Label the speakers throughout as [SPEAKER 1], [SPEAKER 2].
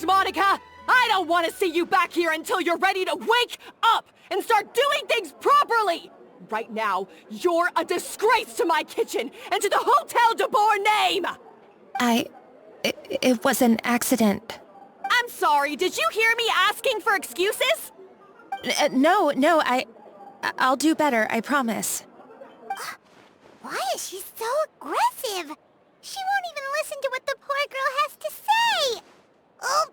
[SPEAKER 1] Monica! I don't want to see you back here until you're ready to wake up and start doing things properly! Right now, you're a disgrace to my kitchen and to the Hotel de Boer name!
[SPEAKER 2] It was an accident.
[SPEAKER 1] I'm sorry, did you hear me asking for excuses?
[SPEAKER 2] No, I'll do better, I promise.
[SPEAKER 3] Why is she so aggressive? She won't even listen to what the poor girl has to say! Oh,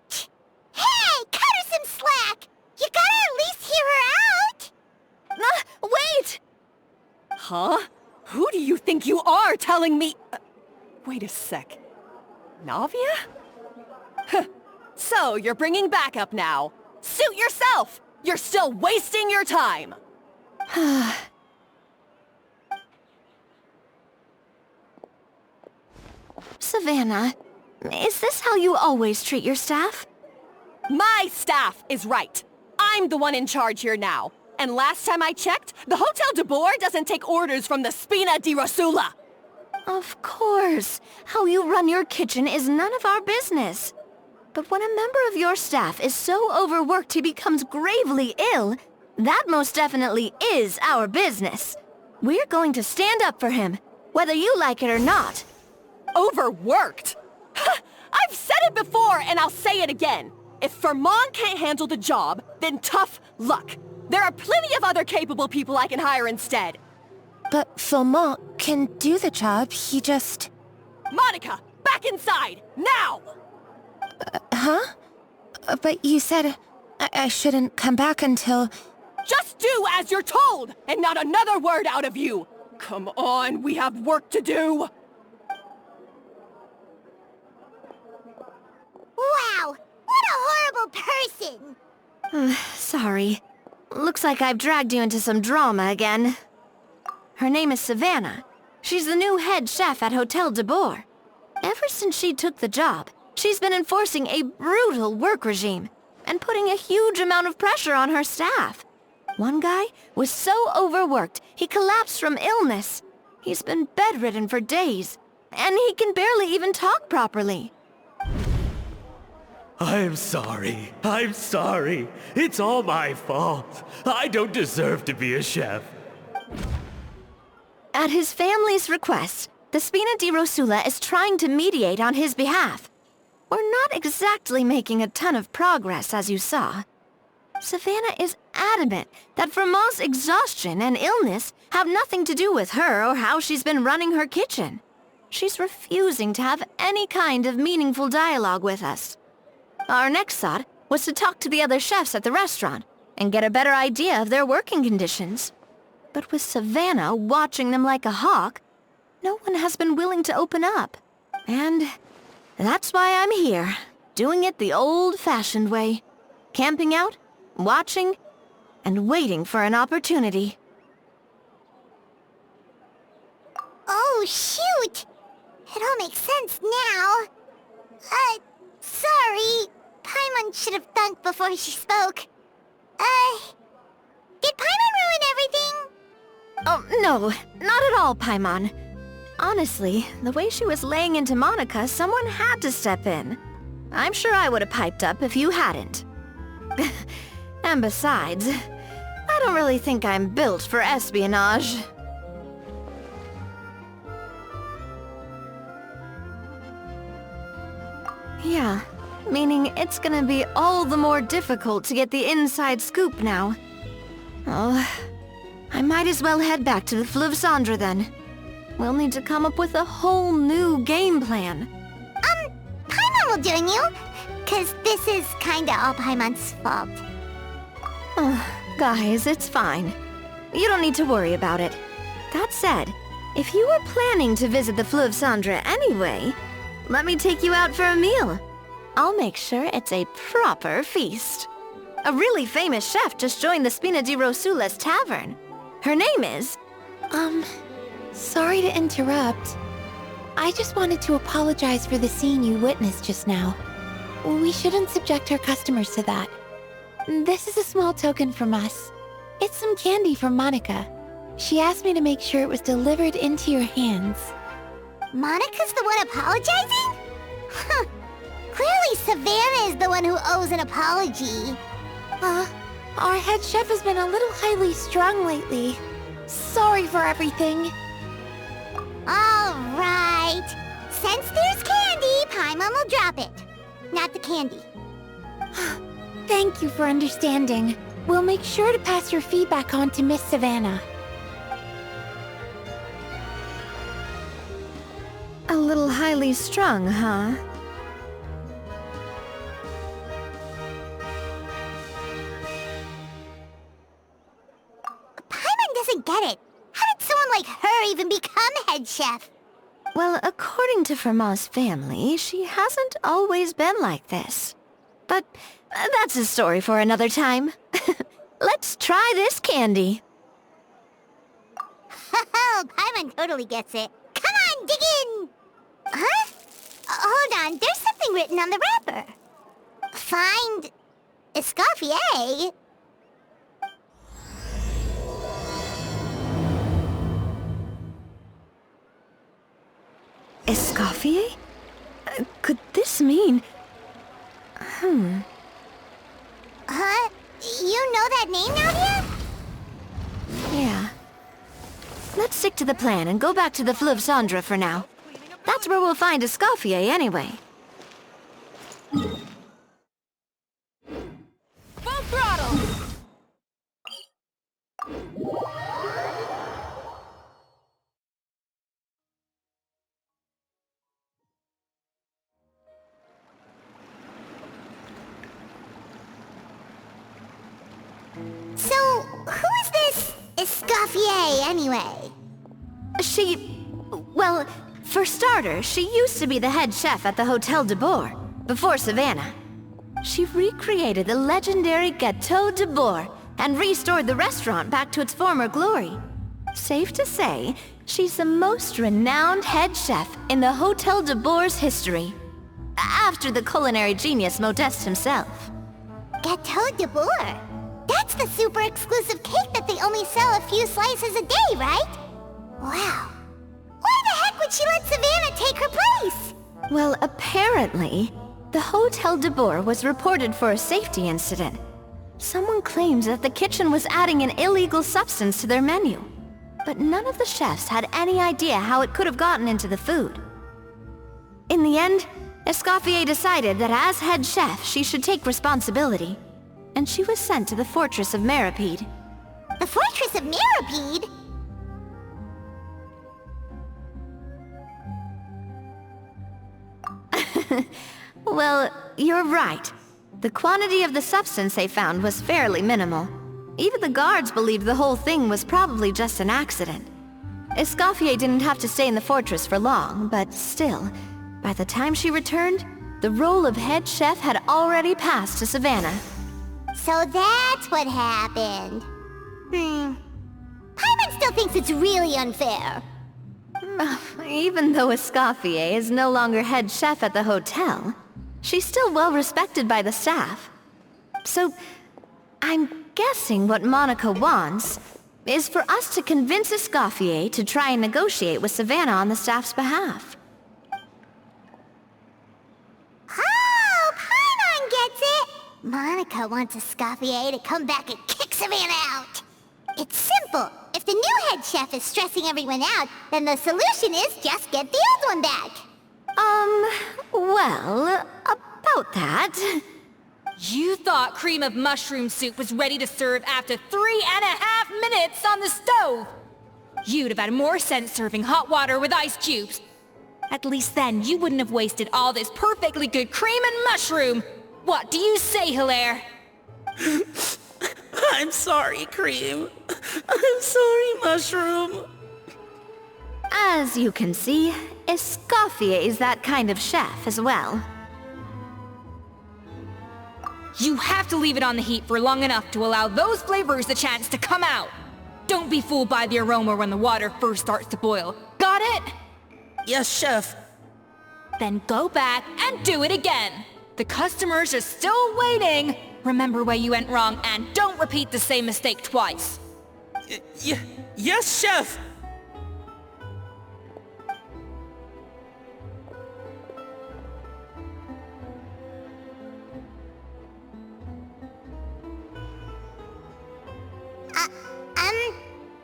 [SPEAKER 3] hey! Cut her some slack! You gotta at least hear her out!
[SPEAKER 2] Wait!
[SPEAKER 1] Huh? Who do you think you are telling me... wait a sec. Navia? Huh. So, you're bringing backup now. Suit yourself! You're still wasting your time!
[SPEAKER 4] Savannah, is this how you always treat your staff?
[SPEAKER 1] My staff is right. I'm the one in charge here now. And last time I checked, the Hotel de Boer doesn't take orders from the Spina di Rosula.
[SPEAKER 4] Of course. How you run your kitchen is none of our business. But when a member of your staff is so overworked he becomes gravely ill, that most definitely is our business. We're going to stand up for him, whether you like it or not.
[SPEAKER 1] Overworked? I've said it before and I'll say it again. If Fermon can't handle the job, then tough luck. There are plenty of other capable people I can hire instead.
[SPEAKER 2] But Philmont can do the job, he just...
[SPEAKER 1] Monica, back inside, now!
[SPEAKER 2] Huh? But you said I shouldn't come back until...
[SPEAKER 1] Just do as you're told, and not another word out of you! Come on, we have work to do!
[SPEAKER 3] Wow! What a horrible person!
[SPEAKER 4] Sorry. Looks like I've dragged you into some drama again. Her name is Savannah. She's the new head chef at Hotel de Boer. Ever since she took the job, she's been enforcing a brutal work regime and putting a huge amount of pressure on her staff. One guy was so overworked, he collapsed from illness. He's been bedridden for days, and he can barely even talk properly.
[SPEAKER 5] I'm sorry. It's all my fault. I don't deserve to be a chef.
[SPEAKER 4] At his family's request, the Spina di Rosula is trying to mediate on his behalf. We're not exactly making a ton of progress, as you saw. Savannah is adamant that Vermont's exhaustion and illness have nothing to do with her or how she's been running her kitchen. She's refusing to have any kind of meaningful dialogue with us. Our next thought was to talk to the other chefs at the restaurant and get a better idea of their working conditions. But with Savannah watching them like a hawk, no one has been willing to open up. And that's why I'm here, doing it the old-fashioned way. Camping out, watching, and waiting for an opportunity.
[SPEAKER 3] Oh, shoot! It all makes sense now. Sorry. Paimon should have thunked before she spoke. Did Paimon ruin everything?
[SPEAKER 4] Oh, no, not at all, Paimon. Honestly, the way she was laying into Monica, someone had to step in. I'm sure I would have piped up if you hadn't. And besides, I don't really think I'm built for espionage. Yeah, meaning it's gonna be all the more difficult to get the inside scoop now. Oh, I might as well head back to the Fleuve Cendre then. We'll need to come up with a whole new game plan.
[SPEAKER 3] Paimon will join you, 'cause this is kinda all Paimon's fault.
[SPEAKER 4] Oh, guys, it's fine. You don't need to worry about it. That said, if you were planning to visit the Fleuve Cendre anyway, let me take you out for a meal. I'll make sure it's a proper feast. A really famous chef just joined the Spina di Rosula's tavern. Her name is...
[SPEAKER 2] Sorry to interrupt. I just wanted to apologize for the scene you witnessed just now. We shouldn't subject our customers to that. This is a small token from us. It's some candy from Monica. She asked me to make sure it was delivered into your hands.
[SPEAKER 3] Monica's the one apologizing? Huh. Clearly Savannah is the one who owes an apology.
[SPEAKER 2] Our head chef has been a little highly strung lately. Sorry for everything.
[SPEAKER 3] Alright. Since there's candy, Paimon will drop it. Not the candy.
[SPEAKER 2] Thank you for understanding. We'll make sure to pass your feedback on to Miss Savannah.
[SPEAKER 4] A little highly strung, huh?
[SPEAKER 3] Paimon doesn't get it. How did someone like her even become head chef?
[SPEAKER 4] Well, according to Fermat's family, she hasn't always been like this. But that's a story for another time. Let's try this candy.
[SPEAKER 3] Oh, Paimon totally gets it. Come on, dig in! Huh? Hold on, there's something written on the wrapper. Find... Escoffier?
[SPEAKER 4] Escoffier? Could this mean...
[SPEAKER 3] Huh? You know that name, Nadia?
[SPEAKER 4] Yeah. Let's stick to the plan and go back to the Fleuve Cendre for now. That's where we'll find Escoffier anyway.
[SPEAKER 1] Full throttle!
[SPEAKER 3] So, who is this Escoffier, anyway?
[SPEAKER 4] Well, for starters, she used to be the head chef at the Hotel de Bourg, before Savannah. She recreated the legendary Gâteau de Bourg and restored the restaurant back to its former glory. Safe to say, she's the most renowned head chef in the Hotel de Bourg's history. After the culinary genius Modeste himself.
[SPEAKER 3] Gâteau de Bourg? That's the super exclusive cake that they only sell a few slices a day, right? Wow. Why the heck would she let Savannah take her place?
[SPEAKER 4] Well, apparently, the Hotel de Bourg was reported for a safety incident. Someone claims that the kitchen was adding an illegal substance to their menu. But none of the chefs had any idea how it could have gotten into the food. In the end, Escoffier decided that as head chef, she should take responsibility. And she was sent to the Fortress of Meripede.
[SPEAKER 3] The Fortress of Meripede?
[SPEAKER 4] Well, you're right. The quantity of the substance they found was fairly minimal. Even the guards believed the whole thing was probably just an accident. Escoffier didn't have to stay in the fortress for long, but still, by the time she returned, the role of head chef had already passed to Savannah.
[SPEAKER 3] So that's what happened. Paimon still thinks it's really unfair.
[SPEAKER 4] Even though Escoffier is no longer head chef at the hotel, she's still well respected by the staff. So, I'm guessing what Monica wants is for us to convince Escoffier to try and negotiate with Savannah on the staff's behalf.
[SPEAKER 3] Oh, Paimon gets it! Monica wants Escoffier to come back and kick Savannah out. It's simple. If the new head chef is stressing everyone out, then the solution is just get the old one back.
[SPEAKER 4] Well, about that...
[SPEAKER 6] You thought cream of mushroom soup was ready to serve after 3.5 minutes on the stove! You'd have had more sense serving hot water with ice cubes. At least then you wouldn't have wasted all this perfectly good cream and mushroom! What do you say, Hilaire?
[SPEAKER 7] I'm sorry, Cream. I'm sorry, Mushroom.
[SPEAKER 4] As you can see, Escoffier is that kind of chef as well.
[SPEAKER 6] You have to leave it on the heat for long enough to allow those flavors a chance to come out. Don't be fooled by the aroma when the water first starts to boil. Got it?
[SPEAKER 7] Yes, Chef.
[SPEAKER 6] Then go back and do it again. The customers are still waiting. Remember where you went wrong and don't repeat the same mistake twice.
[SPEAKER 7] Yes, Chef!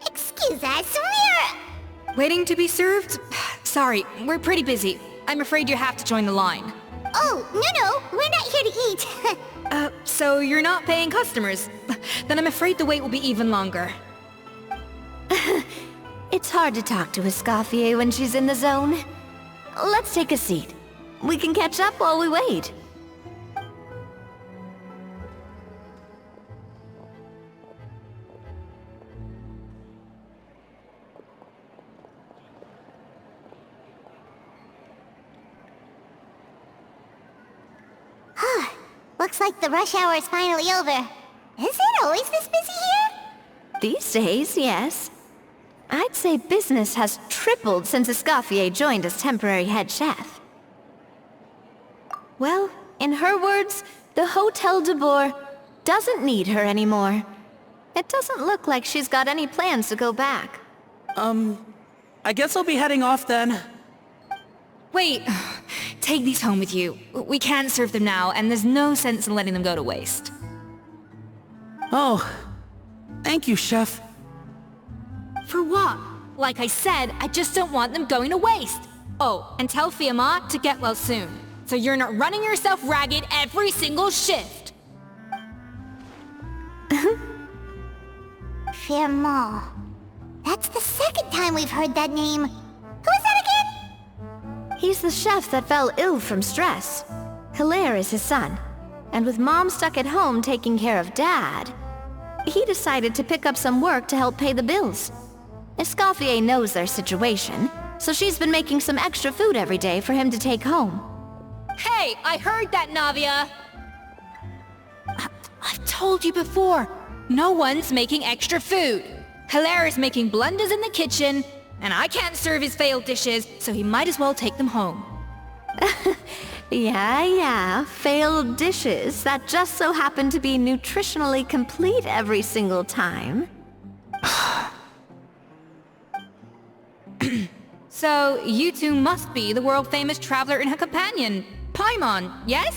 [SPEAKER 3] Excuse us,
[SPEAKER 6] Waiting to be served? Sorry, we're pretty busy. I'm afraid you have to join the line.
[SPEAKER 3] Oh, no, we're not here to eat.
[SPEAKER 6] So you're not paying customers? Then I'm afraid the wait will be even longer.
[SPEAKER 4] It's hard to talk to Escoffier when she's in the zone. Let's take a seat. We can catch up while we wait.
[SPEAKER 3] Looks like the rush hour is finally over. Is it always this busy here?
[SPEAKER 4] These days, yes. I'd say business has tripled since Escoffier joined as temporary head chef. Well, in her words, the Hotel de Boer doesn't need her anymore. It doesn't look like she's got any plans to go back.
[SPEAKER 7] I guess I'll be heading off then.
[SPEAKER 6] Wait, take these home with you. We can't serve them now, and there's no sense in letting them go to waste.
[SPEAKER 7] Oh, thank you, Chef.
[SPEAKER 6] For what? Like I said, I just don't want them going to waste. Oh, and tell Fiamma to get well soon, so you're not running yourself ragged every single shift.
[SPEAKER 3] Fiamma. That's the second time we've heard that name. Who is that again?
[SPEAKER 4] He's the chef that fell ill from stress. Hilaire is his son. And with Mom stuck at home taking care of Dad, he decided to pick up some work to help pay the bills. Escoffier knows their situation, so she's been making some extra food every day for him to take home.
[SPEAKER 6] Hey, I heard that, Navia! I've told you before, no one's making extra food. Hilaire is making blunders in the kitchen, and I can't serve his failed dishes, so he might as well take them home.
[SPEAKER 4] Yeah, failed dishes that just so happen to be nutritionally complete every single time.
[SPEAKER 6] So, you two must be the world-famous traveler and her companion, Paimon, yes?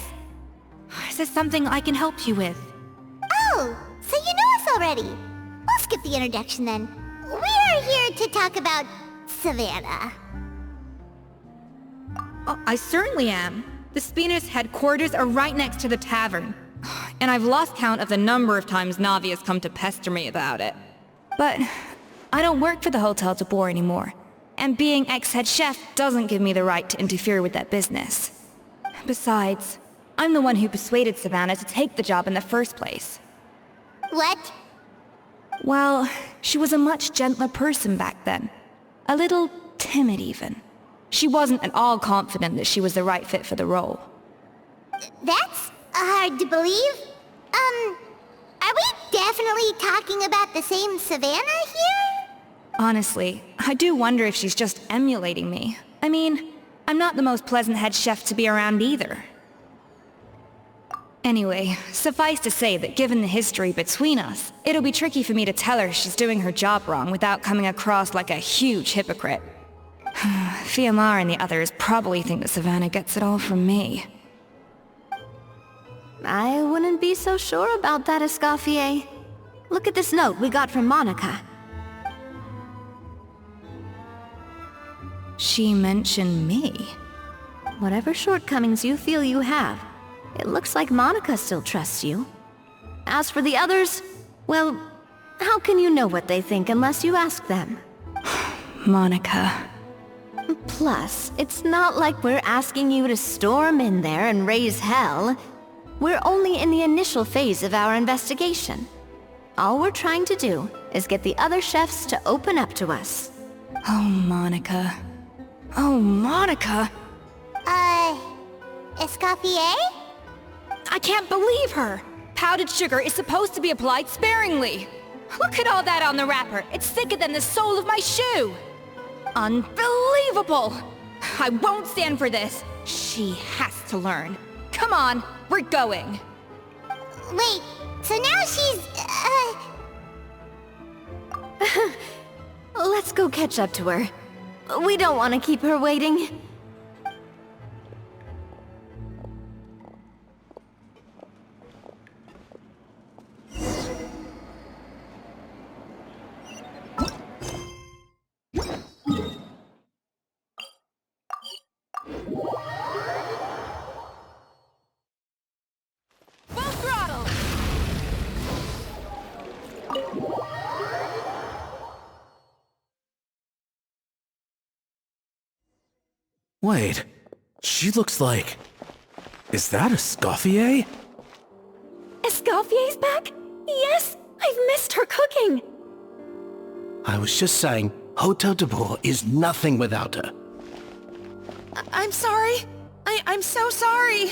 [SPEAKER 6] Is there something I can help you with?
[SPEAKER 3] Oh, so you know us already. We'll skip the introduction then. We are here to talk about Savannah.
[SPEAKER 6] Oh, I certainly am. The Spina's headquarters are right next to the tavern. And I've lost count of the number of times Navi has come to pester me about it. But I don't work for the Hotel de Boer anymore. And being ex-head chef doesn't give me the right to interfere with that business. Besides, I'm the one who persuaded Savannah to take the job in the first place.
[SPEAKER 3] What?
[SPEAKER 6] Well, she was a much gentler person back then. A little timid even. She wasn't at all confident that she was the right fit for the role.
[SPEAKER 3] That's hard to believe. Are we definitely talking about the same Savannah here?
[SPEAKER 6] Honestly, I do wonder if she's just emulating me. I mean, I'm not the most pleasant head chef to be around either. Anyway, suffice to say that given the history between us, it'll be tricky for me to tell her she's doing her job wrong without coming across like a huge hypocrite. Fiamma and the others probably think that Savannah gets it all from me.
[SPEAKER 4] I wouldn't be so sure about that, Escoffier. Look at this note we got from Monica.
[SPEAKER 6] She mentioned me.
[SPEAKER 4] Whatever shortcomings you feel you have, it looks like Monica still trusts you. As for the others, well, how can you know what they think unless you ask them?
[SPEAKER 6] Monica.
[SPEAKER 4] Plus, it's not like we're asking you to storm in there and raise hell. We're only in the initial phase of our investigation. All we're trying to do is get the other chefs to open up to us.
[SPEAKER 6] Oh, Monica. Oh, Monica!
[SPEAKER 3] Escoffier?
[SPEAKER 6] I can't believe her! Powdered sugar is supposed to be applied sparingly. Look at all that on the wrapper. It's thicker than the sole of my shoe. Unbelievable! I won't stand for this. She has to learn. Come on, we're going.
[SPEAKER 3] Wait, so now she's,
[SPEAKER 4] Let's go catch up to her. We don't want to keep her waiting.
[SPEAKER 8] Wait, she looks like... Is that Escoffier?
[SPEAKER 4] Escoffier's back? Yes, I've missed her cooking.
[SPEAKER 9] I was just saying, Hotel de Boer is nothing without her.
[SPEAKER 10] I'm sorry. I'm so sorry.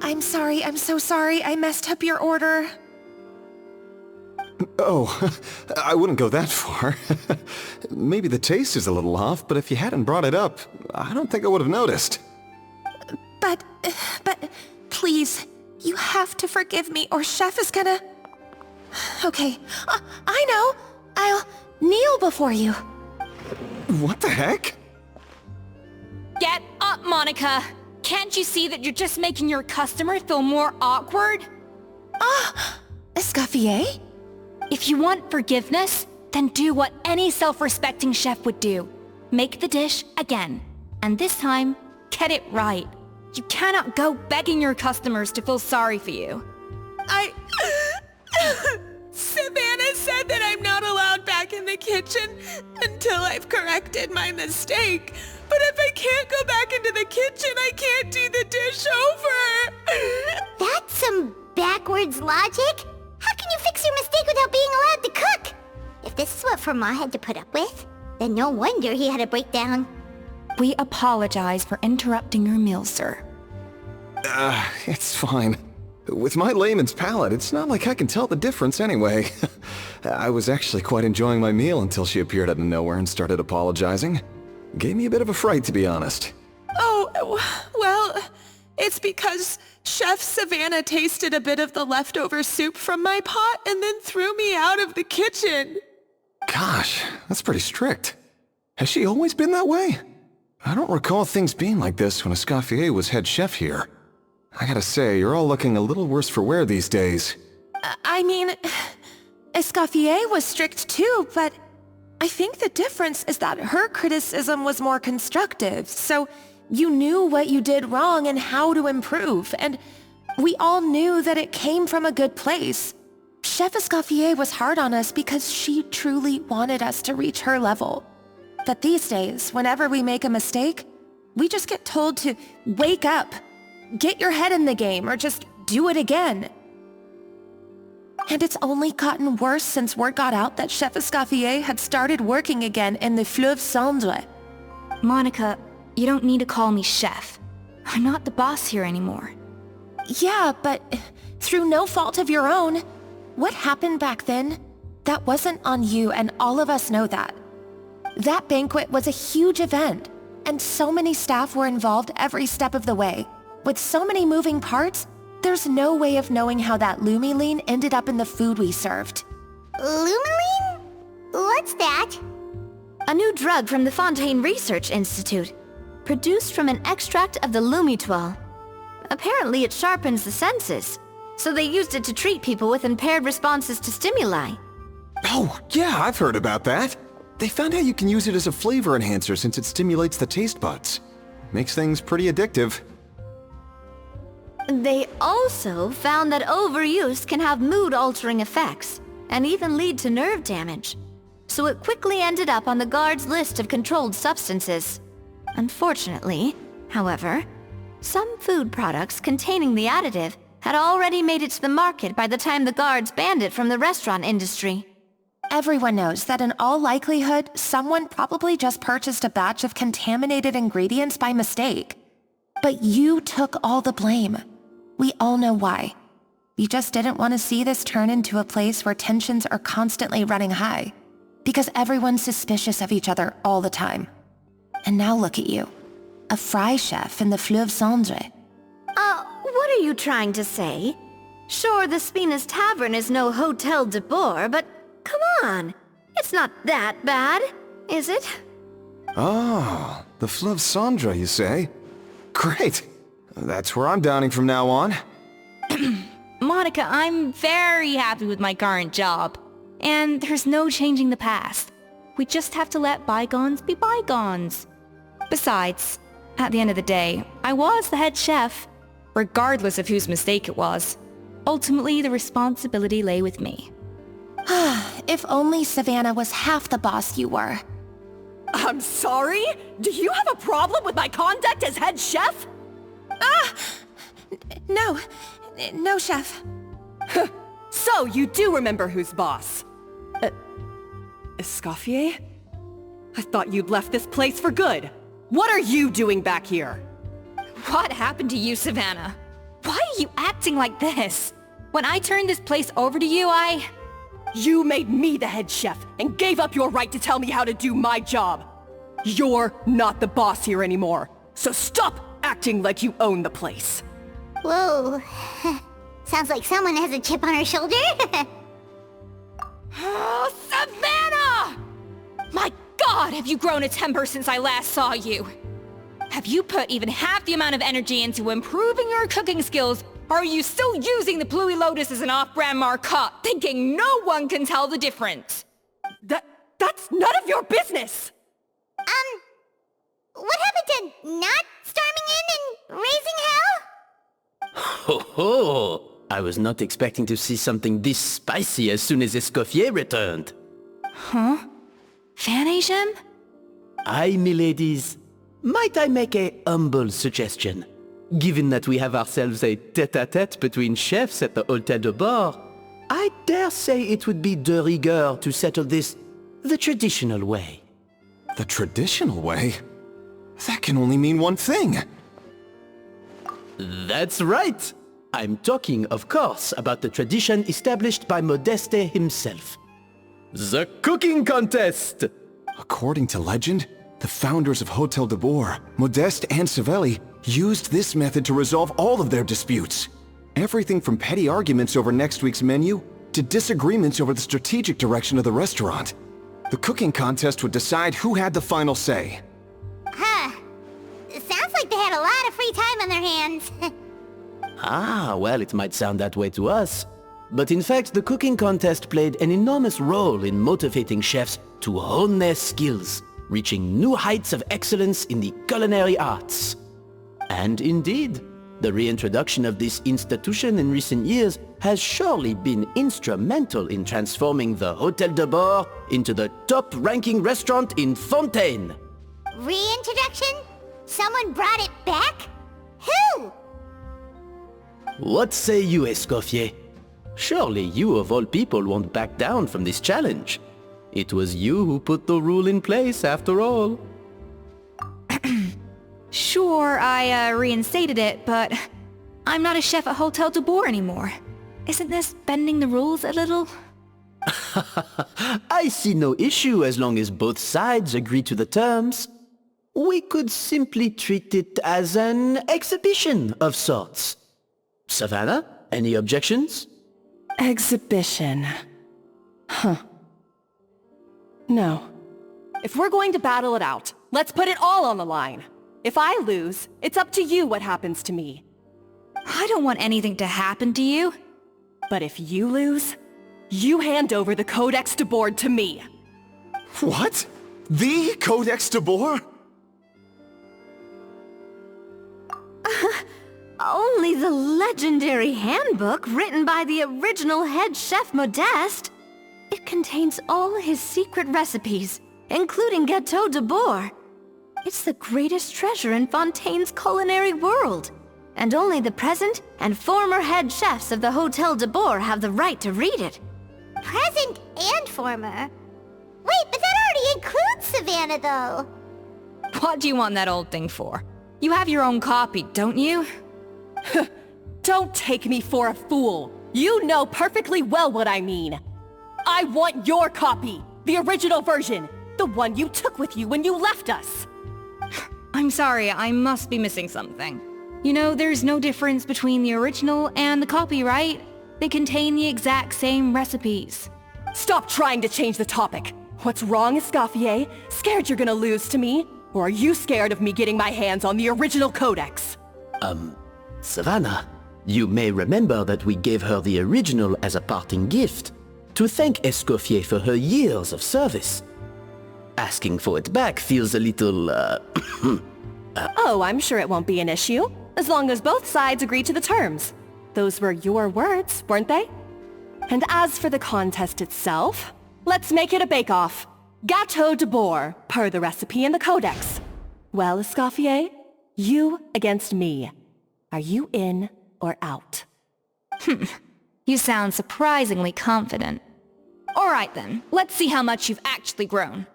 [SPEAKER 10] I'm sorry, I'm so sorry. I messed up your order.
[SPEAKER 11] Oh, I wouldn't go that far. Maybe the taste is a little off, but if you hadn't brought it up, I don't think I would have noticed.
[SPEAKER 10] But, please, you have to forgive me or Chef is gonna... Okay, I know. I'll kneel before you.
[SPEAKER 11] What the heck?
[SPEAKER 6] Get up, Monica! Can't you see that you're just making your customer feel more awkward?
[SPEAKER 10] Escoffier?
[SPEAKER 6] If you want forgiveness, then do what any self-respecting chef would do. Make the dish again. And this time, get it right. You cannot go begging your customers to feel sorry for you.
[SPEAKER 10] Savannah said that I'm not allowed back in the kitchen until I've corrected my mistake. But if I can't go back into the kitchen, I can't do the dish over.
[SPEAKER 3] That's some backwards logic. How can you fix your mistake without being allowed to cook? If this is what Fermat had to put up with, then no wonder he had a breakdown.
[SPEAKER 6] We apologize for interrupting your meal, sir.
[SPEAKER 11] It's fine. With my layman's palate, it's not like I can tell the difference anyway. I was actually quite enjoying my meal until she appeared out of nowhere and started apologizing. Gave me a bit of a fright, to be honest.
[SPEAKER 10] Oh, well, it's because Chef Savannah tasted a bit of the leftover soup from my pot and then threw me out of the kitchen.
[SPEAKER 11] Gosh, that's pretty strict. Has she always been that way? I don't recall things being like this when Escoffier was head chef here. I gotta say, you're all looking a little worse for wear these days.
[SPEAKER 10] I mean, Escoffier was strict too, but I think the difference is that her criticism was more constructive, so you knew what you did wrong and how to improve, and we all knew that it came from a good place. Chef Escoffier was hard on us because she truly wanted us to reach her level. But these days, whenever we make a mistake, we just get told to wake up, get your head in the game, or just do it again. And it's only gotten worse since word got out that Chef Escoffier had started working again in the Fleuve Cendre.
[SPEAKER 6] Monica, you don't need to call me chef. I'm not the boss here anymore.
[SPEAKER 10] Yeah, but through no fault of your own. What happened back then, that wasn't on you, and all of us know that. That banquet was a huge event, and so many staff were involved every step of the way. With so many moving parts, there's no way of knowing how that Lumiline ended up in the food we served.
[SPEAKER 3] Lumiline? What's that?
[SPEAKER 4] A new drug from the Fontaine Research Institute, produced from an extract of the Lumitoile. Apparently it sharpens the senses, so they used it to treat people with impaired responses to stimuli.
[SPEAKER 11] Oh, yeah, I've heard about that. They found out you can use it as a flavor enhancer since it stimulates the taste buds. Makes things pretty addictive.
[SPEAKER 4] They also found that overuse can have mood-altering effects, and even lead to nerve damage. So it quickly ended up on the guard's list of controlled substances. Unfortunately, however, some food products containing the additive had already made it to the market by the time the guards banned it from the restaurant industry.
[SPEAKER 10] Everyone knows that in all likelihood, someone probably just purchased a batch of contaminated ingredients by mistake. But you took all the blame. We all know why. You just didn't want to see this turn into a place where tensions are constantly running high. Because everyone's suspicious of each other all the time. And now look at you. A fry chef in the Fleuve Cendre.
[SPEAKER 4] What are you trying to say? Sure, the Spina's Tavern is no Hotel de Boer, but come on. It's not that bad, is it?
[SPEAKER 11] Oh, the Fleuve Cendre, you say? Great. That's where I'm dining from now on.
[SPEAKER 6] Monica, I'm very happy with my current job. And there's no changing the past. We just have to let bygones be bygones. Besides, at the end of the day, I was the head chef, regardless of whose mistake it was. Ultimately, the responsibility lay with me.
[SPEAKER 10] If only Savannah was half the boss you were.
[SPEAKER 1] I'm sorry? Do you have a problem with my conduct as head chef?
[SPEAKER 10] No. No, Chef.
[SPEAKER 1] So, you do remember who's boss? Escoffier? I thought you'd left this place for good. What are you doing back here?
[SPEAKER 6] What happened to you, Savannah? Why are you acting like this? When I turned this place over to you,
[SPEAKER 1] You made me the head chef and gave up your right to tell me how to do my job. You're not the boss here anymore, so stop acting like you own the place.
[SPEAKER 3] Whoa. Sounds like someone has a chip on her shoulder.
[SPEAKER 6] Oh, Savannah! My God, have you grown a temper since I last saw you? Have you put even half the amount of energy into improving your cooking skills, or are you still using the Pluie Lotus as an off-brand marcotte, thinking no one can tell the difference?
[SPEAKER 1] That's none of your business!
[SPEAKER 3] What happened to not storming in and raising hell?
[SPEAKER 8] Ho ho! I was not expecting to see something this spicy as soon as Escoffier returned.
[SPEAKER 6] Huh? Fan-Asian?
[SPEAKER 8] Aye, miladies. Might I make a humble suggestion? Given that we have ourselves a tête-à-tête between chefs at the Hôtel de Bord, I dare say it would be de rigueur to settle this the traditional way.
[SPEAKER 11] The traditional way? That can only mean one thing.
[SPEAKER 8] That's right! I'm talking, of course, about the tradition established by Modeste himself. The cooking contest!
[SPEAKER 11] According to legend, the founders of Hôtel de Bord, Modeste and Savelli, used this method to resolve all of their disputes. Everything from petty arguments over next week's menu to disagreements over the strategic direction of the restaurant. The cooking contest would decide who had the final say.
[SPEAKER 3] Huh. Sounds like they had a lot of free time on their hands.
[SPEAKER 8] Ah, well, it might sound that way to us. But in fact, the cooking contest played an enormous role in motivating chefs to hone their skills, reaching new heights of excellence in the culinary arts. And indeed, the reintroduction of this institution in recent years has surely been instrumental in transforming the Hôtel de Bord into the top-ranking restaurant in Fontaine.
[SPEAKER 3] Reintroduction? Someone brought it back? Who?
[SPEAKER 8] What say you, Escoffier? Surely you of all people won't back down from this challenge. It was you who put the rule in place, after all.
[SPEAKER 6] Sure, I reinstated it, but I'm not a chef at Hôtel de Bord anymore. Isn't this bending the rules a little?
[SPEAKER 8] I see no issue as long as both sides agree to the terms. We could simply treat it as an exhibition of sorts. Savannah, any objections?
[SPEAKER 1] Exhibition. Huh. No. If we're going to battle it out, let's put it all on the line. If I lose, it's up to you what happens to me.
[SPEAKER 6] I don't want anything to happen to you.
[SPEAKER 1] But if you lose, you hand over the Codex de Bord to me.
[SPEAKER 11] What? The Codex de Bord?
[SPEAKER 4] Only the legendary handbook written by the original head chef Modeste. It contains all his secret recipes, including Gâteau de Bord. It's the greatest treasure in Fontaine's culinary world, and only the present and former head chefs of the Hôtel de Bord have the right to read it.
[SPEAKER 3] Present and former? Wait, but that already includes Savannah, though.
[SPEAKER 6] What do you want that old thing for? You have your own copy, don't you?
[SPEAKER 1] Don't take me for a fool. You know perfectly well what I mean. I want your copy, the original version, the one you took with you when you left us.
[SPEAKER 6] I'm sorry, I must be missing something. You know, there's no difference between the original and the copy, right? They contain the exact same recipes.
[SPEAKER 1] Stop trying to change the topic. What's wrong, Escoffier? Scared you're gonna lose to me? Or are you scared of me getting my hands on the original codex?
[SPEAKER 8] Savannah, you may remember that we gave her the original as a parting gift, to thank Escoffier for her years of service. Asking for it back feels a little,
[SPEAKER 1] Oh, I'm sure it won't be an issue, as long as both sides agree to the terms. Those were your words, weren't they? And as for the contest itself, let's make it a bake-off. Gâteau de boar, per the recipe in the codex. Well, Escoffier, you against me. Are you in or out?
[SPEAKER 6] You sound surprisingly confident. Alright then, let's see how much you've actually grown.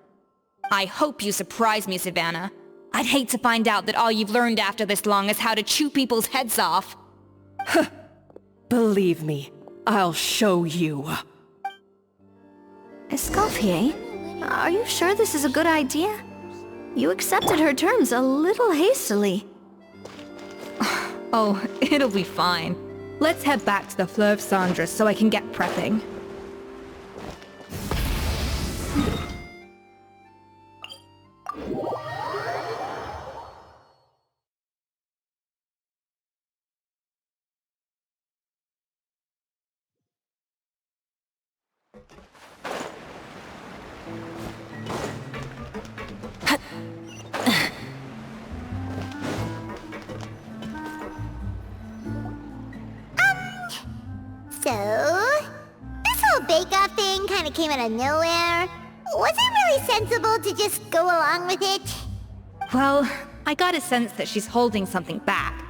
[SPEAKER 6] I hope you surprise me, Savannah. I'd hate to find out that all you've learned after this long is how to chew people's heads off.
[SPEAKER 1] Believe me, I'll show you.
[SPEAKER 4] Escoffier, are you sure this is a good idea? You accepted her terms a little hastily.
[SPEAKER 6] Oh, it'll be fine. Let's head back to the Fleuve Cendres so I can get prepping.
[SPEAKER 3] So, this whole bake-off thing kinda came out of nowhere. Was it really sensible to just go along with it?
[SPEAKER 6] Well, I got a sense that she's holding something back.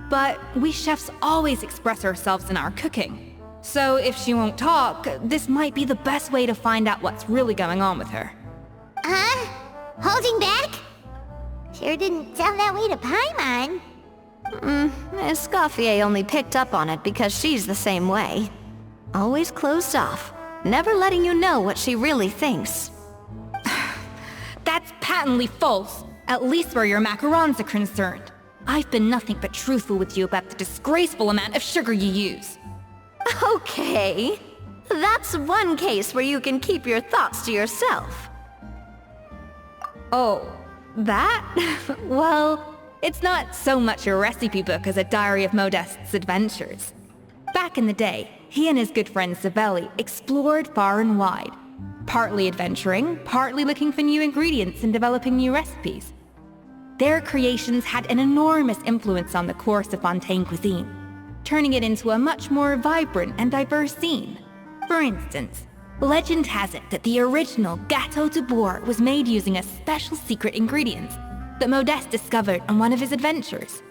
[SPEAKER 6] But we chefs always express ourselves in our cooking. So if she won't talk, this might be the best way to find out what's really going on with her.
[SPEAKER 3] Huh? Holding back? Sure didn't sound that way to Paimon.
[SPEAKER 4] Escoffier only picked up on it because she's the same way. Always closed off, never letting you know what she really thinks.
[SPEAKER 6] That's patently false, at least where your macarons are concerned. I've been nothing but truthful with you about the disgraceful amount of sugar you use.
[SPEAKER 4] Okay, that's one case where you can keep your thoughts to yourself.
[SPEAKER 6] Oh, that? Well, it's not so much a recipe book as a diary of Modeste's adventures. Back in the day, he and his good friend Savelli explored far and wide, partly adventuring, partly looking for new ingredients and developing new recipes. Their creations had an enormous influence on the course of Fontaine cuisine, turning it into a much more vibrant and diverse scene. For instance, legend has it that the original Gâteau de boar was made using a special secret ingredient that Modeste discovered on one of his adventures.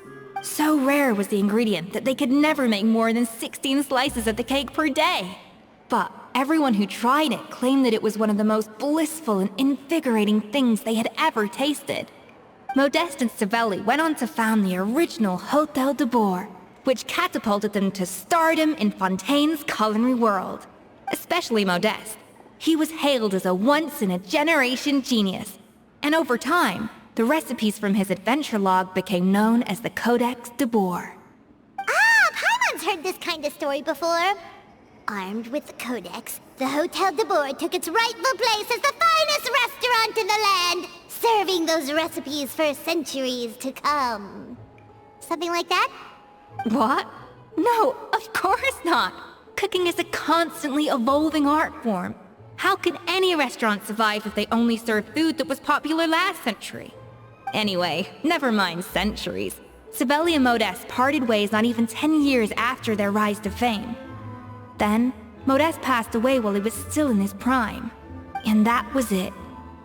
[SPEAKER 6] So rare was the ingredient that they could never make more than 16 slices of the cake per day. But everyone who tried it claimed that it was one of the most blissful and invigorating things they had ever tasted. Modeste and Savelli went on to found the original Hôtel de Bourg, which catapulted them to stardom in Fontaine's culinary world. Especially Modeste. He was hailed as a once-in-a-generation genius. And over time, the recipes from his adventure log became known as the Codex de Bourg.
[SPEAKER 3] Ah, Paimon's heard this kind of story before. Armed with the Codex, the Hôtel de Bourg took its rightful place as the finest restaurant in the land, serving those recipes for centuries to come. Something like that?
[SPEAKER 6] What? No, of course not. Cooking is a constantly evolving art form. How could any restaurant survive if they only served food that was popular last century? Anyway, never mind centuries. Savelli and Modeste parted ways not even 10 years after their rise to fame. Then, Modeste passed away while he was still in his prime. And that was it.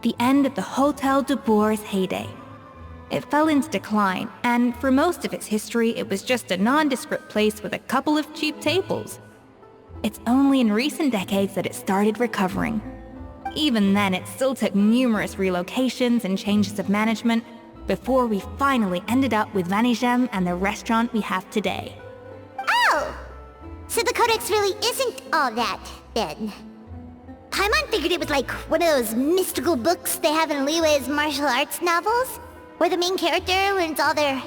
[SPEAKER 6] The end of the Hôtel de Bourg's heyday. It fell into decline, and for most of its history, it was just a nondescript place with a couple of cheap tables. It's only in recent decades that it started recovering. Even then, it still took numerous relocations and changes of management before we finally ended up with Vanigem and the restaurant we have today.
[SPEAKER 3] Oh! So the Codex really isn't all that, then. Paimon figured it was like one of those mystical books they have in Liue's martial arts novels, where the main character learns all their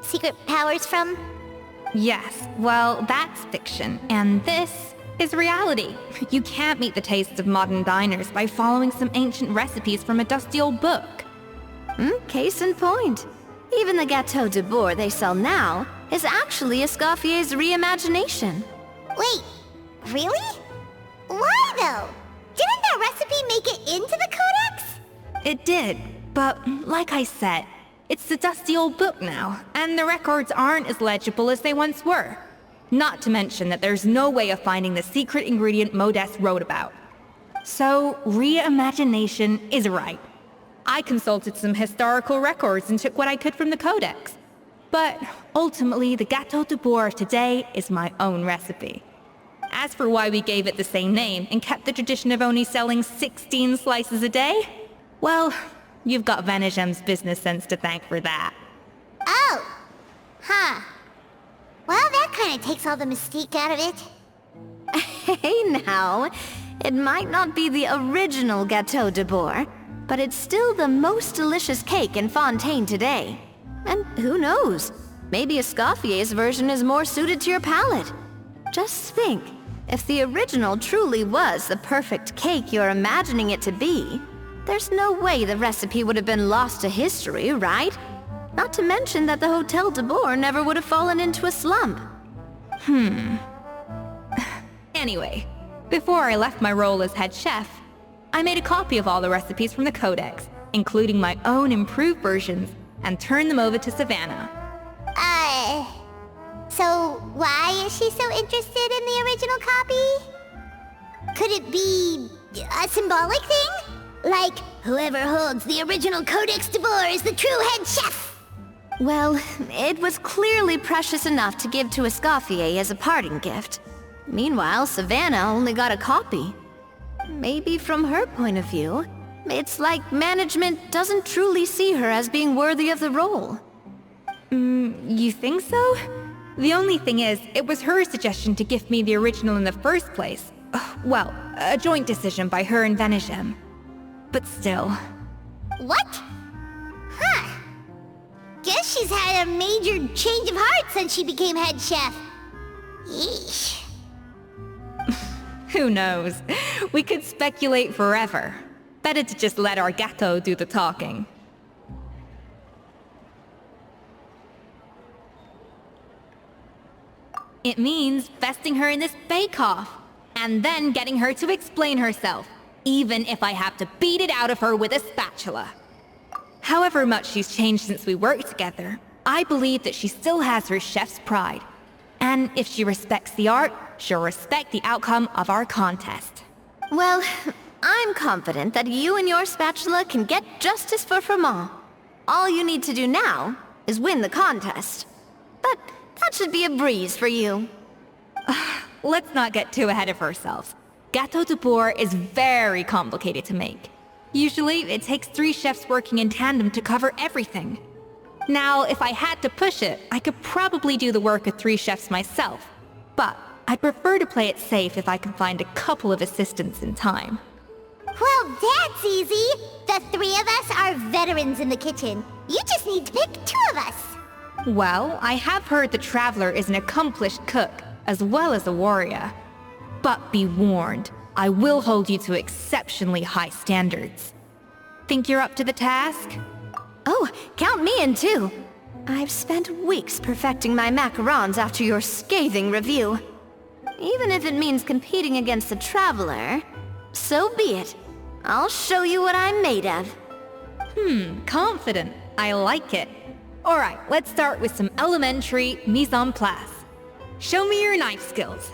[SPEAKER 3] secret powers from.
[SPEAKER 6] Yes, well, that's fiction, and this is reality. You can't meet the tastes of modern diners by following some ancient recipes from a dusty old book.
[SPEAKER 4] Case in point. Even the Gâteau de Bourg they sell now is actually Escoffier's reimagination.
[SPEAKER 3] Wait, really? Why though? Didn't that recipe make it into the Codex?
[SPEAKER 6] It did, but like I said, it's the dusty old book now, and the records aren't as legible as they once were. Not to mention that there's no way of finding the secret ingredient Modest wrote about. So, reimagination is right. I consulted some historical records and took what I could from the codex. But ultimately, the Gâteau de Bourg today is my own recipe. As for why we gave it the same name and kept the tradition of only selling 16 slices a day, well, you've got Venegem's business sense to thank for that.
[SPEAKER 3] Oh! Huh. Well, that kind of takes all the mystique out of it.
[SPEAKER 4] Hey now, it might not be the original Gâteau de Bourg, but it's still the most delicious cake in Fontaine today. And who knows, maybe Escoffier's version is more suited to your palate. Just think, if the original truly was the perfect cake you're imagining it to be, there's no way the recipe would have been lost to history, right? Not to mention that the Hôtel de Bourg never would have fallen into a slump.
[SPEAKER 6] Anyway, before I left my role as head chef, I made a copy of all the recipes from the codex, including my own improved versions, and turned them over to Savannah.
[SPEAKER 3] So why is she so interested in the original copy? Could it be a symbolic thing? Like, whoever holds the original Codex de Bourg is the true head chef?
[SPEAKER 4] Well, it was clearly precious enough to give to Escoffier as a parting gift. Meanwhile, Savannah only got a copy. Maybe from her point of view, it's like management doesn't truly see her as being worthy of the role.
[SPEAKER 6] You think so? The only thing is, it was her suggestion to gift me the original in the first place. Well, a joint decision by her and Venegem. But still.
[SPEAKER 3] What? Huh. Guess she's had a major change of heart since she became head chef. Yeesh.
[SPEAKER 6] Who knows? We could speculate forever. Better to just let our gâteau do the talking. It means vesting her in this bake-off, and then getting her to explain herself, even if I have to beat it out of her with a spatula. However much she's changed since we worked together, I believe that she still has her chef's pride. And if she respects the art, she'll respect the outcome of our contest.
[SPEAKER 4] Well, I'm confident that you and your spatula can get justice for Froment. All you need to do now is win the contest. But that should be a breeze for you.
[SPEAKER 6] Let's not get too ahead of ourselves. Gâteau de Bourg is very complicated to make. Usually, it takes 3 chefs working in tandem to cover everything. Now, if I had to push it, I could probably do the work of 3 chefs myself. But I'd prefer to play it safe if I can find a couple of assistants in time.
[SPEAKER 3] Well, that's easy. The 3 of us are veterans in the kitchen. You just need to pick 2 of us.
[SPEAKER 6] Well, I have heard the Traveler is an accomplished cook, as well as a warrior. But be warned, I will hold you to exceptionally high standards. Think you're up to the task?
[SPEAKER 4] Oh, count me in too. I've spent weeks perfecting my macarons after your scathing review. Even if it means competing against the Traveler, so be it. I'll show you what I'm made of.
[SPEAKER 6] Confident. I like it. Alright, let's start with some elementary mise en place. Show me your knife skills.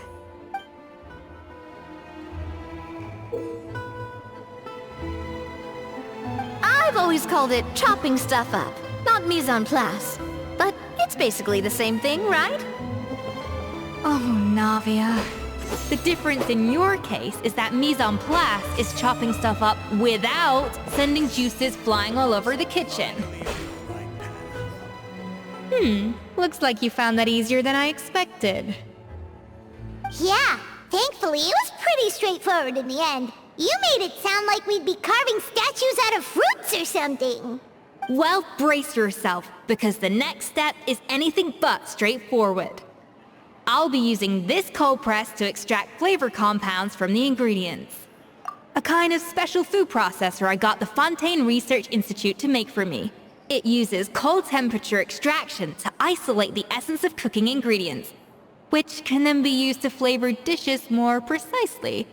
[SPEAKER 4] I've always called it chopping stuff up, not mise en place. But it's basically the same thing, right?
[SPEAKER 6] Oh, Navia. The difference in your case is that mise en place is chopping stuff up without sending juices flying all over the kitchen. Looks like you found that easier than I expected.
[SPEAKER 3] Yeah, thankfully it was pretty straightforward in the end. You made it sound like we'd be carving statues out of fruits or something.
[SPEAKER 6] Well, brace yourself, because the next step is anything but straightforward. I'll be using this cold press to extract flavor compounds from the ingredients. A kind of special food processor I got the Fontaine Research Institute to make for me. It uses cold temperature extraction to isolate the essence of cooking ingredients, which can then be used to flavor dishes more precisely.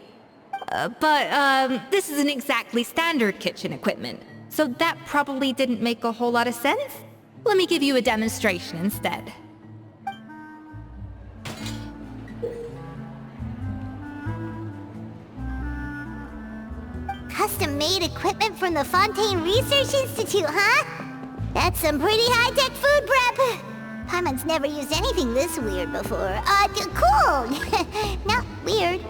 [SPEAKER 6] But this isn't exactly standard kitchen equipment, so that probably didn't make a whole lot of sense. Let me give you a demonstration instead.
[SPEAKER 3] Custom-made equipment from the Fontaine Research Institute, huh? That's some pretty high-tech food prep. Paimon's never used anything this weird before. Cool! Not weird.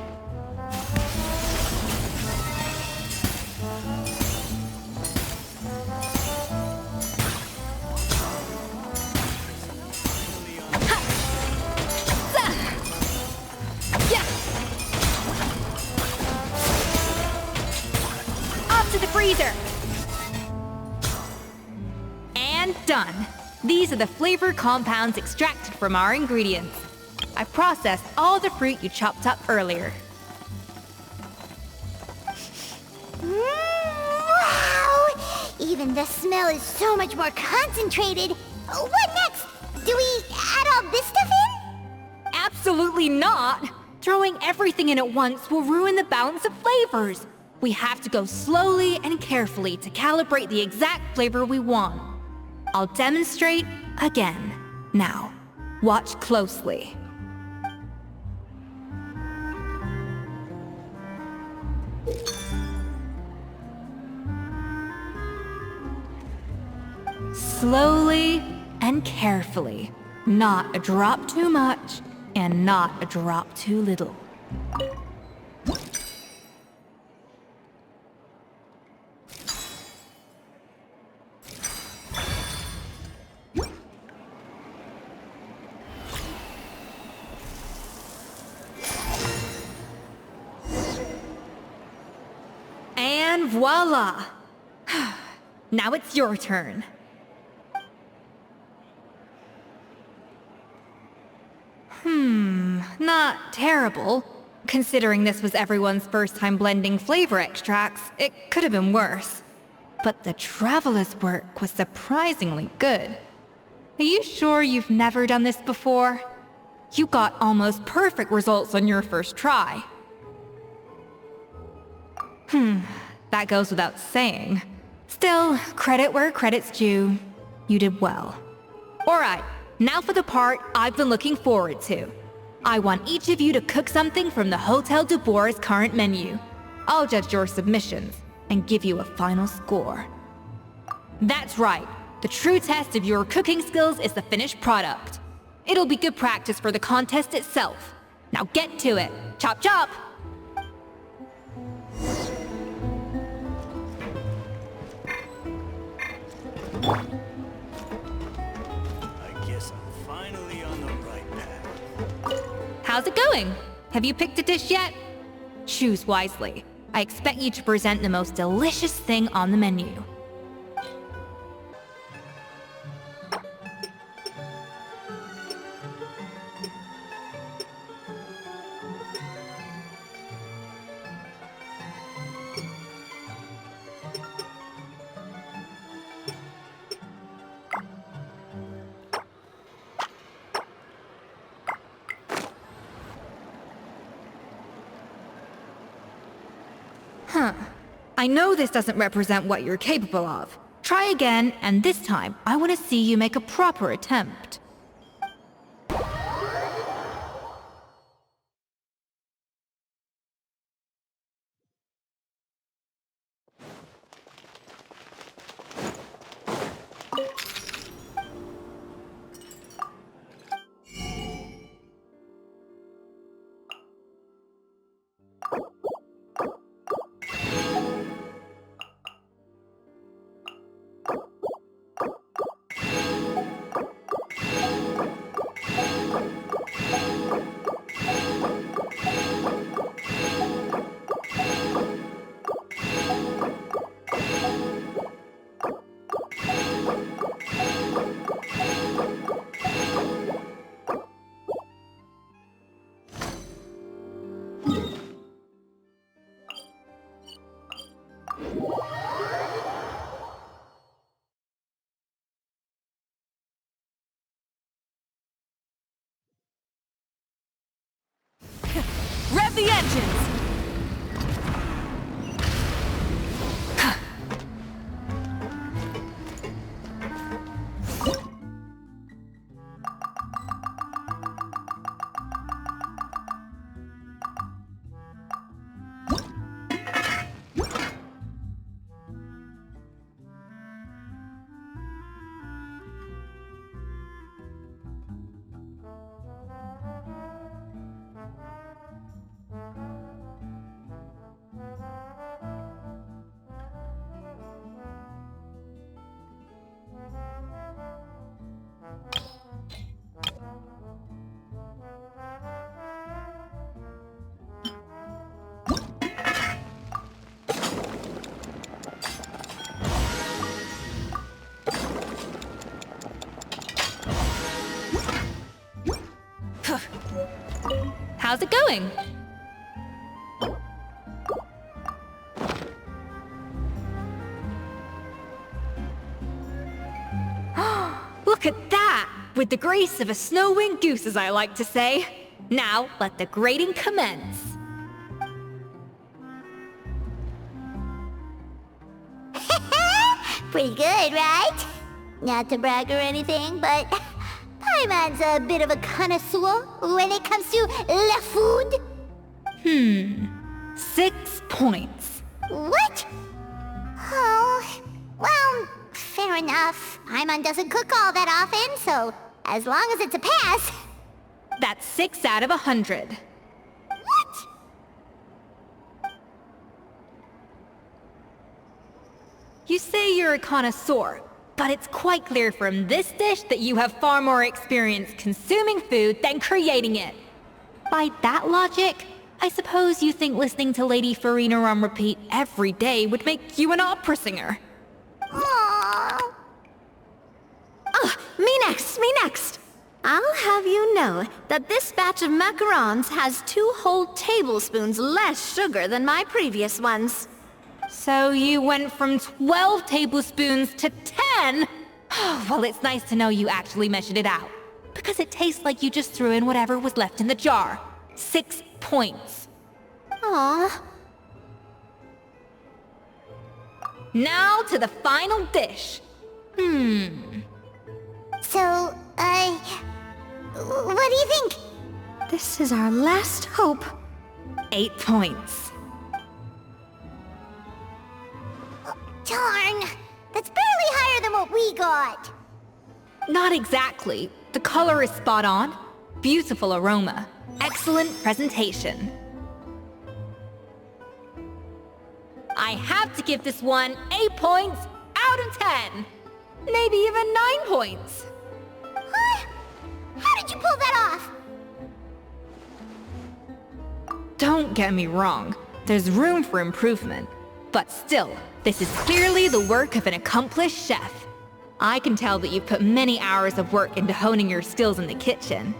[SPEAKER 6] To the freezer! And done! These are the flavor compounds extracted from our ingredients. I processed all the fruit you chopped up earlier.
[SPEAKER 3] Wow! Even the smell is so much more concentrated. What next? Do we add all this stuff in?
[SPEAKER 6] Absolutely not! Throwing everything in at once will ruin the balance of flavors. We have to go slowly and carefully to calibrate the exact flavor we want. I'll demonstrate again. Now, watch closely. Slowly and carefully. Not a drop too much, and not a drop too little. And voila! Now it's your turn. Not terrible. Considering this was everyone's first time blending flavor extracts, it could have been worse. But the Traveler's work was surprisingly good. Are you sure you've never done this before? You got almost perfect results on your first try. That goes without saying. Still, credit where credit's due. You did well. Alright, now for the part I've been looking forward to. I want each of you to cook something from the Hotel du Bois' current menu. I'll judge your submissions and give you a final score. That's right. The true test of your cooking skills is the finished product. It'll be good practice for the contest itself. Now get to it. Chop chop!
[SPEAKER 5] I guess I'm finally on the right path.
[SPEAKER 6] How's it going? Have you picked a dish yet? Choose wisely. I expect you to present the most delicious thing on the menu. I know this doesn't represent what you're capable of. Try again, and this time, I want to see you make a proper attempt.
[SPEAKER 1] Rev the engines!
[SPEAKER 6] How's it going? Look at that! With the grace of a snow-winged goose, as I like to say. Now, let the grating commence.
[SPEAKER 3] Pretty good, right? Not to brag or anything, but Paimon's a bit of a connoisseur when it comes to la food.
[SPEAKER 6] 6 points.
[SPEAKER 3] What? Oh, well, fair enough. Paimon doesn't cook all that often, so as long as it's a pass.
[SPEAKER 6] That's 6 out of 100.
[SPEAKER 3] What?
[SPEAKER 6] You say you're a connoisseur, but it's quite clear from this dish that you have far more experience consuming food than creating it. By that logic, I suppose you think listening to Lady Farina on repeat every day would make you an opera singer.
[SPEAKER 3] Aww.
[SPEAKER 4] Oh, me next! I'll have you know that this batch of macarons has 2 whole tablespoons less sugar than my previous ones.
[SPEAKER 6] So you went from 12 tablespoons to 10? Well, it's nice to know you actually measured it out. Because it tastes like you just threw in whatever was left in the jar. 6 points.
[SPEAKER 4] Aww.
[SPEAKER 6] Now to the final dish.
[SPEAKER 3] So, what do you think?
[SPEAKER 4] This is our last hope.
[SPEAKER 6] 8 points.
[SPEAKER 3] Darn, that's barely higher than what we got.
[SPEAKER 6] Not exactly. The color is spot on. Beautiful aroma. Excellent presentation. I have to give this one 8 points out of 10. Maybe even 9 points.
[SPEAKER 3] Huh? How did you pull that off?
[SPEAKER 6] Don't get me wrong. There's room for improvement. But still, this is clearly the work of an accomplished chef. I can tell that you've put many hours of work into honing your skills in the kitchen.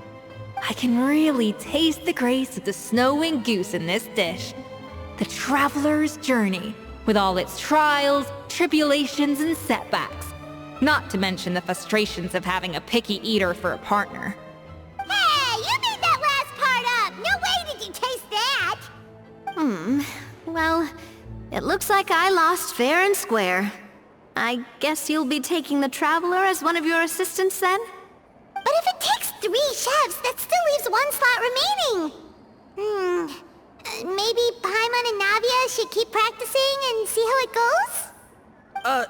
[SPEAKER 6] I can really taste the grace of the snow-winged goose in this dish. The traveler's journey, with all its trials, tribulations, and setbacks. Not to mention the frustrations of having a picky eater for a partner.
[SPEAKER 3] Hey, you made that last part up! No way did you taste that!
[SPEAKER 4] Well, it looks like I lost fair and square. I guess you'll be taking the Traveler as one of your assistants then?
[SPEAKER 3] But if it takes 3 chefs, that still leaves 1 slot remaining. Maybe Paimon and Navia should keep practicing and see how it goes?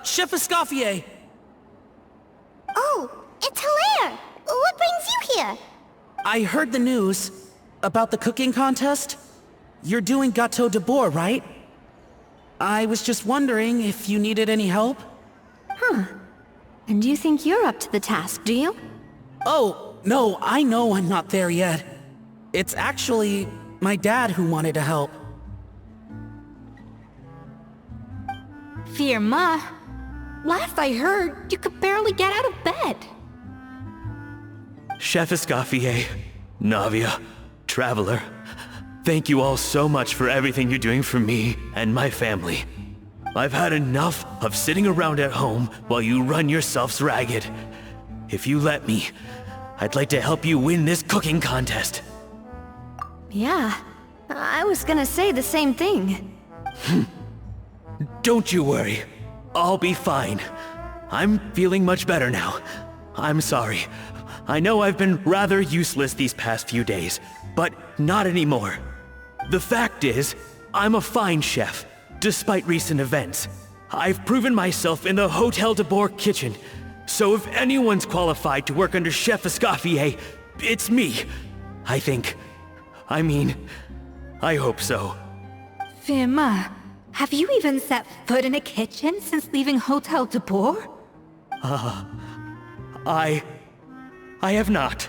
[SPEAKER 12] Chef Escoffier!
[SPEAKER 3] Oh, it's Hilaire! What brings you here?
[SPEAKER 12] I heard the news about the cooking contest. You're doing Gâteau de Bois, right? I was just wondering if you needed any help?
[SPEAKER 4] And you think you're up to the task, do you?
[SPEAKER 12] Oh, no, I know I'm not there yet. It's actually my dad who wanted to help.
[SPEAKER 6] Firma, last I heard, you could barely get out of bed.
[SPEAKER 5] Chef Escoffier, Navia, Traveler, thank you all so much for everything you're doing for me and my family. I've had enough of sitting around at home while you run yourselves ragged. If you let me, I'd like to help you win this cooking contest.
[SPEAKER 4] Yeah, I was gonna say the same thing.
[SPEAKER 5] Don't you worry. I'll be fine. I'm feeling much better now. I'm sorry. I know I've been rather useless these past few days, but not anymore. The fact is, I'm a fine chef, despite recent events. I've proven myself in the Hotel de Bois kitchen, so if anyone's qualified to work under Chef Escoffier, it's me. I think. I hope so.
[SPEAKER 6] Firma, have you even set foot in a kitchen since leaving Hotel de Bois?
[SPEAKER 5] I have not,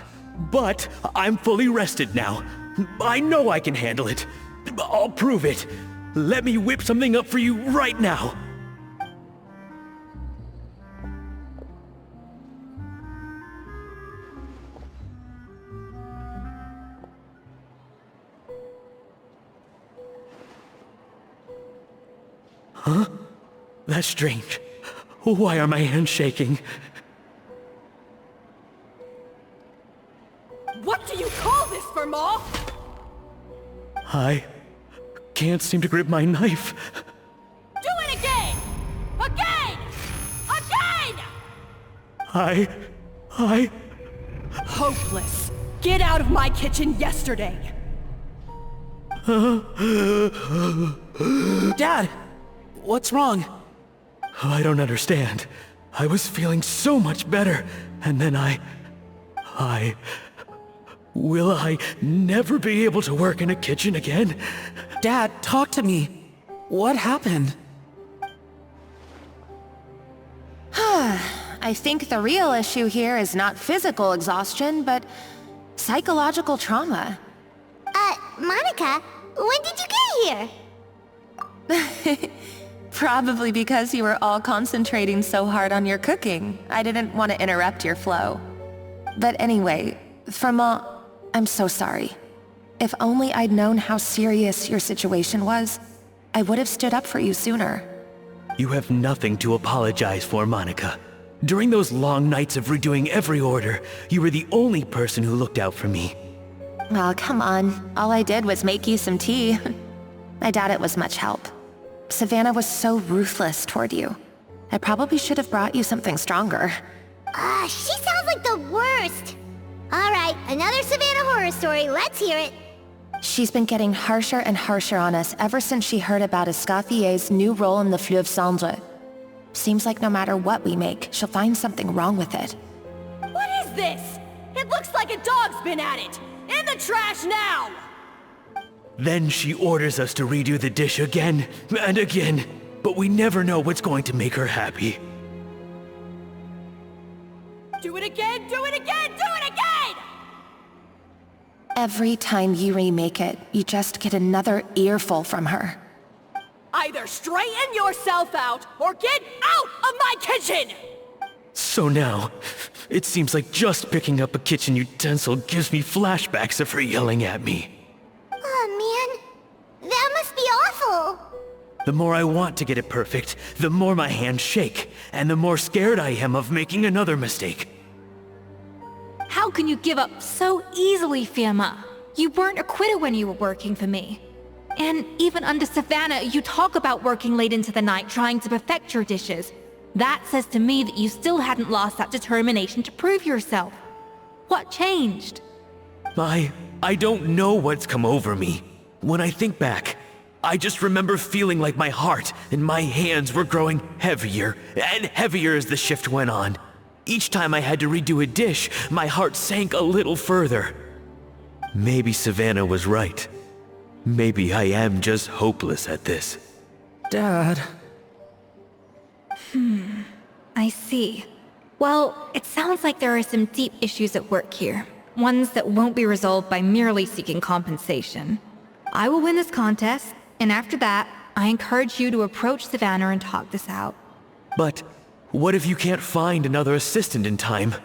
[SPEAKER 5] but I'm fully rested now. I know I can handle it. I'll prove it. Let me whip something up for you right now. That's strange. Why are my hands shaking?
[SPEAKER 1] What do you call this, Verma?
[SPEAKER 5] I can't seem to grip my knife.
[SPEAKER 1] Do it again! Again! Again!
[SPEAKER 5] I...
[SPEAKER 1] Hopeless. Get out of my kitchen yesterday.
[SPEAKER 12] Dad, what's wrong?
[SPEAKER 5] I don't understand. I was feeling so much better, and then Will I never be able to work in a kitchen again?
[SPEAKER 12] Dad, talk to me. What happened?
[SPEAKER 10] I think the real issue here is not physical exhaustion, but psychological trauma.
[SPEAKER 3] Monica, when did you get here?
[SPEAKER 10] Probably because you were all concentrating so hard on your cooking. I didn't want to interrupt your flow. But anyway, Verma, I'm so sorry. If only I'd known how serious your situation was, I would have stood up for you sooner.
[SPEAKER 5] You have nothing to apologize for, Monica. During those long nights of redoing every order, you were the only person who looked out for me.
[SPEAKER 10] Oh, come on. All I did was make you some tea. I doubt it was much help. Savannah was so ruthless toward you. I probably should have brought you something stronger.
[SPEAKER 3] She sounds like the worst. Alright, another Savannah horror story, let's hear it.
[SPEAKER 10] She's been getting harsher and harsher on us ever since she heard about Escoffier's new role in the Fleuve Cendre. Seems like no matter what we make, she'll find something wrong with it.
[SPEAKER 1] What is this? It looks like a dog's been at it! In the trash now!
[SPEAKER 5] Then she orders us to redo the dish again and again, but we never know what's going to make her happy.
[SPEAKER 1] Do it again, do it again, do it again!
[SPEAKER 10] Every time you remake it, you just get another earful from her.
[SPEAKER 1] Either straighten yourself out, or get out of my kitchen!
[SPEAKER 5] So now, it seems like just picking up a kitchen utensil gives me flashbacks of her yelling at me.
[SPEAKER 3] Oh man, that must be awful.
[SPEAKER 5] The more I want to get it perfect, the more my hands shake, and the more scared I am of making another mistake.
[SPEAKER 6] How can you give up so easily, Firma? You weren't a quitter when you were working for me. And even under Savannah, you talk about working late into the night trying to perfect your dishes. That says to me that you still hadn't lost that determination to prove yourself. What changed?
[SPEAKER 5] I don't know what's come over me. When I think back, I just remember feeling like my heart and my hands were growing heavier and heavier as the shift went on. Each time I had to redo a dish, my heart sank a little further. Maybe Savannah was right. Maybe I am just hopeless at this.
[SPEAKER 12] Dad...
[SPEAKER 6] I see. Well, it sounds like there are some deep issues at work here. Ones that won't be resolved by merely seeking compensation. I will win this contest, and after that, I encourage you to approach Savannah and talk this out.
[SPEAKER 5] But what if you can't find another assistant in time?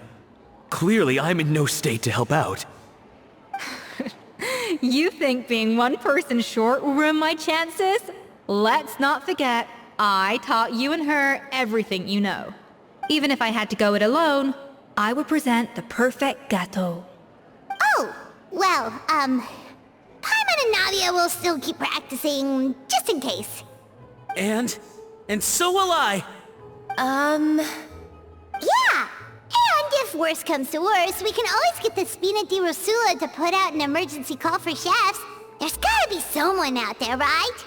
[SPEAKER 5] Clearly, I'm in no state to help out.
[SPEAKER 6] You think being one person short will ruin my chances? Let's not forget, I taught you and her everything you know. Even if I had to go it alone, I would present the perfect gâteau.
[SPEAKER 3] Oh, well, Paimon and Nadia will still keep practicing, just in case.
[SPEAKER 12] And so will I.
[SPEAKER 3] Yeah! And if worse comes to worse, we can always get the Spina di Rosula to put out an emergency call for chefs. There's gotta be someone out there, right?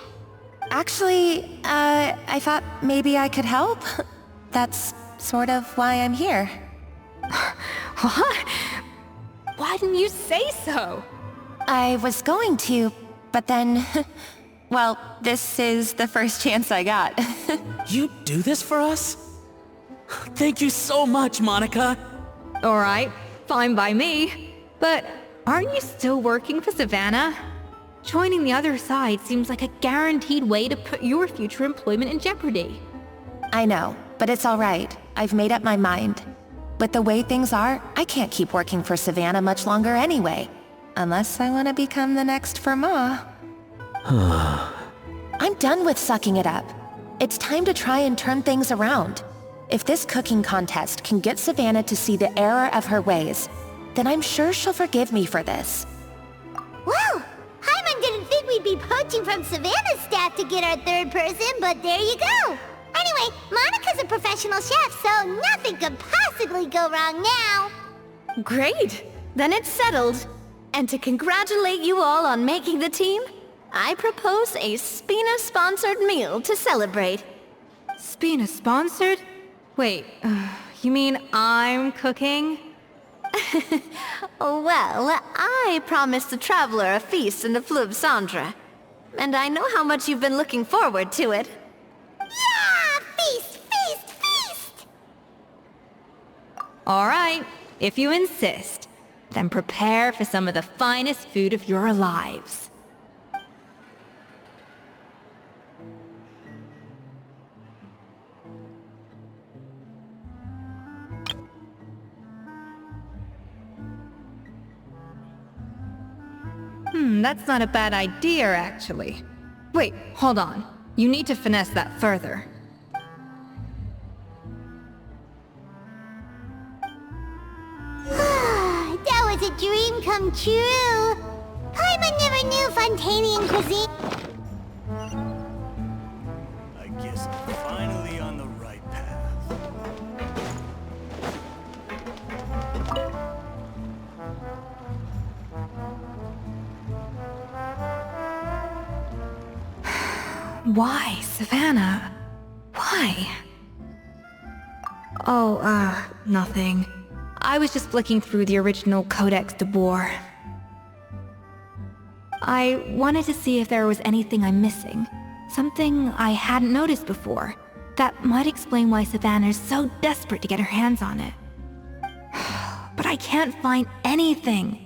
[SPEAKER 10] Actually, I thought maybe I could help. That's sort of why I'm here.
[SPEAKER 6] What? Why didn't you say so?
[SPEAKER 10] I was going to, but then... well, this is the first chance I got.
[SPEAKER 12] You do this for us? Thank you so much, Monica.
[SPEAKER 6] Alright, fine by me. But aren't you still working for Savannah? Joining the other side seems like a guaranteed way to put your future employment in jeopardy.
[SPEAKER 10] I know, but it's alright. I've made up my mind. With the way things are, I can't keep working for Savannah much longer anyway. Unless I want to become the next Verma. I'm done with sucking it up. It's time to try and turn things around. If this cooking contest can get Savannah to see the error of her ways, then I'm sure she'll forgive me for this.
[SPEAKER 3] Well, Hyman didn't think we'd be poaching from Savannah's staff to get our third person, but there you go. Anyway, Monica's a professional chef, so nothing could possibly go wrong now.
[SPEAKER 4] Great! Then it's settled. And to congratulate you all on making the team, I propose a Spina-sponsored meal to celebrate.
[SPEAKER 6] Spina-sponsored? Wait, you mean I'm cooking?
[SPEAKER 4] Well, I promised the Traveler a feast in the Fleuve Cendre. And I know how much you've been looking forward to it.
[SPEAKER 3] Yeah! Feast, feast, feast!
[SPEAKER 6] All right, if you insist, then prepare for some of the finest food of your lives. That's not a bad idea, actually. Wait, hold on. You need to finesse that further.
[SPEAKER 3] That was a dream come true. Paimon never knew Fontanian cuisine.
[SPEAKER 13] I guess I'm finally on the right path.
[SPEAKER 6] Why, Savannah? Why? Oh, nothing. I was just flicking through the original Codex de Boer. I wanted to see if there was anything I'm missing. Something I hadn't noticed before. That might explain why Savannah's so desperate to get her hands on it. But I can't find anything.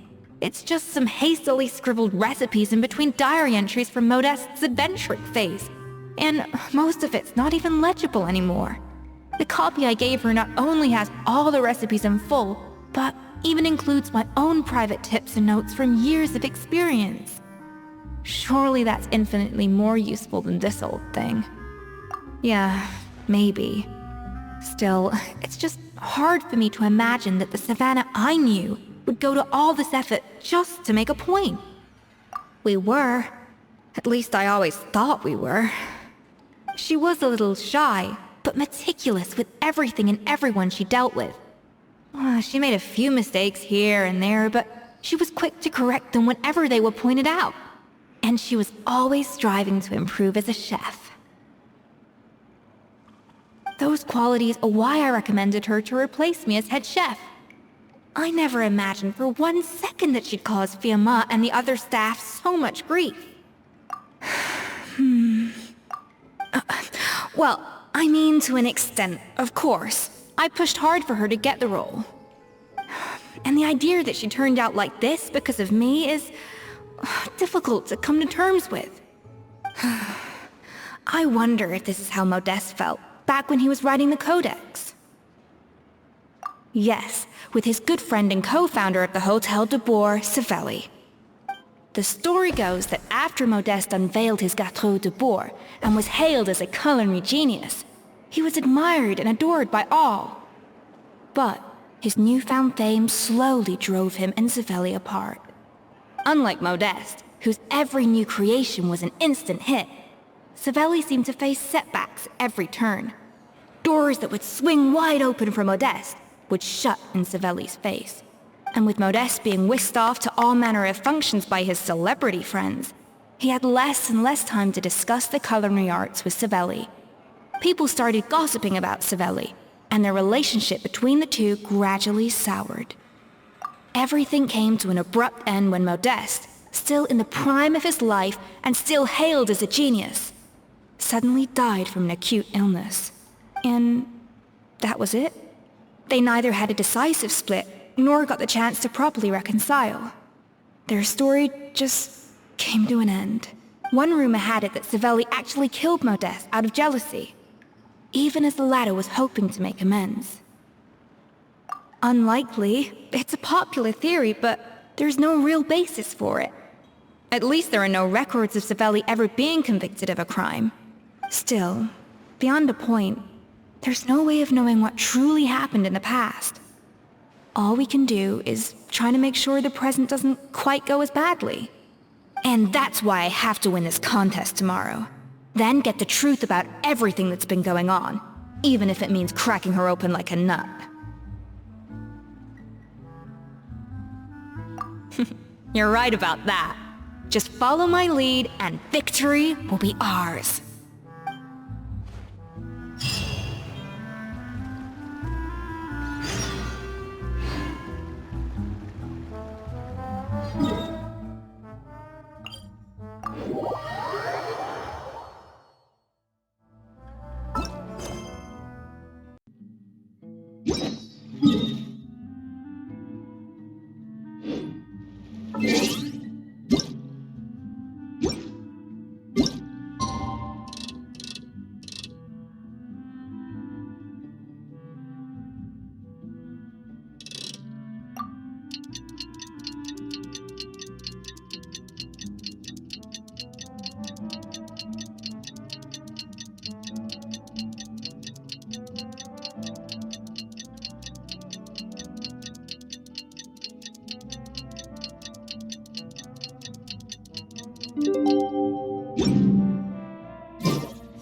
[SPEAKER 6] It's just some hastily scribbled recipes in between diary entries from Modeste's adventuring phase. And most of it's not even legible anymore. The copy I gave her not only has all the recipes in full, but even includes my own private tips and notes from years of experience. Surely that's infinitely more useful than this old thing. Yeah, maybe. Still, it's just hard for me to imagine that the Savannah I knew would go to all this effort just to make a point. We were. At least I always thought we were. She was a little shy, but meticulous with everything and everyone she dealt with. She made a few mistakes here and there, but she was quick to correct them whenever they were pointed out. And she was always striving to improve as a chef. Those qualities are why I recommended her to replace me as head chef. I never imagined for 1 second that she'd cause Fiamma and the other staff so much grief. Well, I mean to an extent, of course. I pushed hard for her to get the role. And the idea that she turned out like this because of me is difficult to come to terms with. I wonder if this is how Modeste felt back when he was writing the Codex. Yes, with his good friend and co-founder of the Hotel de Boer, Savelli. The story goes that after Modeste unveiled his Gâteau de Boer and was hailed as a culinary genius, he was admired and adored by all. But his newfound fame slowly drove him and Savelli apart. Unlike Modeste, whose every new creation was an instant hit, Savelli seemed to face setbacks at every turn. Doors that would swing wide open for Modeste would shut in Savelli's face. And with Modeste being whisked off to all manner of functions by his celebrity friends, he had less and less time to discuss the culinary arts with Savelli. People started gossiping about Savelli, and their relationship between the two gradually soured. Everything came to an abrupt end when Modeste, still in the prime of his life and still hailed as a genius, suddenly died from an acute illness. And that was it. They neither had a decisive split, nor got the chance to properly reconcile. Their story just came to an end. One rumor had it that Savelli actually killed Modeste out of jealousy, even as the latter was hoping to make amends. Unlikely. It's a popular theory, but there's no real basis for it. At least there are no records of Savelli ever being convicted of a crime. Still, beyond a point, there's no way of knowing what truly happened in the past. All we can do is try to make sure the present doesn't quite go as badly. And that's why I have to win this contest tomorrow. Then get the truth about everything that's been going on, even if it means cracking her open like a nut. You're right about that. Just follow my lead and victory will be ours.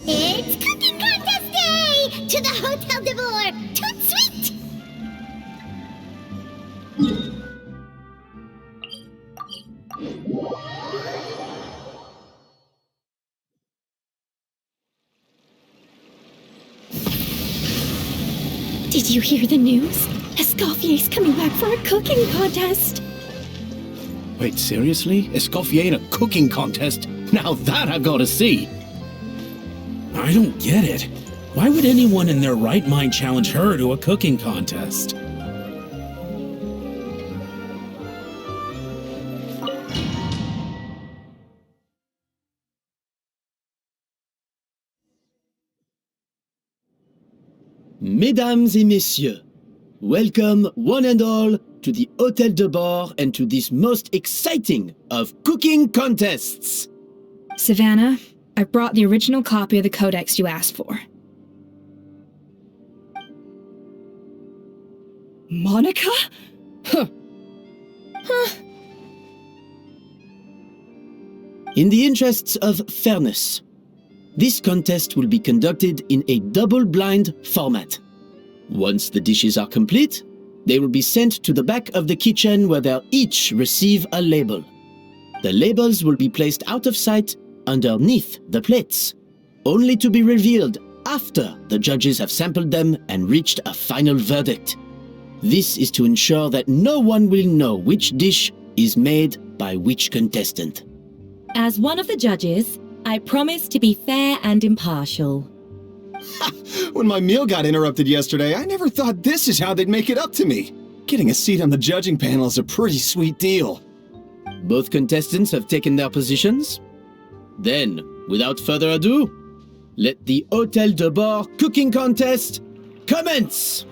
[SPEAKER 3] It's Cooking Contest Day! To the Hotel de Boer! Toot sweet!
[SPEAKER 14] Did you hear the news? Escoffier's coming back for a cooking contest!
[SPEAKER 9] Wait, seriously? Escoffier in a cooking contest? Now that I've got to see!
[SPEAKER 12] I don't get it. Why would anyone in their right mind challenge her to a cooking contest?
[SPEAKER 8] Mesdames et messieurs, welcome one and all to the Hôtel de Bord and to this most exciting of cooking contests.
[SPEAKER 6] Savannah, I brought the original copy of the codex you asked for.
[SPEAKER 1] Monica?
[SPEAKER 8] In the interests of fairness, this contest will be conducted in a double-blind format. Once the dishes are complete, they will be sent to the back of the kitchen where they'll each receive a label. The labels will be placed out of sight underneath the plates, only to be revealed after the judges have sampled them and reached a final verdict. This is to ensure that no one will know which dish is made by which contestant.
[SPEAKER 14] As one of the judges, I promise to be fair and impartial.
[SPEAKER 11] When my meal got interrupted yesterday, I never thought this is how they'd make it up to me. Getting a seat on the judging panel is a pretty sweet deal.
[SPEAKER 8] Both contestants have taken their positions. Then, without further ado, let the Hôtel de Bord cooking contest commence!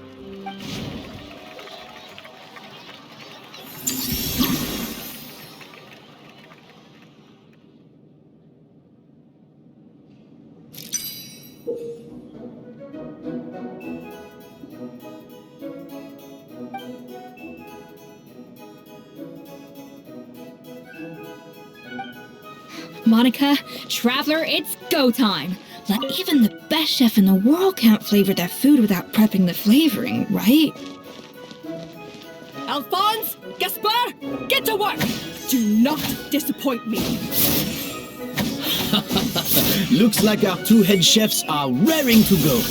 [SPEAKER 6] Monica, Traveler, it's go time! Like, even the best chef in the world can't flavor their food without prepping the flavoring, right?
[SPEAKER 1] Alphonse! Gaspar! Get to work! Do not disappoint me!
[SPEAKER 8] Looks like our two head chefs are raring to go.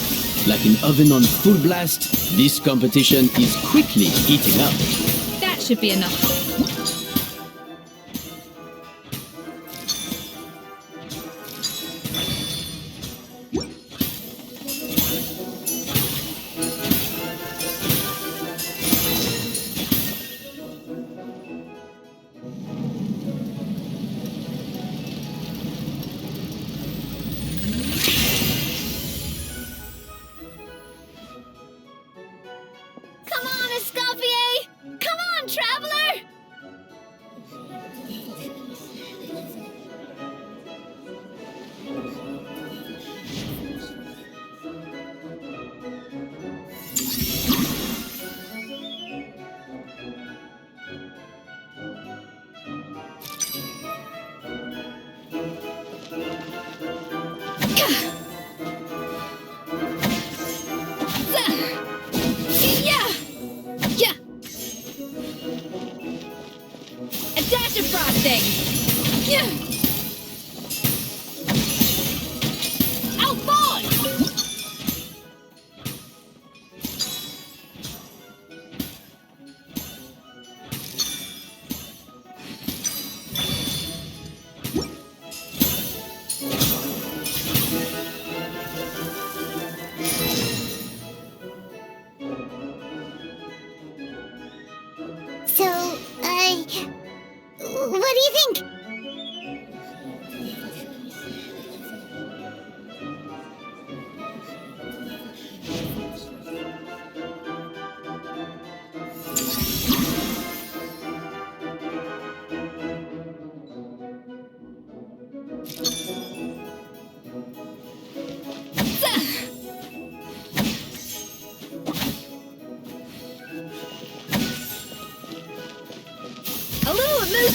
[SPEAKER 8] Like an oven on full blast, this competition is quickly heating up.
[SPEAKER 6] That should be enough.
[SPEAKER 3] Come on, Escoffier! Come on, Traveler!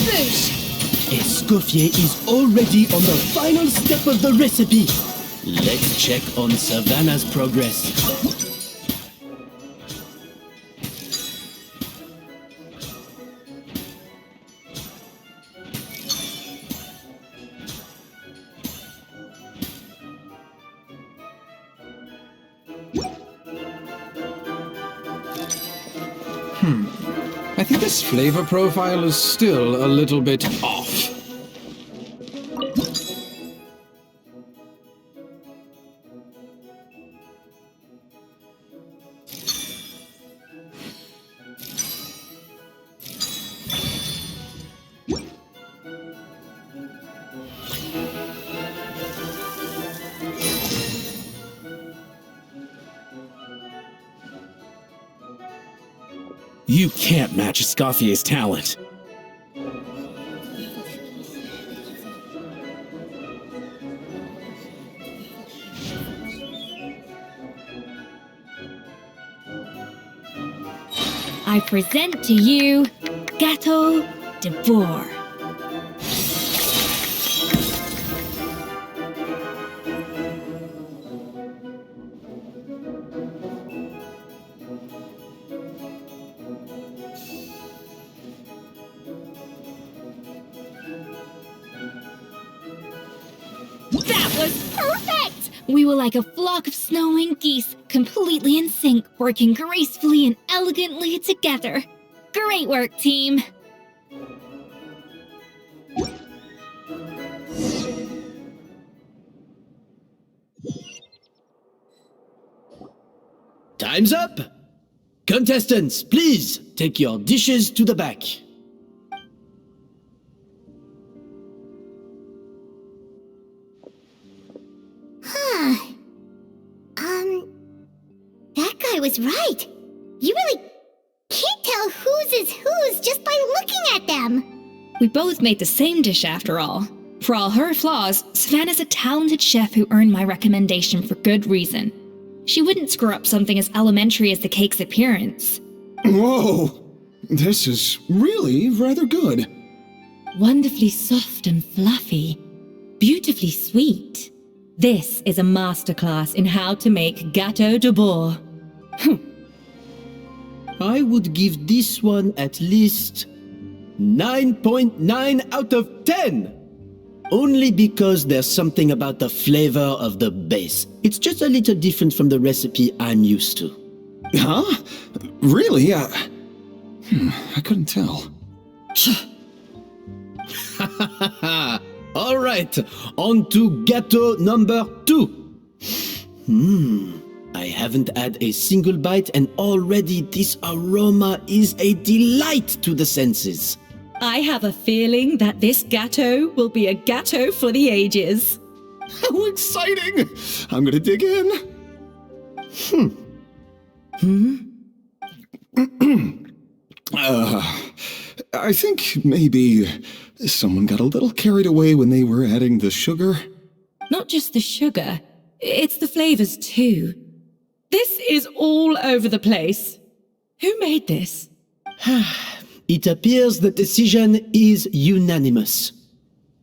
[SPEAKER 14] Swoosh!
[SPEAKER 8] Escoffier is already on the final step of the recipe. Let's check on Savannah's progress.
[SPEAKER 9] I think this flavor profile is still a little bit off.
[SPEAKER 15] You can't match Escoffier's talent.
[SPEAKER 14] I present to you Gâteau de Bourg.
[SPEAKER 6] That was perfect! We were like a flock of snowing geese, completely in sync, working gracefully and elegantly together. Great work, team!
[SPEAKER 8] Time's up! Contestants, please take your dishes to the back.
[SPEAKER 3] That guy was right. You really can't tell whose is whose just by looking at them.
[SPEAKER 6] We both made the same dish after all. For all her flaws, Savannah's a talented chef who earned my recommendation for good reason. She wouldn't screw up something as elementary as the cake's appearance.
[SPEAKER 9] Whoa! This is really rather good.
[SPEAKER 14] Wonderfully soft and fluffy. Beautifully sweet. This is a masterclass in how to make Gâteau de Bourg.
[SPEAKER 8] I would give this one at least 9.9 out of 10! Only because there's something about the flavor of the base. It's just a little different from the recipe I'm used to.
[SPEAKER 9] Huh? Really? I couldn't tell.
[SPEAKER 8] All right, on to Gâteau number 2. I haven't had a single bite and already this aroma is a delight to the senses.
[SPEAKER 14] I have a feeling that this gâteau will be a gâteau for the ages.
[SPEAKER 9] How exciting! I'm gonna dig in. I think maybe someone got a little carried away when they were adding the sugar.
[SPEAKER 14] Not just the sugar, it's the flavors too. This is all over the place. Who made this?
[SPEAKER 8] It appears the decision is unanimous.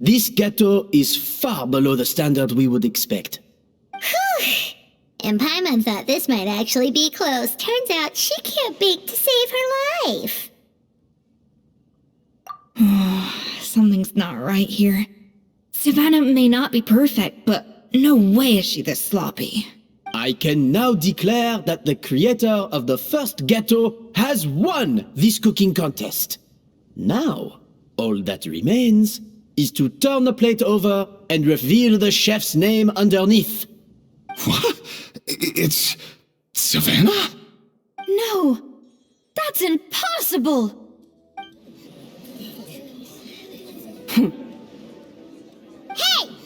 [SPEAKER 8] This gâteau is far below the standard we would expect.
[SPEAKER 3] Whew! And Paimon thought this might actually be close. Turns out she can't bake to save her life.
[SPEAKER 6] Something's not right here. Savannah may not be perfect, but no way is she this sloppy.
[SPEAKER 8] I can now declare that the creator of the first gâteau has won this cooking contest. Now, all that remains is to turn the plate over and reveal the chef's name underneath.
[SPEAKER 9] What? It's Savannah?
[SPEAKER 6] No! That's impossible!
[SPEAKER 3] Hey,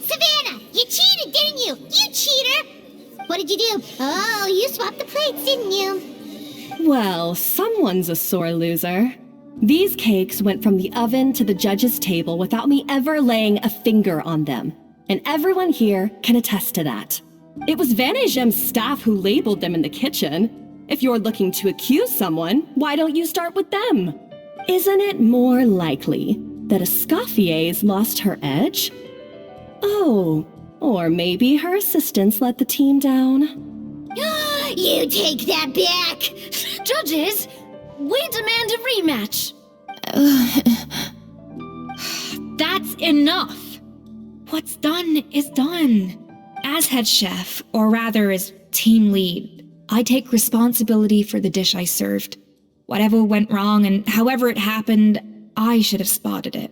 [SPEAKER 3] Savannah! You cheated, didn't you? You cheater! What did you do? Oh, you swapped the plates, didn't you?
[SPEAKER 1] Well, someone's a sore loser. These cakes went from the oven to the judge's table without me ever laying a finger on them. And everyone here can attest to that. It was Van Gem's staff who labeled them in the kitchen. If you're looking to accuse someone, why don't you start with them? Isn't it more likely
[SPEAKER 16] That Escoffier's lost her edge? Oh, or maybe her assistants let the team down.
[SPEAKER 3] You take that back!
[SPEAKER 4] Judges, we demand a rematch.
[SPEAKER 6] That's enough! What's done is done. As head chef, or rather as team lead, I take responsibility for the dish I served. Whatever went wrong and however it happened, I should have spotted it.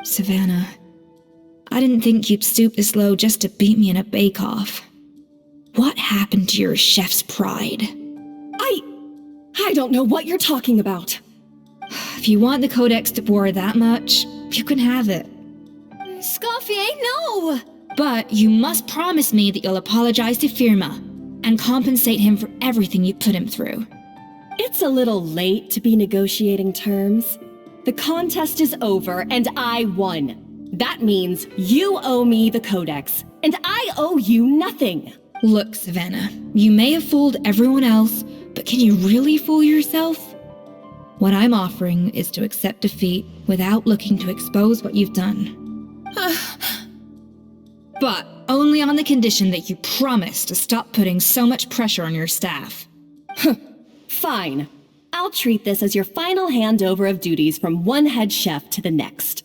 [SPEAKER 6] Savannah, I didn't think you'd stoop this low just to beat me in a bake-off. What happened to your chef's pride?
[SPEAKER 16] I don't know what you're talking about.
[SPEAKER 6] If you want the Codex de Boer that much, you can have it.
[SPEAKER 4] Escoffier, no!
[SPEAKER 6] But you must promise me that you'll apologize to Firma and compensate him for everything you put him through.
[SPEAKER 16] It's a little late to be negotiating terms. The contest is over and I won. That means you owe me the Codex, and I owe you nothing.
[SPEAKER 6] Look, Savannah, you may have fooled everyone else, but can you really fool yourself? What I'm offering is to accept defeat without looking to expose what you've done. But only on the condition that you promise to stop putting so much pressure on your staff.
[SPEAKER 16] Fine. I'll treat this as your final handover of duties from one head chef to the next.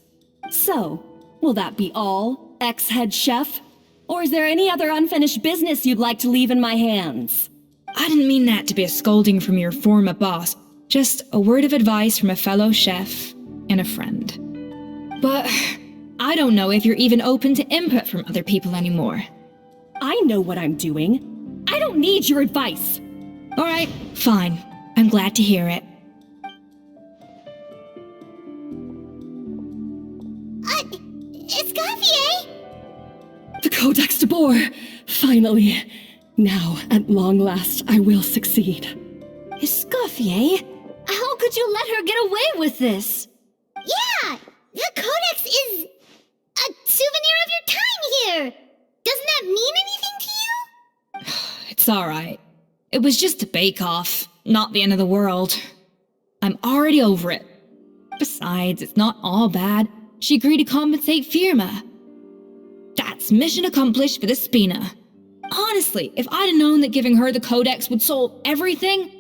[SPEAKER 16] So, will that be all, ex-head chef? Or is there any other unfinished business you'd like to leave in my hands?
[SPEAKER 6] I didn't mean that to be a scolding from your former boss, just a word of advice from a fellow chef and a friend. But I don't know if you're even open to input from other people anymore.
[SPEAKER 16] I know what I'm doing. I don't need your advice.
[SPEAKER 6] All right, fine. I'm glad to hear it.
[SPEAKER 3] Escoffier?
[SPEAKER 16] The Codex de Boer! Finally. Now, at long last, I will succeed.
[SPEAKER 4] Escoffier? How could you let her get away with this?
[SPEAKER 3] Yeah! The Codex is a souvenir of your time here! Doesn't that mean anything to you?
[SPEAKER 6] It's alright. It was just a bake-off, not the end of the world. I'm already over it. Besides, it's not all bad. She agreed to compensate Firma. That's mission accomplished for the Spina. Honestly, if I'd have known that giving her the Codex would solve everything,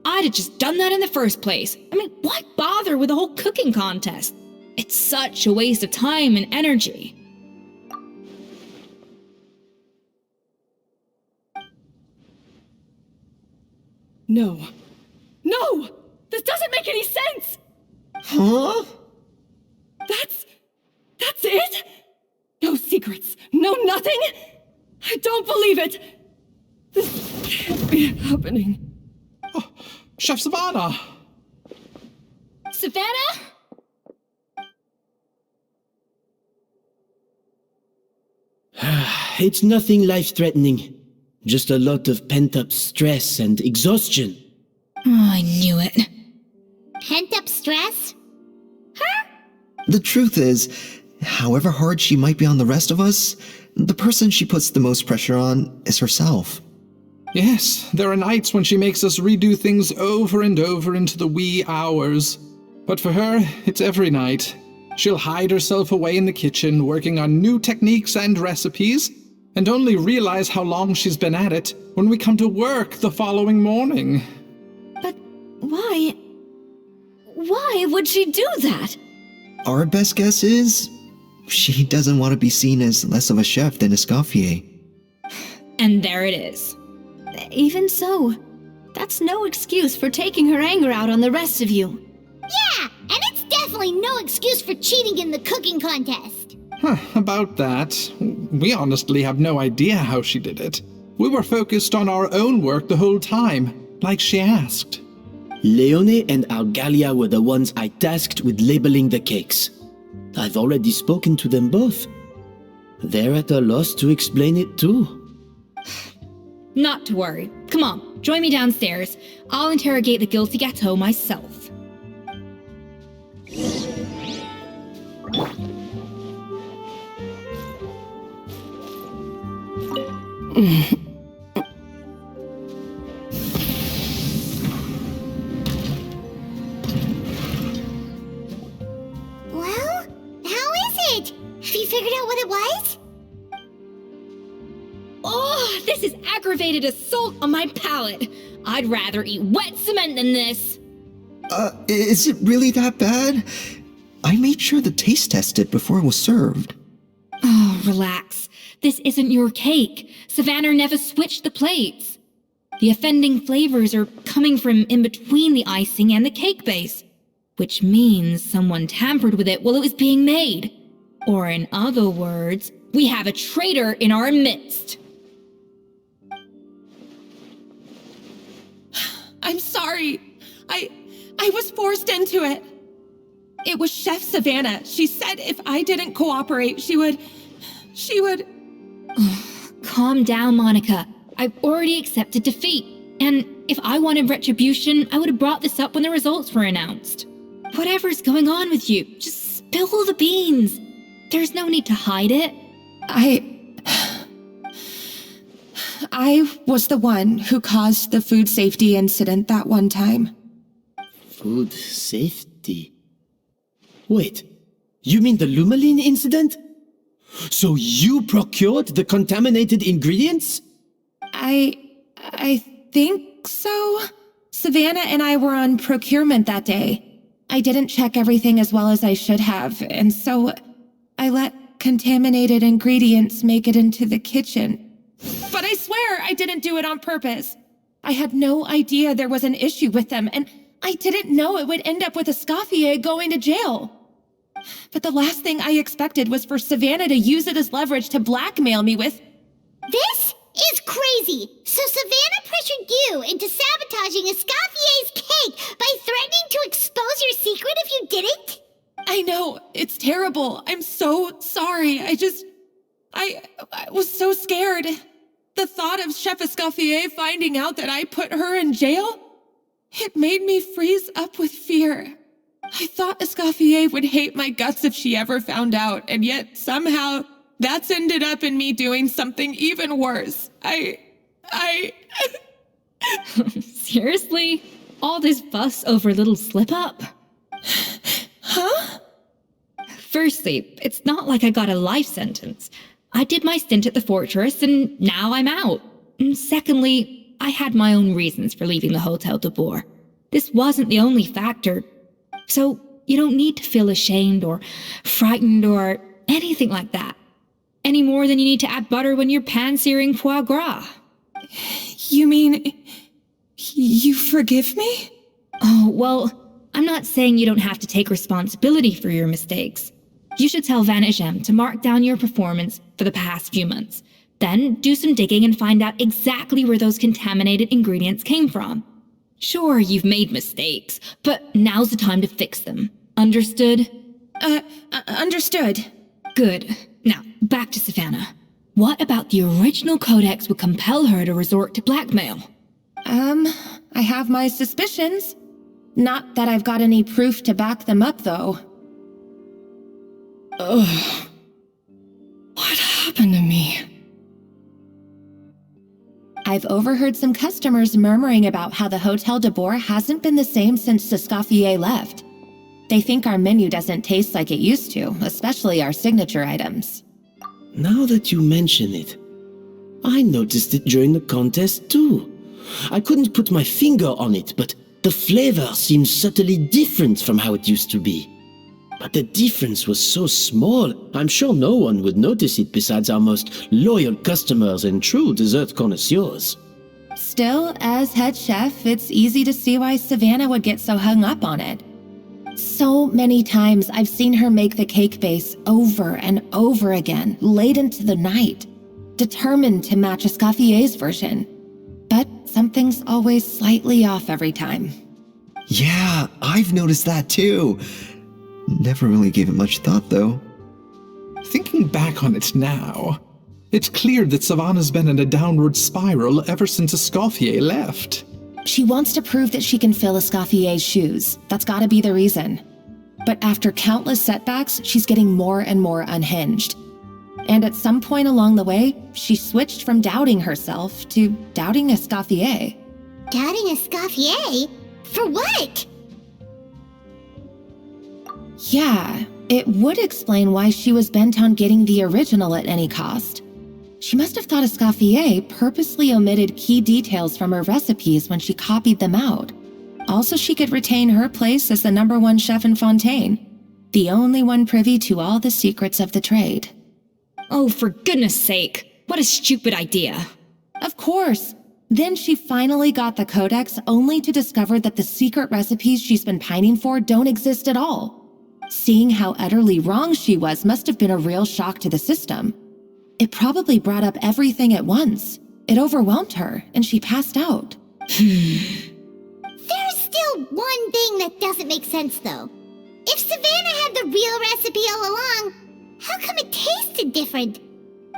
[SPEAKER 6] I'd have just done that in the first place. I mean, why bother with the whole cooking contest? It's such a waste of time and energy.
[SPEAKER 16] No. No! This doesn't make any sense!
[SPEAKER 9] Huh?
[SPEAKER 16] That's it? No secrets, no nothing? I don't believe it! This can't be happening.
[SPEAKER 17] Oh, Chef Savannah!
[SPEAKER 6] Savannah?
[SPEAKER 8] It's nothing life-threatening. Just a lot of pent-up stress and exhaustion.
[SPEAKER 6] Oh, I knew it.
[SPEAKER 3] Pent-up stress?
[SPEAKER 18] The truth is, however hard she might be on the rest of us, the person she puts the most pressure on is herself.
[SPEAKER 17] Yes, there are nights when she makes us redo things over and over into the wee hours. But for her, it's every night. She'll hide herself away in the kitchen, working on new techniques and recipes, and only realize how long she's been at it when we come to work the following morning.
[SPEAKER 4] But why? Why would she do that?
[SPEAKER 18] Our best guess is, she doesn't want to be seen as less of a chef than Escoffier.
[SPEAKER 6] And there it is.
[SPEAKER 4] Even so, that's no excuse for taking her anger out on the rest of you.
[SPEAKER 3] Yeah, and it's definitely no excuse for cheating in the cooking contest.
[SPEAKER 17] About that, we honestly have no idea how she did it. We were focused on our own work the whole time, like she asked.
[SPEAKER 8] Leone and Argalia were the ones I tasked with labeling the cakes. I've already spoken to them both. They're at a loss to explain it too.
[SPEAKER 6] Not to worry. Come on, join me downstairs. I'll interrogate the guilty gâteau myself.
[SPEAKER 3] Well,
[SPEAKER 16] This is aggravated assault on my palate. I'd rather eat wet cement than this.
[SPEAKER 18] Is it really that bad? I made sure the taste tested before it was served.
[SPEAKER 16] Oh, relax. This isn't your cake. Savannah never switched the plates. The offending flavors are coming from in between the icing and the cake base, which means someone tampered with it while it was being made. Or in other words, we have a traitor in our midst.
[SPEAKER 10] I'm sorry. I was forced into it. It was Chef Savannah. She said if I didn't cooperate, she would...
[SPEAKER 16] Calm down, Monica. I've already accepted defeat. And if I wanted retribution, I would have brought this up when the results were announced. Whatever's going on with you, just spill the beans. There's no need to hide it.
[SPEAKER 10] I was the one who caused the food safety incident that one time.
[SPEAKER 8] Food safety? Wait, you mean the Lumaline incident? So you procured the contaminated ingredients?
[SPEAKER 10] I think so. Savannah and I were on procurement that day. I didn't check everything as well as I should have, and so I let contaminated ingredients make it into the kitchen. But I swear I didn't do it on purpose. I had no idea there was an issue with them, and I didn't know it would end up with Escoffier going to jail. But the last thing I expected was for Savannah to use it as leverage to blackmail me with...
[SPEAKER 3] This is crazy! So Savannah pressured you into sabotaging Escoffier's cake by threatening to expose your secret if you didn't?
[SPEAKER 10] I know, it's terrible. I'm so sorry. I was so scared. The thought of Chef Escoffier finding out that I put her in jail, it made me freeze up with fear. I thought Escoffier would hate my guts if she ever found out, and yet somehow that's ended up in me doing something even worse.
[SPEAKER 16] Seriously? All this fuss over a little slip-up?
[SPEAKER 10] Huh?
[SPEAKER 16] Firstly, it's not like I got a life sentence. I did my stint at the fortress, and now I'm out. And secondly, I had my own reasons for leaving the Hotel de Boer. This wasn't the only factor. So you don't need to feel ashamed or frightened or anything like that. Any more than you need to add butter when you're pan-searing foie gras.
[SPEAKER 10] You mean... you forgive me?
[SPEAKER 16] Oh, well, I'm not saying you don't have to take responsibility for your mistakes. You should tell Vanagem to mark down your performance for the past few months. Then do some digging and find out exactly where those contaminated ingredients came from. Sure, you've made mistakes, but now's the time to fix them. Understood?
[SPEAKER 10] Understood.
[SPEAKER 16] Good. Now, back to Savannah. What about the original codex would compel her to resort to blackmail?
[SPEAKER 10] I have my suspicions. Not that I've got any proof to back them up, though. Ugh. What happened to me? I've overheard some customers murmuring about how the Hotel de Boer hasn't been the same since Escoffier left. They think our menu doesn't taste like it used to, especially our signature items.
[SPEAKER 8] Now that you mention it, I noticed it during the contest too. I couldn't put my finger on it, but the flavor seems subtly different from how it used to be. But the difference was so small, I'm sure no one would notice it besides our most loyal customers and true dessert connoisseurs.
[SPEAKER 10] Still, as head chef, it's easy to see why Savannah would get so hung up on it. So many times I've seen her make the cake base over and over again, late into the night, determined to match Escoffier's version. But something's always slightly off every time.
[SPEAKER 18] Yeah, I've noticed that too. Never really gave it much thought, though.
[SPEAKER 17] Thinking back on it now, it's clear that Savannah's been in a downward spiral ever since Escoffier left.
[SPEAKER 10] She wants to prove that she can fill Escoffier's shoes. That's gotta be the reason. But after countless setbacks, she's getting more and more unhinged. And at some point along the way, she switched from doubting herself to doubting Escoffier.
[SPEAKER 3] Doubting Escoffier? For what?
[SPEAKER 10] Yeah, it would explain why she was bent on getting the original at any cost. She must have thought Escoffier purposely omitted key details from her recipes when she copied them out. Also, she could retain her place as the #1 chef in Fontaine, the only one privy to all the secrets of the trade.
[SPEAKER 6] Oh, for goodness sake, what a stupid idea.
[SPEAKER 10] Of course. Then she finally got the codex only to discover that the secret recipes she's been pining for don't exist at all. Seeing how utterly wrong she was must have been a real shock to the system. It probably brought up everything at once. It overwhelmed her, and she passed out.
[SPEAKER 3] There's still one thing that doesn't make sense, though. If Savannah had the real recipe all along, how come it tasted different?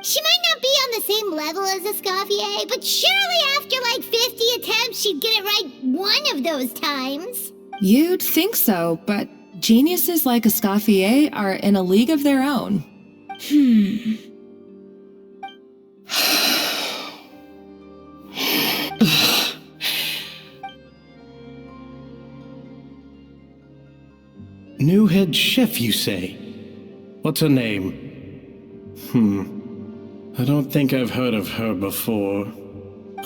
[SPEAKER 3] She might not be on the same level as Escoffier, but surely after like 50 attempts she'd get it right one of those times.
[SPEAKER 10] You'd think so, but geniuses like Escoffier are in a league of their own.
[SPEAKER 9] New head chef, you say? What's her name? I don't think I've heard of her before.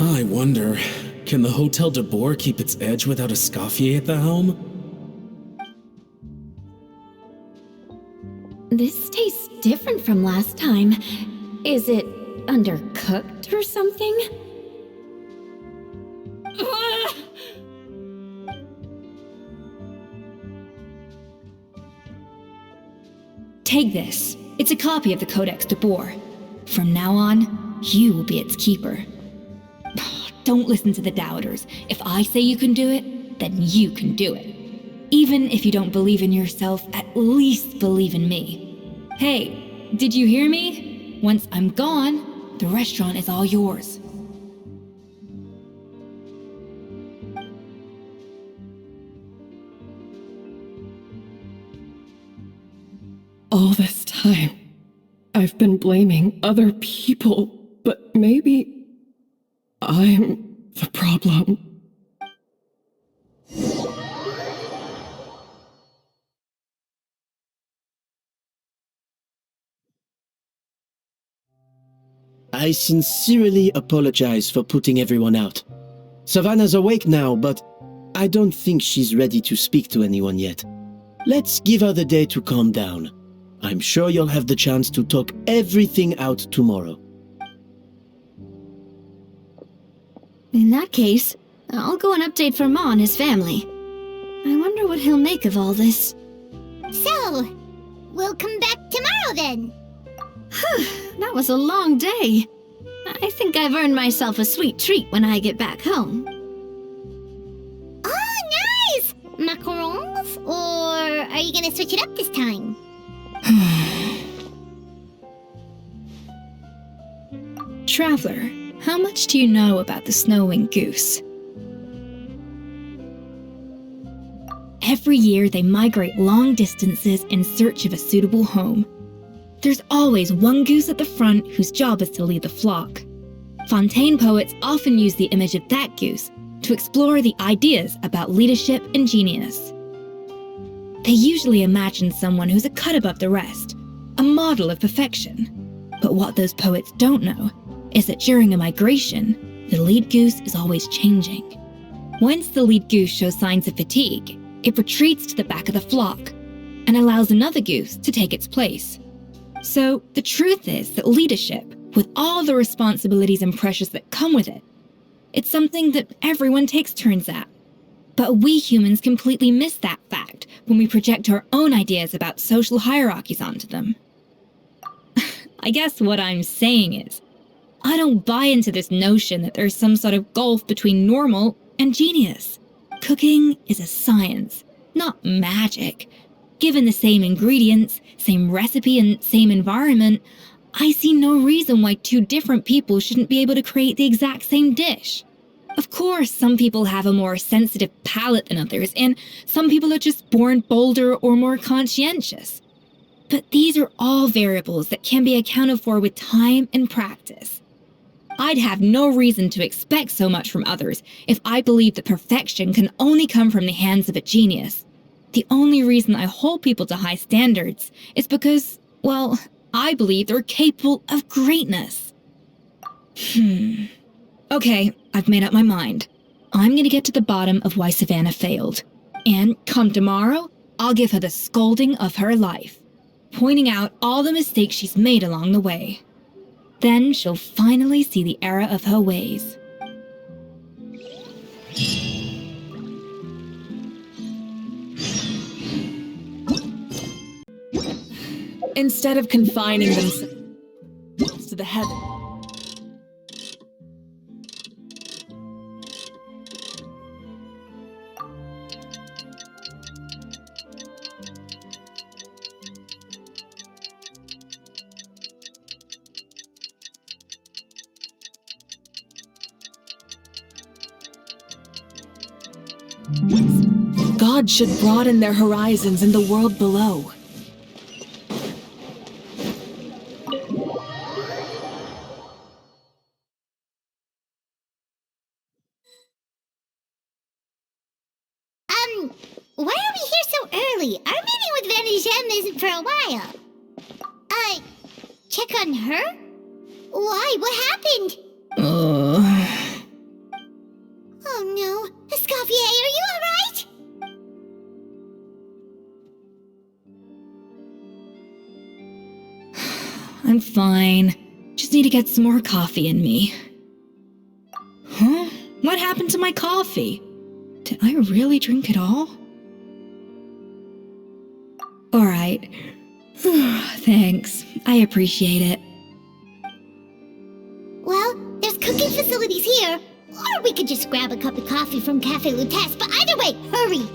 [SPEAKER 15] I wonder, can the Hotel de Boer keep its edge without Escoffier at the helm?
[SPEAKER 16] This tastes different from last time. Is it undercooked or something?
[SPEAKER 6] Take this. It's a copy of the Codex de Boer. From now on, you will be its keeper. Don't listen to the doubters. If I say you can do it, then you can do it. Even if you don't believe in yourself, at least believe in me. Hey, did you hear me? Once I'm gone, the restaurant is all yours.
[SPEAKER 19] All this time, I've been blaming other people, but maybe I'm the problem.
[SPEAKER 8] I sincerely apologize for putting everyone out. Savannah's awake now, but I don't think she's ready to speak to anyone yet. Let's give her the day to calm down. I'm sure you'll have the chance to talk everything out tomorrow.
[SPEAKER 4] In that case, I'll go and update for Ma and his family. I wonder what he'll make of all this.
[SPEAKER 3] So, we'll come back tomorrow then.
[SPEAKER 4] That was a long day. I think I've earned myself a sweet treat when I get back home.
[SPEAKER 3] Oh, nice! Macarons? Or are you gonna switch it up this time?
[SPEAKER 6] Traveler, how much do you know about the snow-winged goose? Every year they migrate long distances in search of a suitable home. There's always one goose at the front whose job is to lead the flock. Fontaine poets often use the image of that goose to explore the ideas about leadership and genius. They usually imagine someone who's a cut above the rest, a model of perfection. But what those poets don't know is that during a migration, the lead goose is always changing. Once the lead goose shows signs of fatigue, it retreats to the back of the flock and allows another goose to take its place. So the truth is that leadership, with all the responsibilities and pressures that come with it, it's something that everyone takes turns at. But we humans completely miss that fact when we project our own ideas about social hierarchies onto them. I guess what I'm saying is, I don't buy into this notion that there's some sort of gulf between normal and genius. Cooking is a science, not magic. Given the same ingredients, same recipe, and same environment, I see no reason why two different people shouldn't be able to create the exact same dish. Of course, some people have a more sensitive palate than others, and some people are just born bolder or more conscientious. But these are all variables that can be accounted for with time and practice. I'd have no reason to expect so much from others if I believed that perfection can only come from the hands of a genius. The only reason I hold people to high standards is because, well, I believe they're capable of greatness. Okay, I've made up my mind. I'm gonna get to the bottom of why Savannah failed. And come tomorrow, I'll give her the scolding of her life, pointing out all the mistakes she's made along the way. Then she'll finally see the error of her ways.
[SPEAKER 10] Instead of confining themselves to the heaven. God should broaden their horizons in the world below.
[SPEAKER 3] Why are we here so early? Our meeting with Vanny isn't for a while. Check on her? Why? What happened? Oh no. Escoffier, are you alright?
[SPEAKER 6] I'm fine. Just need to get some more coffee in me. Huh? What happened to my coffee? Did I really drink it all? Alright. Thanks. I appreciate it.
[SPEAKER 3] Well, there's cooking facilities here. Or we could just grab a cup of coffee from Cafe Lutece, but either way, hurry!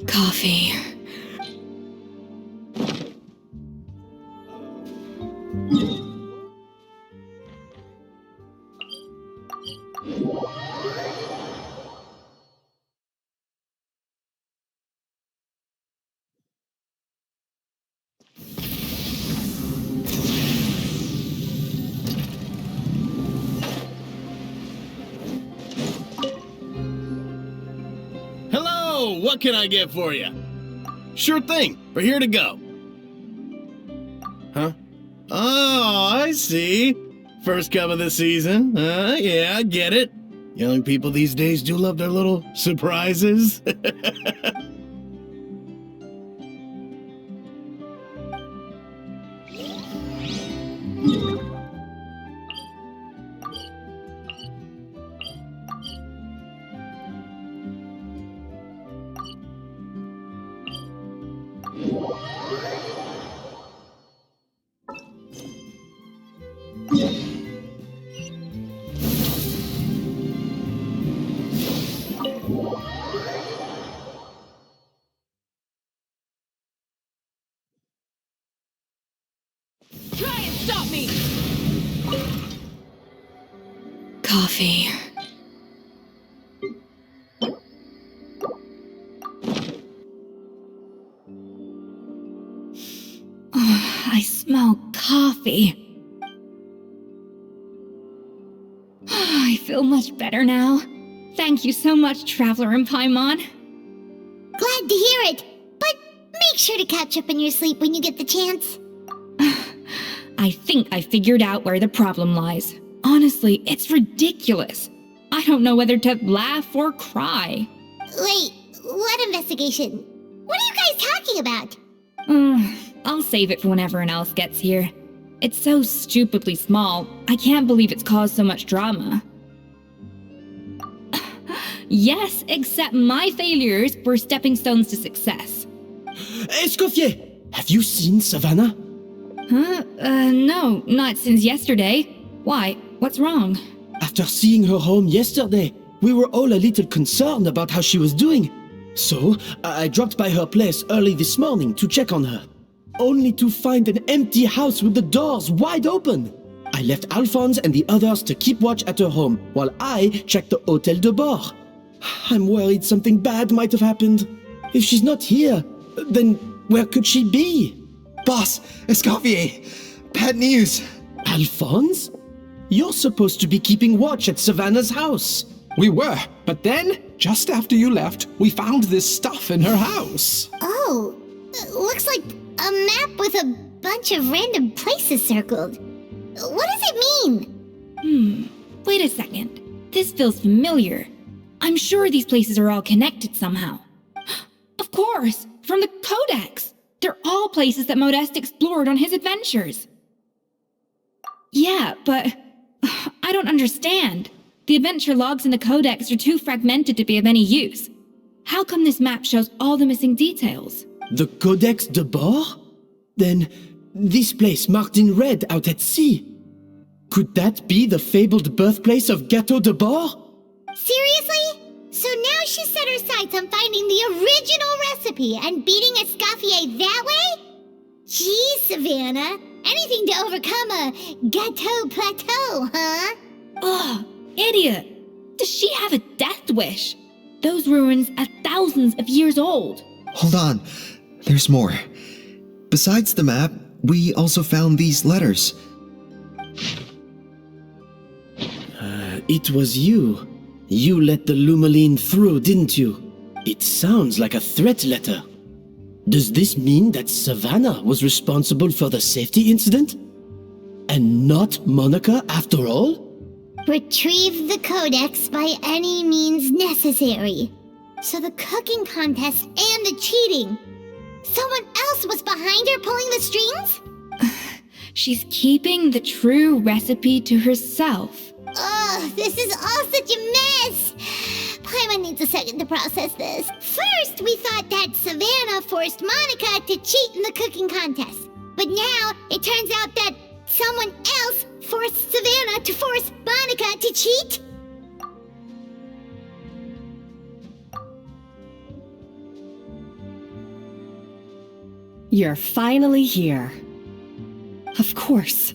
[SPEAKER 6] Coffee.
[SPEAKER 9] Hello, what can I get for you? Sure thing, we're here to go. Huh? Oh, I see. First cup of the season. Yeah, I get it. Young people these days do love their little surprises.
[SPEAKER 10] Try and stop me!
[SPEAKER 6] Coffee. I smell coffee. I feel much better now. Thank you so much, Traveler and Paimon.
[SPEAKER 3] Glad to hear it, but make sure to catch up in your sleep when you get the chance.
[SPEAKER 6] I think I figured out where the problem lies. Honestly, it's ridiculous. I don't know whether to laugh or cry.
[SPEAKER 3] Wait, what investigation? What are you guys talking about?
[SPEAKER 6] I'll save it for when everyone else gets here. It's so stupidly small, I can't believe it's caused so much drama. Yes, except my failures were stepping stones to success.
[SPEAKER 8] Escoffier! Have you seen Savannah?
[SPEAKER 6] Huh? No, not since yesterday. Why? What's wrong?
[SPEAKER 8] After seeing her home yesterday, we were all a little concerned about how she was doing. So, I dropped by her place early this morning to check on her. Only to find an empty house with the doors wide open. I left Alphonse and the others to keep watch at her home, while I checked the Hôtel de Bord. I'm worried something bad might have happened. If she's not here, then where could she be?
[SPEAKER 18] Boss, Escoffier, bad news.
[SPEAKER 8] Alphonse?
[SPEAKER 18] You're supposed to be keeping watch at Savannah's house.
[SPEAKER 17] We were, but then, just after you left, we found this stuff in her house.
[SPEAKER 3] Oh, looks like a map with a bunch of random places circled. What does it mean?
[SPEAKER 6] Wait a second. This feels familiar. I'm sure these places are all connected somehow. Of course, from the Codex. They're all places that Modeste explored on his adventures. Yeah, but I don't understand. The adventure logs in the Codex are too fragmented to be of any use. How come this map shows all the missing details?
[SPEAKER 18] The Codex de Bord? Then, this place marked in red out at sea. Could that be the fabled birthplace of Gâteau de Bord?
[SPEAKER 3] Seriously? So now she set her sights on finding the original recipe and beating Escoffier that way? Geez, Savannah. Anything to overcome a Gâteau plateau, huh?
[SPEAKER 6] Ugh, idiot. Does she have a death wish? Those ruins are thousands of years old.
[SPEAKER 18] Hold on. There's more. Besides the map, we also found these letters. It was you. You let the Lumaline through, didn't you? It sounds like a threat letter. Does this mean that Savannah was responsible for the safety incident? And not Monica after all?
[SPEAKER 3] Retrieve the Codex by any means necessary. So the cooking contest and the cheating. Someone else was behind her pulling the strings?
[SPEAKER 6] She's keeping the true recipe to herself.
[SPEAKER 3] Ugh, this is all such a mess! Paimon needs a second to process this. First, we thought that Savannah forced Monica to cheat in the cooking contest. But now, it turns out that someone else forced Savannah to force Monica to cheat?
[SPEAKER 16] You're finally here. Of course.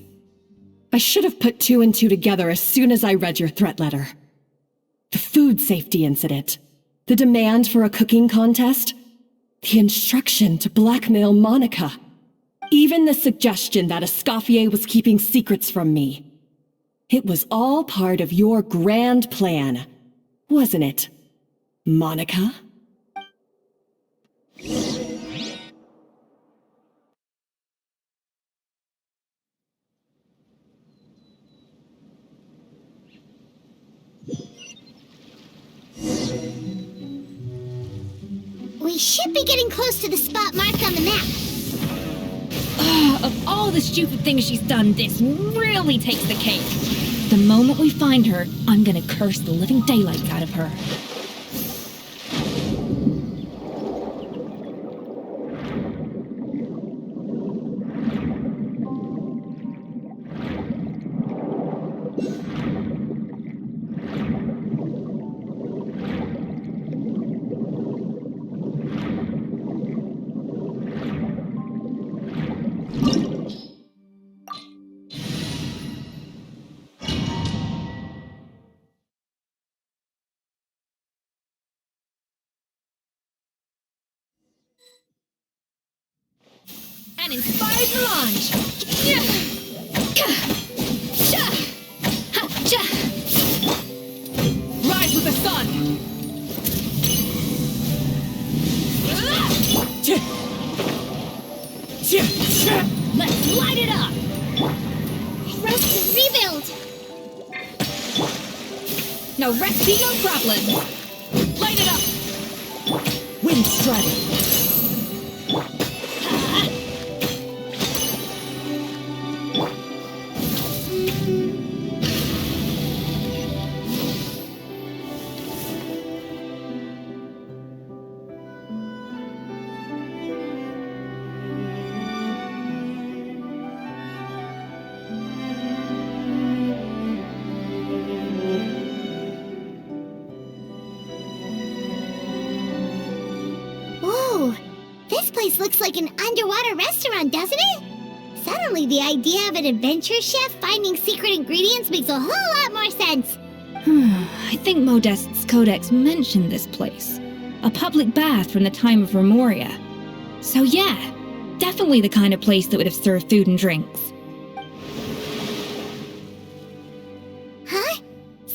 [SPEAKER 16] I should have put two and two together as soon as I read your threat letter. The food safety incident, the demand for a cooking contest, the instruction to blackmail Monica, even the suggestion that Escoffier was keeping secrets from me. It was all part of your grand plan, wasn't it, Monica?
[SPEAKER 3] We should be getting close to the spot marked on the map.
[SPEAKER 6] Of all the stupid things she's done, this really takes the cake. The moment we find her, I'm gonna curse the living daylights out of her. An inspired melange! Rise with the sun! Let's light it up!
[SPEAKER 3] Roast and rebuild!
[SPEAKER 6] No recipe, no problem! Light it up!
[SPEAKER 18] Wind strike!
[SPEAKER 3] This looks like an underwater restaurant, doesn't it? Suddenly, the idea of an adventure chef finding secret ingredients makes a whole lot more sense.
[SPEAKER 6] I think Modeste's Codex mentioned this place. A public bath from the time of Remoria. So yeah, definitely the kind of place that would have served food and drinks.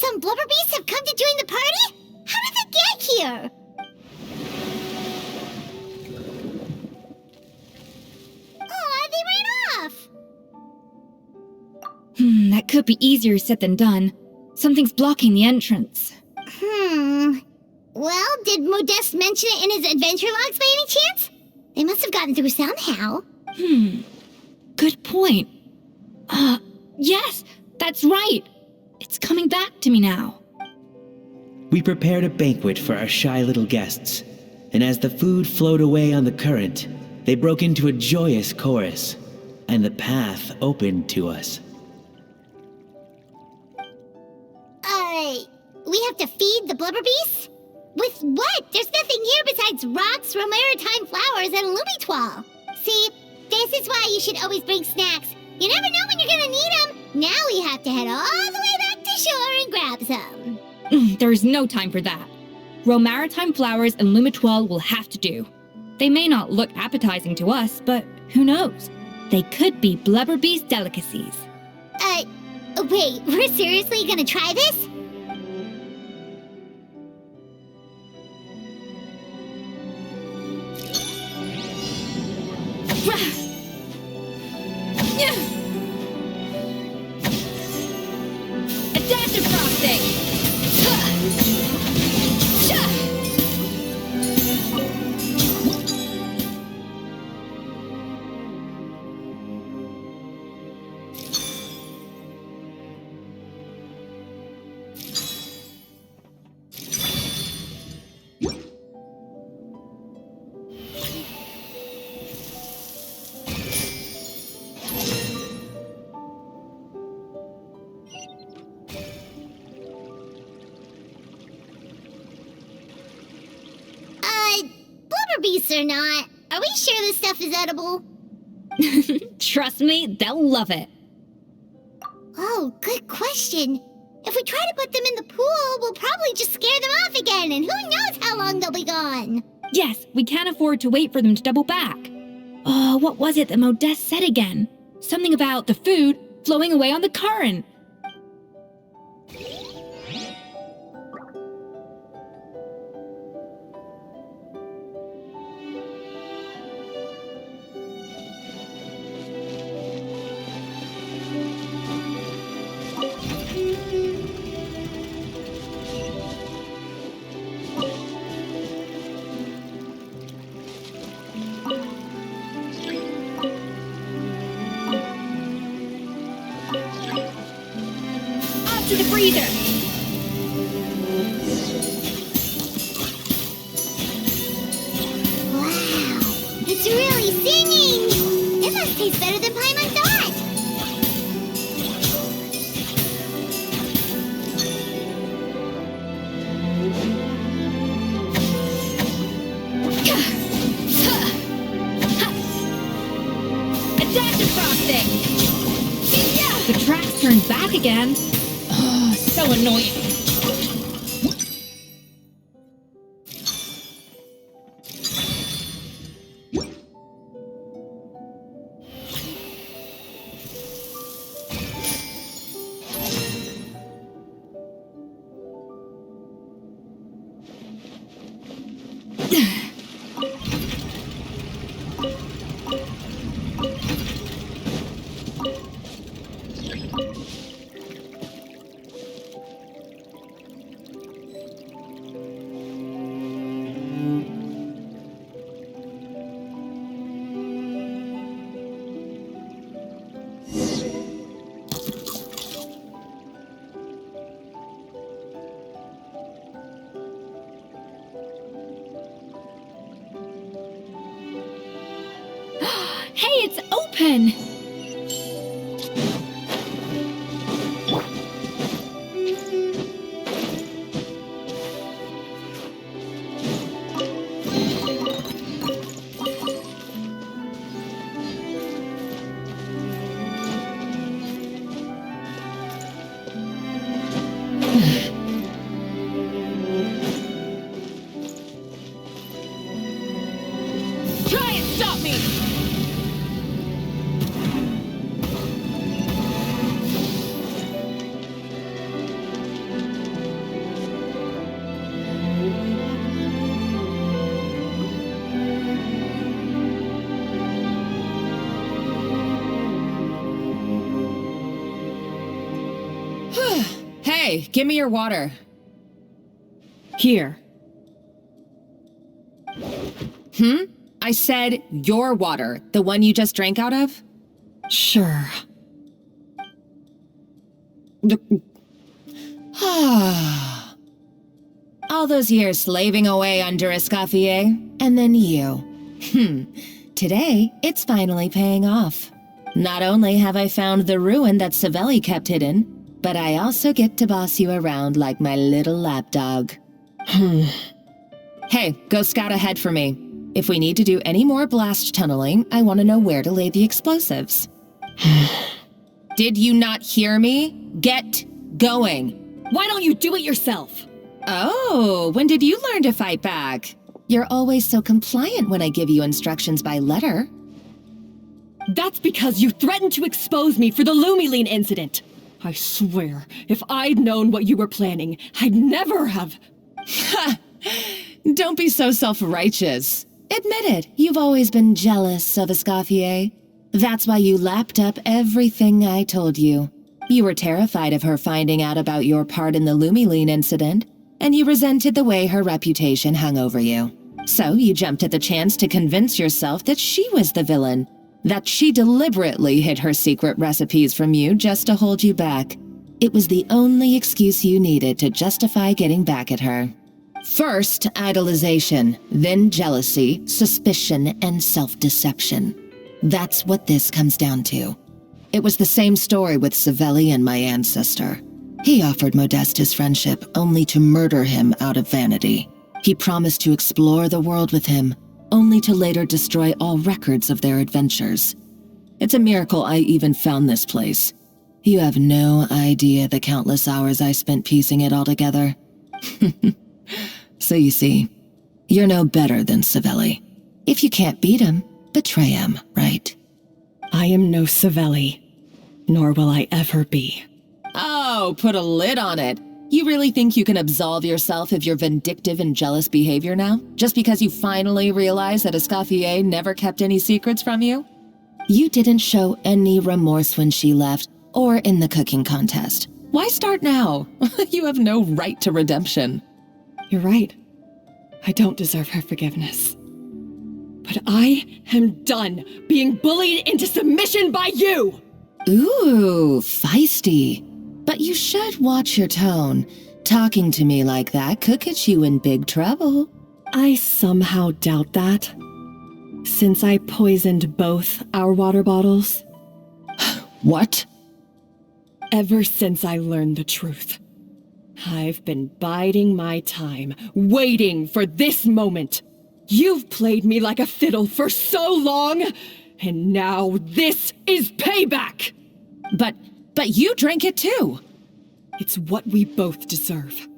[SPEAKER 3] Some blubber beasts have come to join the party? How did they get here? Aw, they ran off!
[SPEAKER 6] That could be easier said than done. Something's blocking the entrance.
[SPEAKER 3] Well, did Modeste mention it in his adventure logs by any chance? They must have gotten through somehow.
[SPEAKER 6] Good point. Yes, that's right. It's coming back to me now.
[SPEAKER 20] We prepared a banquet for our shy little guests, and as the food flowed away on the current, they broke into a joyous chorus, and the path opened to us.
[SPEAKER 3] We have to feed the blubber beasts? With what? There's nothing here besides rocks, romaritime flowers, and lumitoile. See, this is why you should always bring snacks. You never know when you're gonna need them. Now we have to head all the way back to shore and grab some.
[SPEAKER 6] There's no time for that. Romaritime flowers and lumitoile will have to do. They may not look appetizing to us, but who knows? They could be blubber beast delicacies.
[SPEAKER 3] Wait, we're seriously gonna try this?
[SPEAKER 6] Adaptive frosting!
[SPEAKER 3] Blubber beasts or not, are we sure this stuff is edible?
[SPEAKER 6] Trust me, they'll love it.
[SPEAKER 3] Oh, good question. If we try to put them in the pool, we'll probably just scare them off again, and who knows how long they'll be gone.
[SPEAKER 6] Yes, we can't afford to wait for them to double back. What was it that Modeste said again? Something about the food flowing away on the current. To the freezer!
[SPEAKER 3] Wow, it's really singing! It must taste better than Paimon thought!
[SPEAKER 6] Adaptive frosting! The tracks turned back again. So annoying. Hey, it's open! Try and stop me!
[SPEAKER 21] Hey, give me your water.
[SPEAKER 19] Here.
[SPEAKER 21] I said your water, the one you just drank out of?
[SPEAKER 19] Sure.
[SPEAKER 21] All those years slaving away under Escoffier, and then you. Today, it's finally paying off. Not only have I found the ruin that Savelli kept hidden, but I also get to boss you around like my little lapdog. Hey, go scout ahead for me. If we need to do any more blast tunneling, I want to know where to lay the explosives. Did you not hear me? Get going.
[SPEAKER 16] Why don't you do it yourself?
[SPEAKER 21] Oh, when did you learn to fight back? You're always so compliant when I give you instructions by letter.
[SPEAKER 16] That's because you threatened to expose me for the Lumiline incident. I swear, if I'd known what you were planning, I'd never have...
[SPEAKER 21] Don't be so self-righteous. Admit it, you've always been jealous of Escoffier. That's why you lapped up everything I told you. You were terrified of her finding out about your part in the Lumiline incident, and you resented the way her reputation hung over you. So you jumped at the chance to convince yourself that she was the villain, that she deliberately hid her secret recipes from you just to hold you back. It was the only excuse you needed to justify getting back at her. First, idolization, then jealousy, suspicion, and self-deception. That's what this comes down to. It was the same story with Savelli and my ancestor. He offered Modeste his friendship only to murder him out of vanity. He promised to explore the world with him, only to later destroy all records of their adventures. It's a miracle I even found this place. You have no idea the countless hours I spent piecing it all together. So you see, you're no better than Savelli. If you can't beat him, betray him, right?
[SPEAKER 19] I am no Savelli, nor will I ever be.
[SPEAKER 21] Oh, put a lid on it. You really think you can absolve yourself of your vindictive and jealous behavior now? Just because you finally realize that Escoffier never kept any secrets from you? You didn't show any remorse when she left, or in the cooking contest. Why start now? You have no right to redemption.
[SPEAKER 19] You're right. I don't deserve her forgiveness.
[SPEAKER 16] But I am done being bullied into submission by you!
[SPEAKER 21] Ooh, feisty. But you should watch your tone. Talking to me like that could get you in big trouble.
[SPEAKER 19] I somehow doubt that. Since I poisoned both our water bottles.
[SPEAKER 21] What?
[SPEAKER 19] Ever since I learned the truth. I've been biding my time, waiting for this moment.
[SPEAKER 16] You've played me like a fiddle for so long, and now this is payback!
[SPEAKER 21] But you drank it too.
[SPEAKER 16] It's what we both deserve.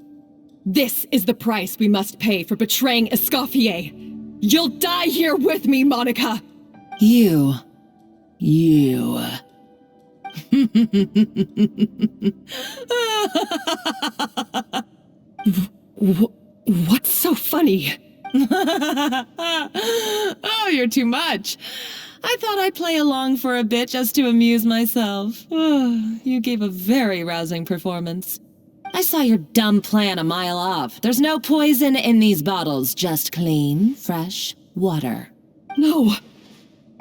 [SPEAKER 16] This is the price we must pay for betraying Escoffier. You'll die here with me, Monica!
[SPEAKER 21] You.
[SPEAKER 19] What's so funny?
[SPEAKER 21] Oh, you're too much. I thought I'd play along for a bit just to amuse myself. You gave a very rousing performance. I saw your dumb plan a mile off. There's no poison in these bottles, just clean, fresh water.
[SPEAKER 19] No.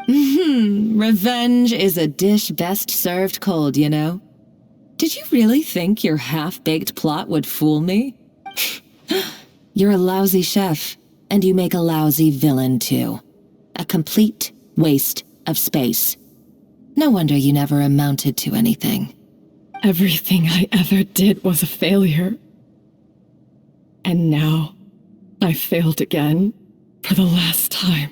[SPEAKER 21] Revenge is a dish best served cold, you know? Did you really think your half-baked plot would fool me? You're a lousy chef, and you make a lousy villain, too. A complete waste of space. No wonder you never amounted to anything.
[SPEAKER 19] Everything I ever did was a failure. And now, I failed again, for the last time.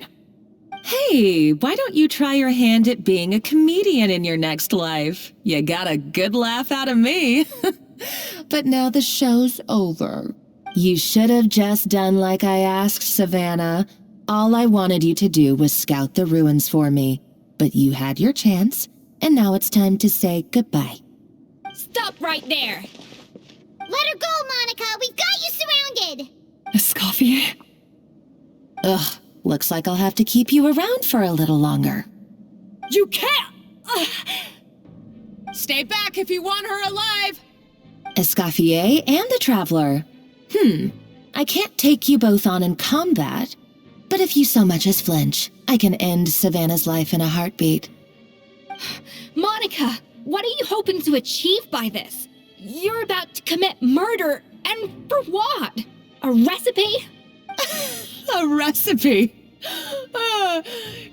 [SPEAKER 21] Hey, why don't you try your hand at being a comedian in your next life? You got a good laugh out of me. But now the show's over. You should have just done like I asked, Savannah. All I wanted you to do was scout the ruins for me. But you had your chance, and now it's time to say goodbye.
[SPEAKER 3] Stop right there! Let her go, Monica! We've got you surrounded!
[SPEAKER 19] Escoffier?
[SPEAKER 21] Ugh, looks like I'll have to keep you around for a little longer.
[SPEAKER 16] You can't!
[SPEAKER 21] Stay back if you want her alive! Escoffier and the Traveler. I can't take you both on in combat, but if you so much as flinch, I can end Savannah's life in a heartbeat.
[SPEAKER 6] Monica, what are you hoping to achieve by this? You're about to commit murder, and for what? A recipe?
[SPEAKER 21] A recipe?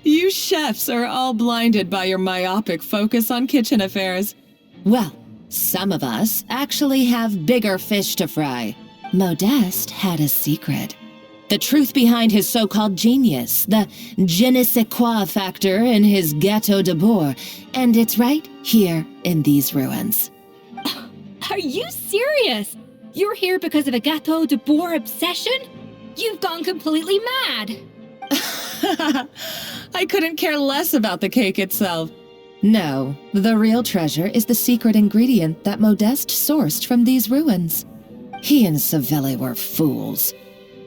[SPEAKER 21] You chefs are all blinded by your myopic focus on kitchen affairs. Well, some of us actually have bigger fish to fry. Modeste had a secret. The truth behind his so-called genius, the je ne sais quoi factor in his Gâteau de Bourg, and it's right here in these ruins.
[SPEAKER 6] Are you serious? You're here because of a Gâteau de Bourg obsession? You've gone completely mad.
[SPEAKER 21] I couldn't care less about the cake itself. No, the real treasure is the secret ingredient that Modeste sourced from these ruins. He and Savelli were fools.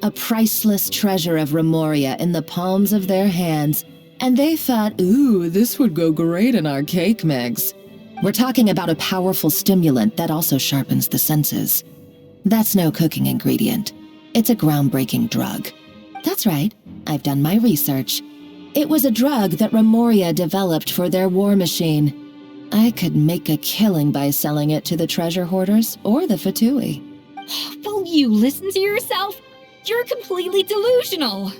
[SPEAKER 21] A priceless treasure of Remoria in the palms of their hands, and they thought, ooh, this would go great in our cake mix. We're talking about a powerful stimulant that also sharpens the senses. That's no cooking ingredient. It's a groundbreaking drug. That's right, I've done my research. It was a drug that Remoria developed for their war machine. I could make a killing by selling it to the treasure hoarders or the Fatui.
[SPEAKER 6] Will you listen to yourself? You're completely delusional.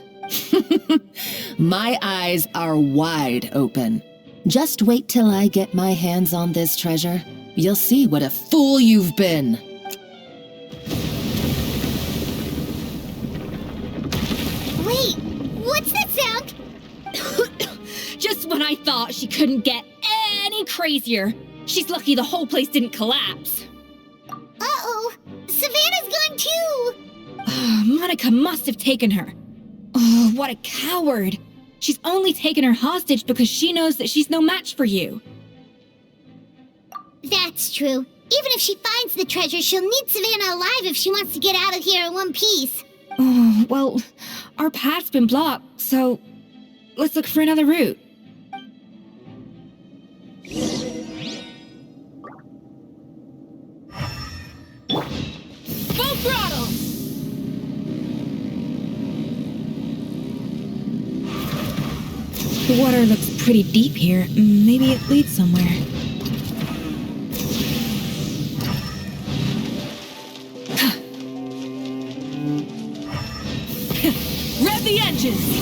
[SPEAKER 21] My eyes are wide open. Just wait till I get my hands on this treasure. You'll see what a fool you've been.
[SPEAKER 3] Wait, what's that sound?
[SPEAKER 6] Just when I thought she couldn't get any crazier. She's lucky the whole place didn't collapse.
[SPEAKER 3] Uh-oh, Savannah's gone too!
[SPEAKER 6] Monica must have taken her. Oh, what a coward. She's only taken her hostage because she knows that she's no match for you.
[SPEAKER 3] That's true. Even if she finds the treasure, she'll need Savannah alive if she wants to get out of here in one piece.
[SPEAKER 6] Oh, well, our path's been blocked, so let's look for another route. Full throttle! The water looks pretty deep here. Maybe it leads somewhere. Rev the engines!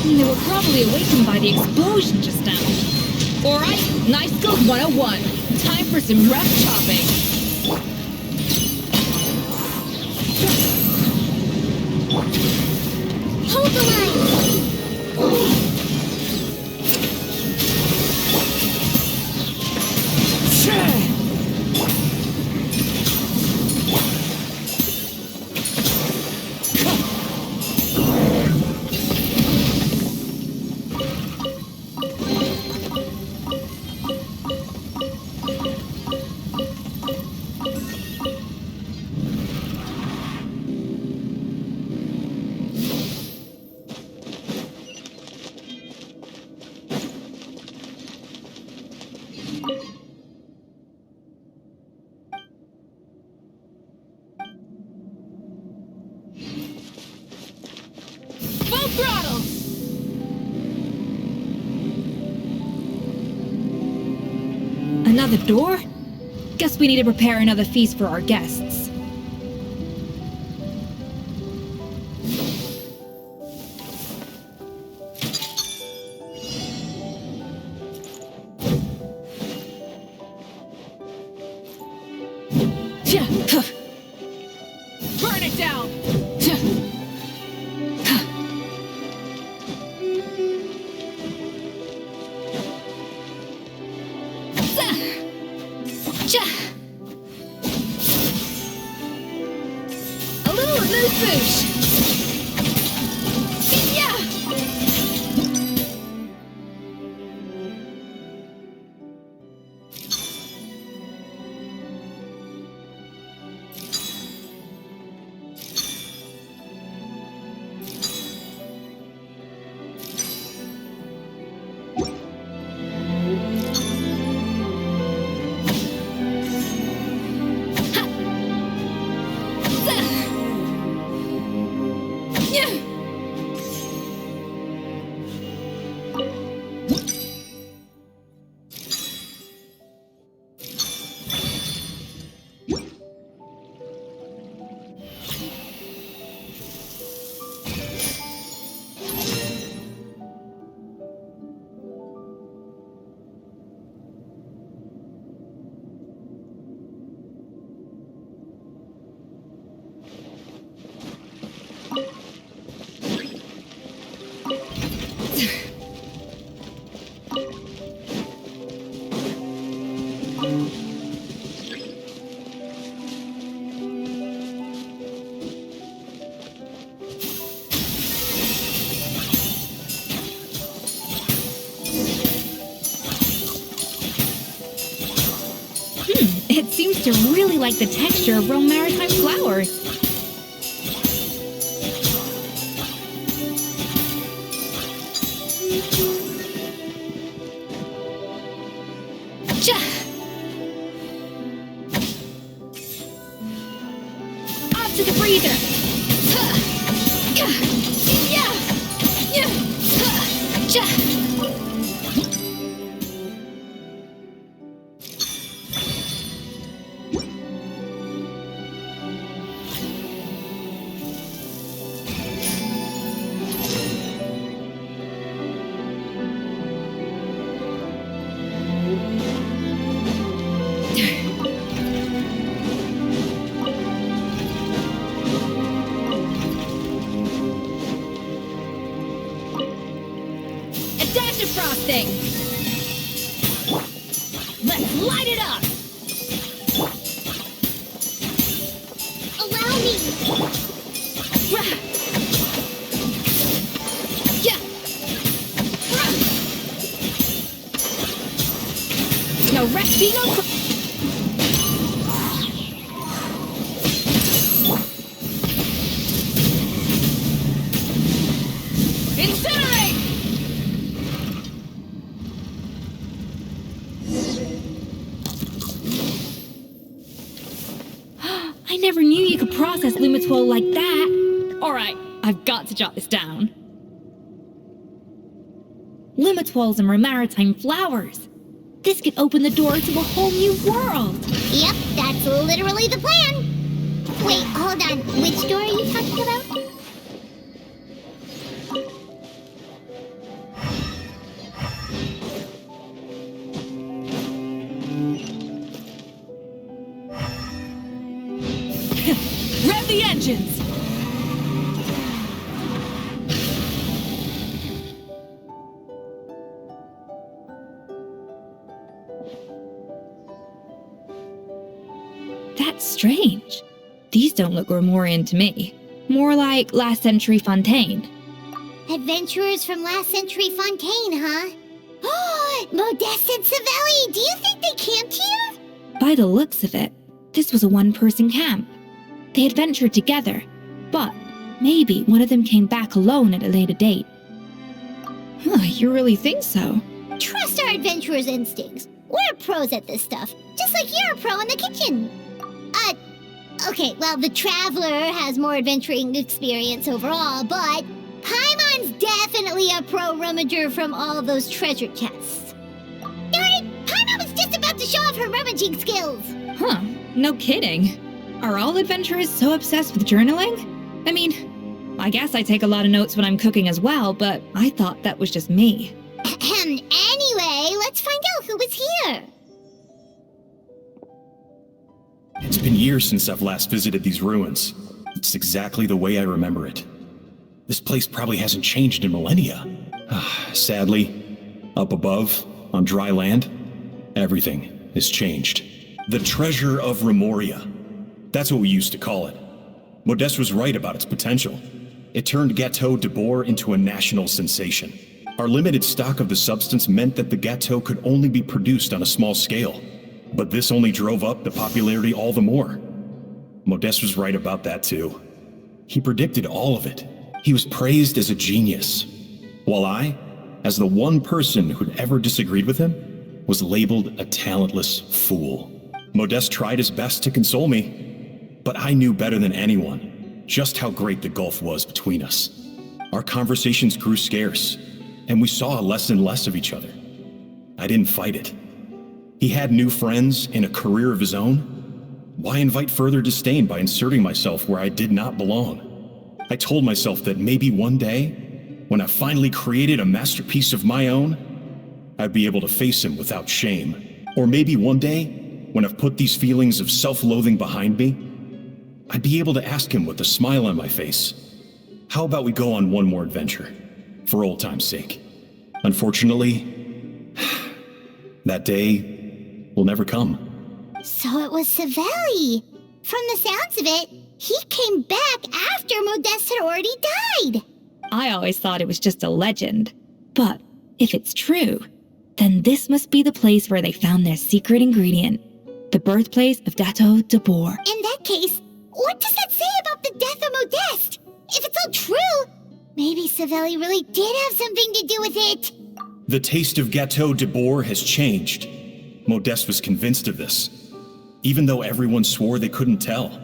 [SPEAKER 6] They were probably awakened by the explosion just now. Alright, Nice Scope 101. Time for some rough chopping.
[SPEAKER 3] Hold the line!
[SPEAKER 6] throttle! Another door? Guess we need to prepare another feast for our guests. Burn it down! A little amuse-bouche! Yeah! It seems to really like the texture of raw maritime flowers. Off to the breather. Frosting. Let's light it up.
[SPEAKER 3] Allow me.
[SPEAKER 6] No recipe, no. Incinerate. I never knew you could process Lumitwol like that. Alright, I've got to jot this down. Lumitwols and maritime flowers. This could open the door to a whole new world.
[SPEAKER 3] Yep, that's literally the plan. Wait, hold on. Which door are you talking about?
[SPEAKER 6] Rev the engines! That's strange. These don't look Grimoirian to me. More like last century Fontaine.
[SPEAKER 3] Adventurers from last century Fontaine, huh? Oh, Modeste and Savelli, do you think they camped here?
[SPEAKER 6] By the looks of it, this was a one-person camp. They adventured together, but maybe one of them came back alone at a later date. Huh, you really think so?
[SPEAKER 3] Trust our adventurers' instincts. We're pros at this stuff, just like you're a pro in the kitchen. Okay, well, the Traveler has more adventuring experience overall, but Paimon's definitely a pro-rummager from all those treasure chests. Darn it! Paimon was just about to show off her rummaging skills!
[SPEAKER 6] Huh, no kidding. Are all adventurers so obsessed with journaling? I mean, I guess I take a lot of notes when I'm cooking as well, but I thought that was just me.
[SPEAKER 3] Anyway, let's find out who was here.
[SPEAKER 2] It's been years since I've last visited these ruins. It's exactly the way I remember it. This place probably hasn't changed in millennia. Sadly, up above, on dry land, everything has changed. The treasure of Remoria. That's what we used to call it. Modeste was right about its potential. It turned Gâteau de Bourg into a national sensation. Our limited stock of the substance meant that the gâteau could only be produced on a small scale. But this only drove up the popularity all the more. Modeste was right about that too. He predicted all of it. He was praised as a genius, while I, as the one person who'd ever disagreed with him, was labeled a talentless fool. Modeste tried his best to console me, but I knew better than anyone just how great the gulf was between us. Our conversations grew scarce, and we saw less and less of each other. I didn't fight it. He had new friends and a career of his own. Why invite further disdain by inserting myself where I did not belong? I told myself that maybe one day, when I finally created a masterpiece of my own, I'd be able to face him without shame. Or maybe one day, when I've put these feelings of self-loathing behind me, I'd be able to ask him with a smile on my face, how about we go on one more adventure, for old time's sake? Unfortunately, that day will never come.
[SPEAKER 3] So it was Savelli. From the sounds of it, he came back after Modeste had already died.
[SPEAKER 6] I always thought it was just a legend. But if it's true, then this must be the place where they found their secret ingredient, the birthplace of Gâteau de Bourg.
[SPEAKER 3] In that case, what does that say about the death of Modeste? If it's all true, maybe Savelli really did have something to do with it.
[SPEAKER 2] The taste of Gâteau de Bourg has changed. Modeste was convinced of this, even though everyone swore they couldn't tell.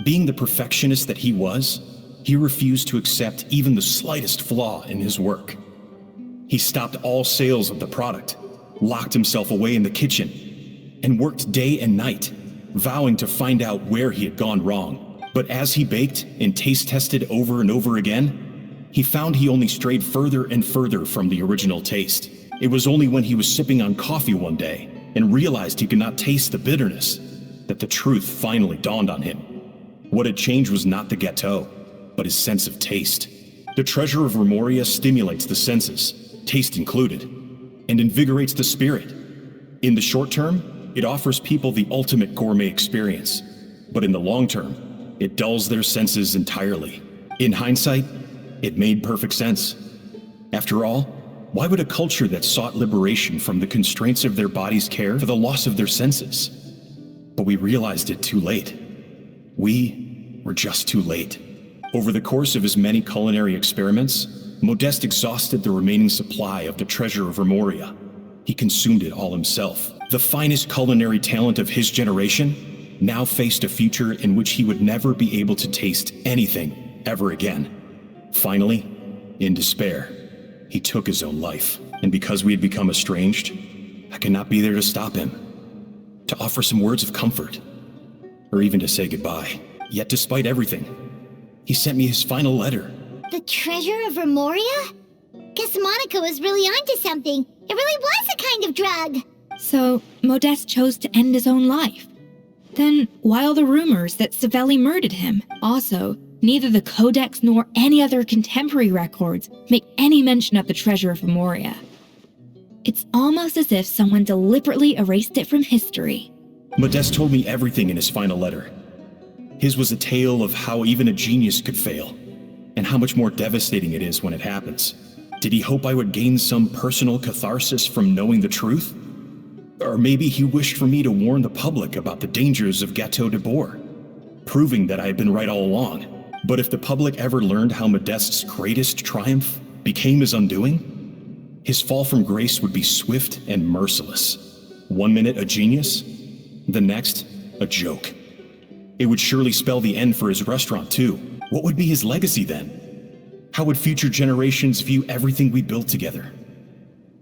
[SPEAKER 2] Being the perfectionist that he was, he refused to accept even the slightest flaw in his work. He stopped all sales of the product, locked himself away in the kitchen, and worked day and night, vowing to find out where he had gone wrong. But as he baked and taste tested over and over again, he found he only strayed further and further from the original taste. It was only when he was sipping on coffee one day and realized he could not taste the bitterness that the truth finally dawned on him. What had changed was not the gâteau, but his sense of taste. The treasure of Remoria stimulates the senses, taste included, and invigorates the spirit. In the short term, it offers people the ultimate gourmet experience, but in the long term, it dulls their senses entirely. In hindsight, it made perfect sense. After all, why would a culture that sought liberation from the constraints of their bodies care for the loss of their senses? But we realized it too late. We were just too late. Over the course of his many culinary experiments, Modeste exhausted the remaining supply of the treasure of Remoria. He consumed it all himself. The finest culinary talent of his generation now faced a future in which he would never be able to taste anything ever again. Finally, in despair, he took his own life. And because we had become estranged, I could not be there to stop him, to offer some words of comfort, or even to say goodbye. Yet despite everything, he sent me his final letter.
[SPEAKER 3] The treasure of Remoria? Guess Monica was really onto something. It really was a kind of drug.
[SPEAKER 6] So, Modeste chose to end his own life. Then, why all the rumors that Savelli murdered him? Also, neither the Codex nor any other contemporary records make any mention of the treasure of Remoria. It's almost as if someone deliberately erased it from history.
[SPEAKER 2] Modeste told me everything in his final letter. His was a tale of how even a genius could fail, and how much more devastating it is when it happens. Did he hope I would gain some personal catharsis from knowing the truth? Or maybe he wished for me to warn the public about the dangers of Gâteau de Bourg, proving that I had been right all along. But if the public ever learned how Modeste's greatest triumph became his undoing, his fall from grace would be swift and merciless. 1 minute a genius, the next a joke. It would surely spell the end for his restaurant too. What would be his legacy then? How would future generations view everything we built together?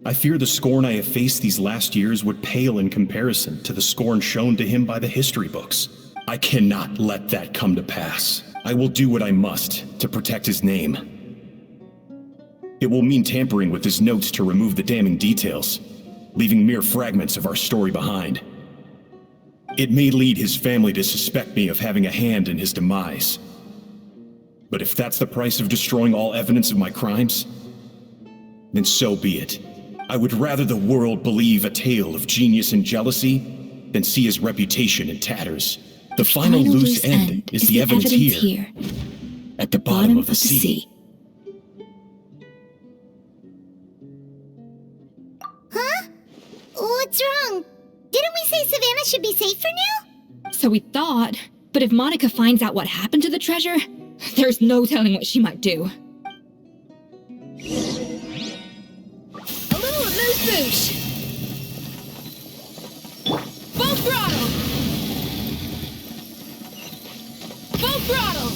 [SPEAKER 2] I fear the scorn I have faced these last years would pale in comparison to the scorn shown to him by the history books. I cannot let that come to pass. I will do what I must to protect his name. It will mean tampering with his notes to remove the damning details, leaving mere fragments of our story behind. It may lead his family to suspect me of having a hand in his demise. But if that's the price of destroying all evidence of my crimes, then so be it. I would rather the world believe a tale of genius and jealousy than see his reputation in tatters. The final loose end is the evidence here, at the bottom of the sea.
[SPEAKER 3] Huh? What's wrong? Didn't we say Savannah should be safe for now?
[SPEAKER 6] So we thought, but if Monica finds out what happened to the treasure, there's no telling what she might do. A little amuse-bouche! Full throttle! Full throttle!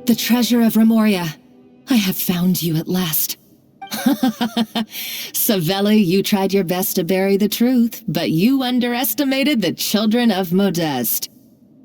[SPEAKER 21] The treasure of Remoria. I have found you at last. Savelli, you tried your best to bury the truth, but you underestimated the children of Modeste.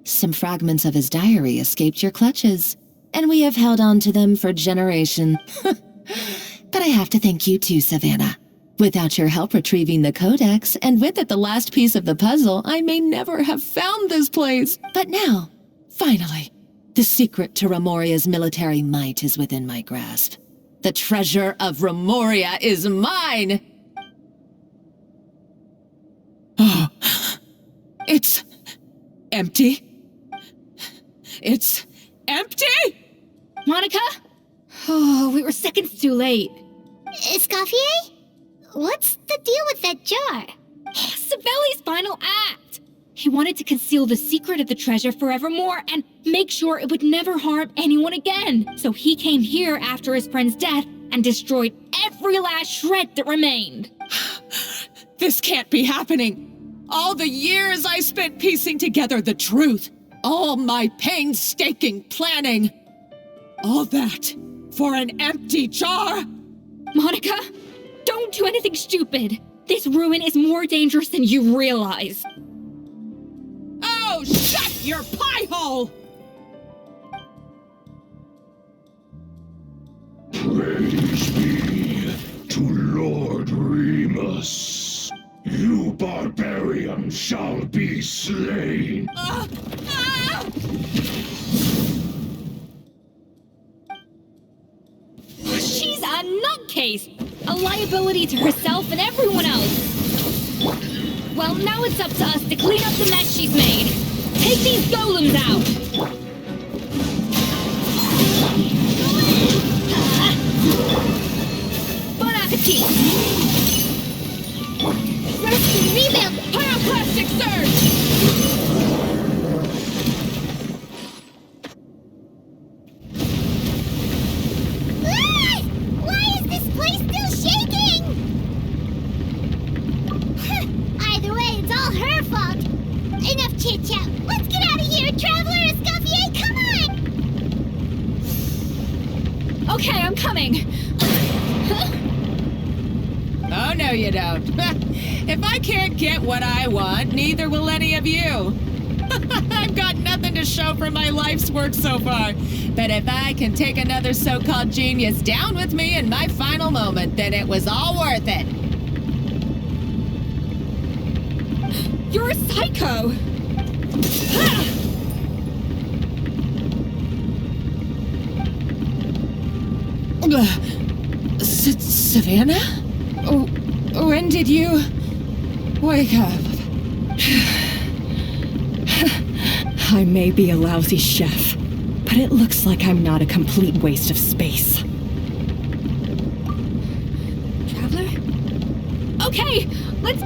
[SPEAKER 21] Some fragments of his diary escaped your clutches, and we have held on to them for generations. But I have to thank you too, Savannah. Without your help retrieving the codex, and with it the last piece of the puzzle, I may never have found this place. But now, finally, the secret to Remoria's military might is within my grasp. The treasure of Remoria is mine! Oh, it's empty. It's empty?
[SPEAKER 6] Monica? Oh, we were seconds too late.
[SPEAKER 3] Escoffier? What's the deal with that jar?
[SPEAKER 6] Savelli's final act! He wanted to conceal the secret of the treasure forevermore and make sure it would never harm anyone again. So he came here after his friend's death and destroyed every last shred that remained.
[SPEAKER 21] This can't be happening. All the years I spent piecing together the truth. All my painstaking planning. All that for an empty jar?
[SPEAKER 6] Monica, don't do anything stupid. This ruin is more dangerous than you realize.
[SPEAKER 21] Oh, shut your pie hole!
[SPEAKER 7] Praise be to Lord Remus. You barbarian shall be slain.
[SPEAKER 6] She's a nutcase! A liability to herself and everyone else! Well, now it's up to us to clean up the mess she's made. Take these golems out! Bon appetit! Rest and rebuild! Pyroclastic surge!
[SPEAKER 3] Why is this place still shaking? Either way, it's all her fault. Enough chit-chat. Let's get out of here, Traveler Escoffier, come on!
[SPEAKER 6] Okay, I'm coming.
[SPEAKER 21] Oh, no you don't. If I can't get what I want, neither will any of you. I've got nothing to show for my life's work so far. But if I can take another so-called genius down with me in my final moment, then it was all worth it.
[SPEAKER 6] You're a psycho!
[SPEAKER 21] Savannah? When did you wake up?
[SPEAKER 16] I may be a lousy chef, but it looks like I'm not a complete waste of space.
[SPEAKER 6] Traveler? Okay, let's...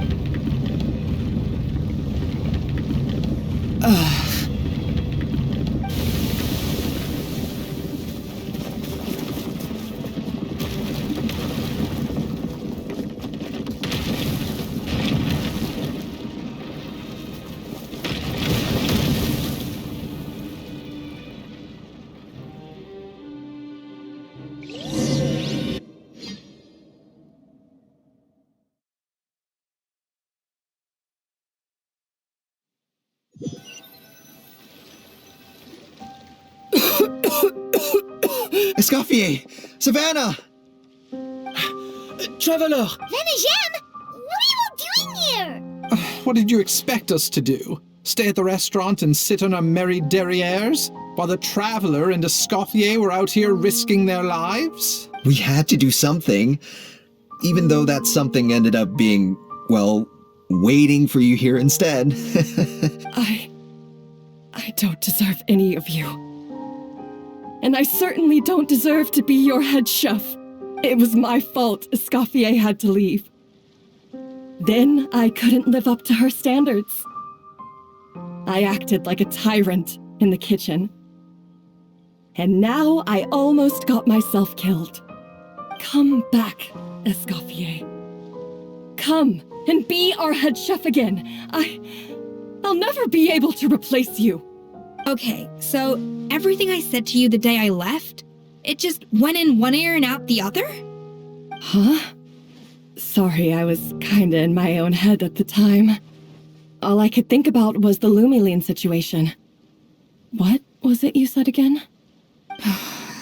[SPEAKER 5] Escoffier! Savannah!
[SPEAKER 20] Traveler!
[SPEAKER 3] Venejem! What are you all doing here?
[SPEAKER 17] What did you expect us to do? Stay at the restaurant and sit on our merry derrieres? While the Traveler and Escoffier were out here risking their lives?
[SPEAKER 5] We had to do something. Even though that something ended up being, well, waiting for you here instead.
[SPEAKER 19] I don't deserve any of you. And I certainly don't deserve to be your head chef. It was my fault Escoffier had to leave. Then I couldn't live up to her standards. I acted like a tyrant in the kitchen. And now I almost got myself killed. Come back, Escoffier. Come and be our head chef again. I'll never be able to replace you.
[SPEAKER 6] Okay, so everything I said to you the day I left, it just went in one ear and out the other?
[SPEAKER 19] Huh? Sorry, I was kinda in my own head at the time. All I could think about was the Lumiline situation. What was it you said again?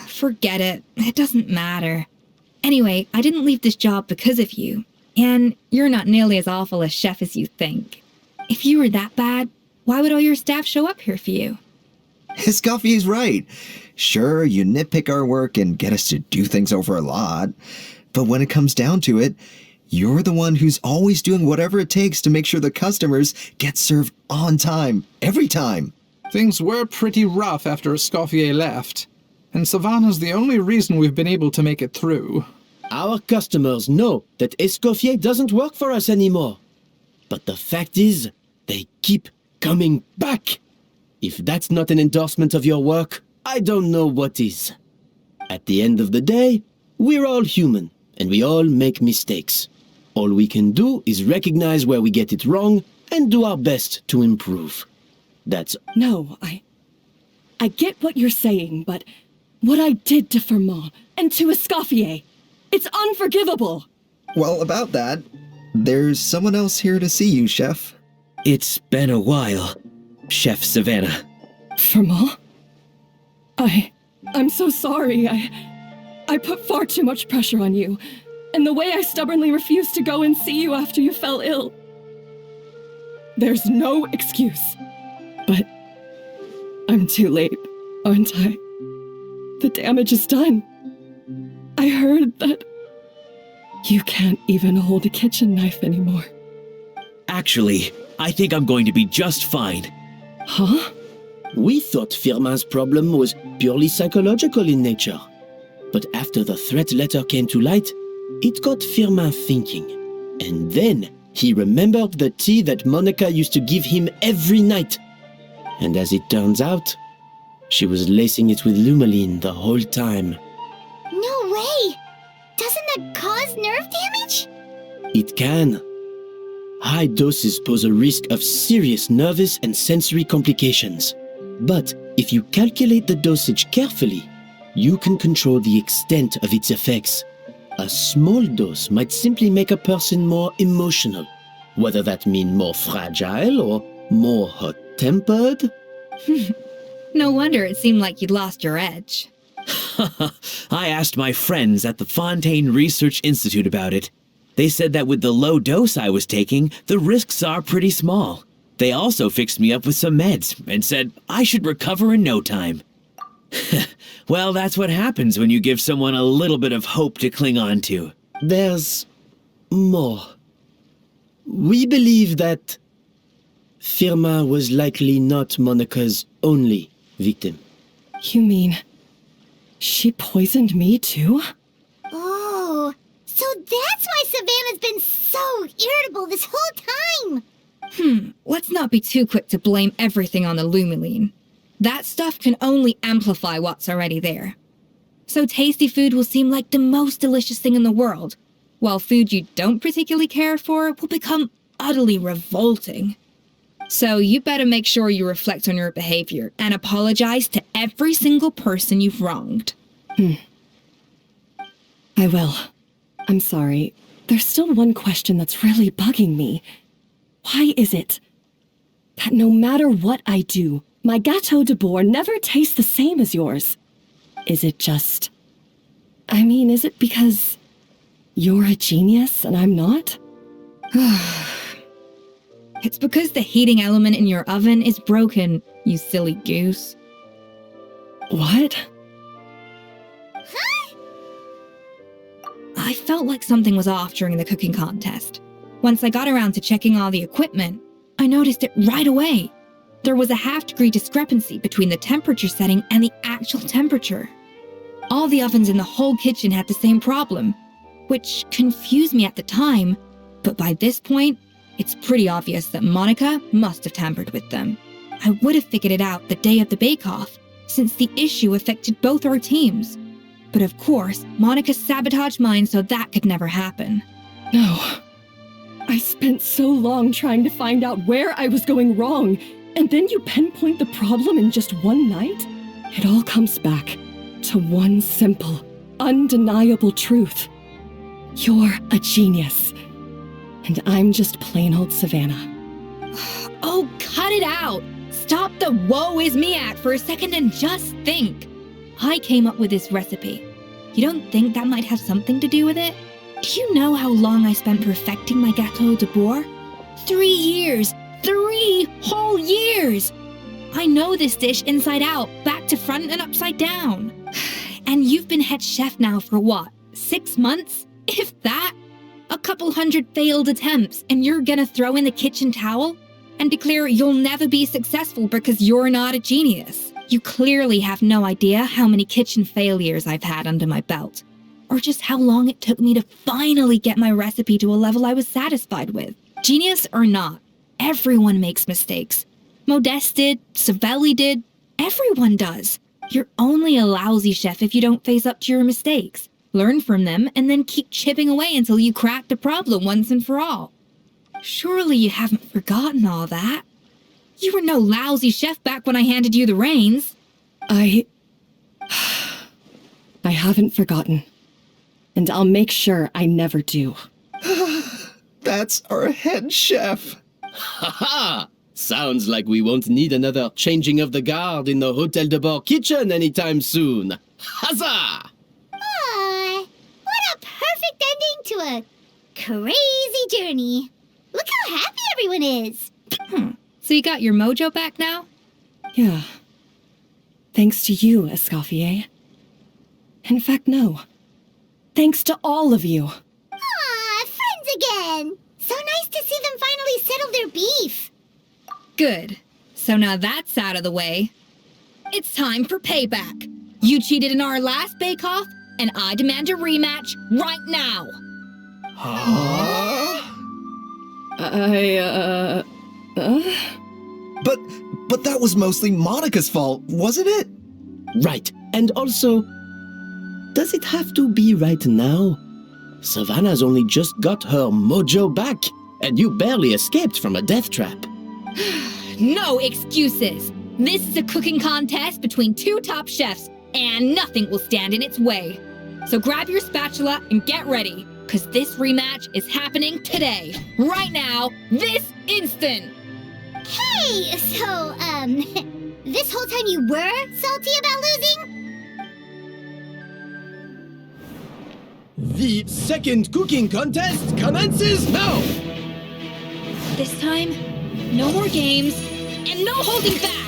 [SPEAKER 6] Forget it. It doesn't matter. Anyway, I didn't leave this job because of you. And you're not nearly as awful a chef as you think. If you were that bad, why would all your staff show up here for you?
[SPEAKER 5] Escoffier's right. Sure, you nitpick our work and get us to do things over a lot. But when it comes down to it, you're the one who's always doing whatever it takes to make sure the customers get served on time, every time.
[SPEAKER 17] Things were pretty rough after Escoffier left. And Savannah's the only reason we've been able to make it through.
[SPEAKER 20] Our customers know that Escoffier doesn't work for us anymore. But the fact is, they keep coming back. If that's not an endorsement of your work, I don't know what is. At the end of the day, we're all human, and we all make mistakes. All we can do is recognize where we get it wrong and do our best to improve. That's...
[SPEAKER 19] No, I get what you're saying, but what I did to Firmin and to Escoffier, it's unforgivable.
[SPEAKER 5] Well, about that, there's someone else here to see you, Chef.
[SPEAKER 20] It's been a while, Chef Savannah.
[SPEAKER 19] Firmin? I'm so sorry. I put far too much pressure on you, and the way I stubbornly refused to go and see you after you fell ill. There's no excuse. But I'm too late, aren't I? The damage is done. I heard that you can't even hold a kitchen knife anymore.
[SPEAKER 20] Actually, I think I'm going to be just fine.
[SPEAKER 19] Huh?
[SPEAKER 20] We thought Firmin's problem was purely psychological in nature. But after the threat letter came to light, it got Firmin thinking. And then he remembered the tea that Monica used to give him every night. And as it turns out, she was lacing it with Lumiline the whole time.
[SPEAKER 3] No way! Doesn't that cause nerve damage?
[SPEAKER 20] It can. High doses pose a risk of serious nervous and sensory complications. But if you calculate the dosage carefully, you can control the extent of its effects. A small dose might simply make a person more emotional, whether that means more fragile or more hot-tempered.
[SPEAKER 6] No wonder it seemed like you'd lost your edge.
[SPEAKER 20] I asked my friends at the Fontaine Research Institute about it. They said that with the low dose I was taking, the risks are pretty small. They also fixed me up with some meds and said I should recover in no time. Well, that's what happens when you give someone a little bit of hope to cling on to. There's more. We believe that Firmin was likely not Monica's only victim.
[SPEAKER 19] You mean she poisoned me too?
[SPEAKER 3] Oh, so that's why Savannah's been so irritable this whole time!
[SPEAKER 6] Let's not be too quick to blame everything on the Lumiline. That stuff can only amplify what's already there. So tasty food will seem like the most delicious thing in the world, while food you don't particularly care for will become utterly revolting. So you better make sure you reflect on your behavior and apologize to every single person you've wronged.
[SPEAKER 19] I will. I'm sorry. There's still one question that's really bugging me. Why is it that no matter what I do, my Gâteau de Bourg never tastes the same as yours? Is it just... I mean, is it because you're a genius and I'm not?
[SPEAKER 13] It's because the heating element in your oven is broken, you silly goose.
[SPEAKER 19] What?
[SPEAKER 13] I felt like something was off during the cooking contest. Once I got around to checking all the equipment, I noticed it right away. There was a half-degree discrepancy between the temperature setting and the actual temperature. All the ovens in the whole kitchen had the same problem, which confused me at the time, but by this point, it's pretty obvious that Monica must have tampered with them. I would have figured it out the day of the bake-off, since the issue affected both our teams. But of course, Monica sabotaged mine so that could never happen.
[SPEAKER 19] No. I spent so long trying to find out where I was going wrong, and then you pinpoint the problem in just one night? It all comes back to one simple, undeniable truth. You're a genius. And I'm just plain old Savannah.
[SPEAKER 13] Oh, cut it out! Stop the woe is me act for a second and just think. I came up with this recipe. You don't think that might have something to do with it? Do you know how long I spent perfecting my gâteau de bois? 3 years! 3 whole years! I know this dish inside out, back to front and upside down. And you've been head chef now for what, 6 months? If that? A couple hundred failed attempts, and you're gonna throw in the kitchen towel? And declare you'll never be successful because you're not a genius? You clearly have no idea how many kitchen failures I've had under my belt. Or just how long it took me to finally get my recipe to a level I was satisfied with. Genius or not, everyone makes mistakes. Modeste did, Savelli did, everyone does. You're only a lousy chef if you don't face up to your mistakes. Learn from them and then keep chipping away until you crack the problem once and for all. Surely you haven't forgotten all that. You were no lousy chef back when I handed you the reins.
[SPEAKER 19] I haven't forgotten. And I'll make sure I never do.
[SPEAKER 5] That's our head chef.
[SPEAKER 18] Haha! Sounds like we won't need another changing of the guard in the Hotel de Bord kitchen anytime soon. Huzzah!
[SPEAKER 3] What a perfect ending to a crazy journey. Look how happy everyone is.
[SPEAKER 13] So you got your mojo back now?
[SPEAKER 19] Yeah. Thanks to you, Escoffier. In fact, no. Thanks to all of you.
[SPEAKER 3] Friends again. So nice to see them finally settle their beef.
[SPEAKER 13] Good. So now that's out of the way. It's time for payback. You cheated in our last bake-off, and I demand a rematch right now.
[SPEAKER 5] But that was mostly Monica's fault, wasn't it?
[SPEAKER 18] Right. And also, does it have to be right now? Savannah's only just got her mojo back, and you barely escaped from a death trap.
[SPEAKER 13] No excuses. This is a cooking contest between 2 top chefs, and nothing will stand in its way. So grab your spatula and get ready, because this rematch is happening today, right now, this instant.
[SPEAKER 3] Hey, so, this whole time you were salty about losing?
[SPEAKER 18] The second cooking contest commences now!
[SPEAKER 13] This time, no more games, and no holding back!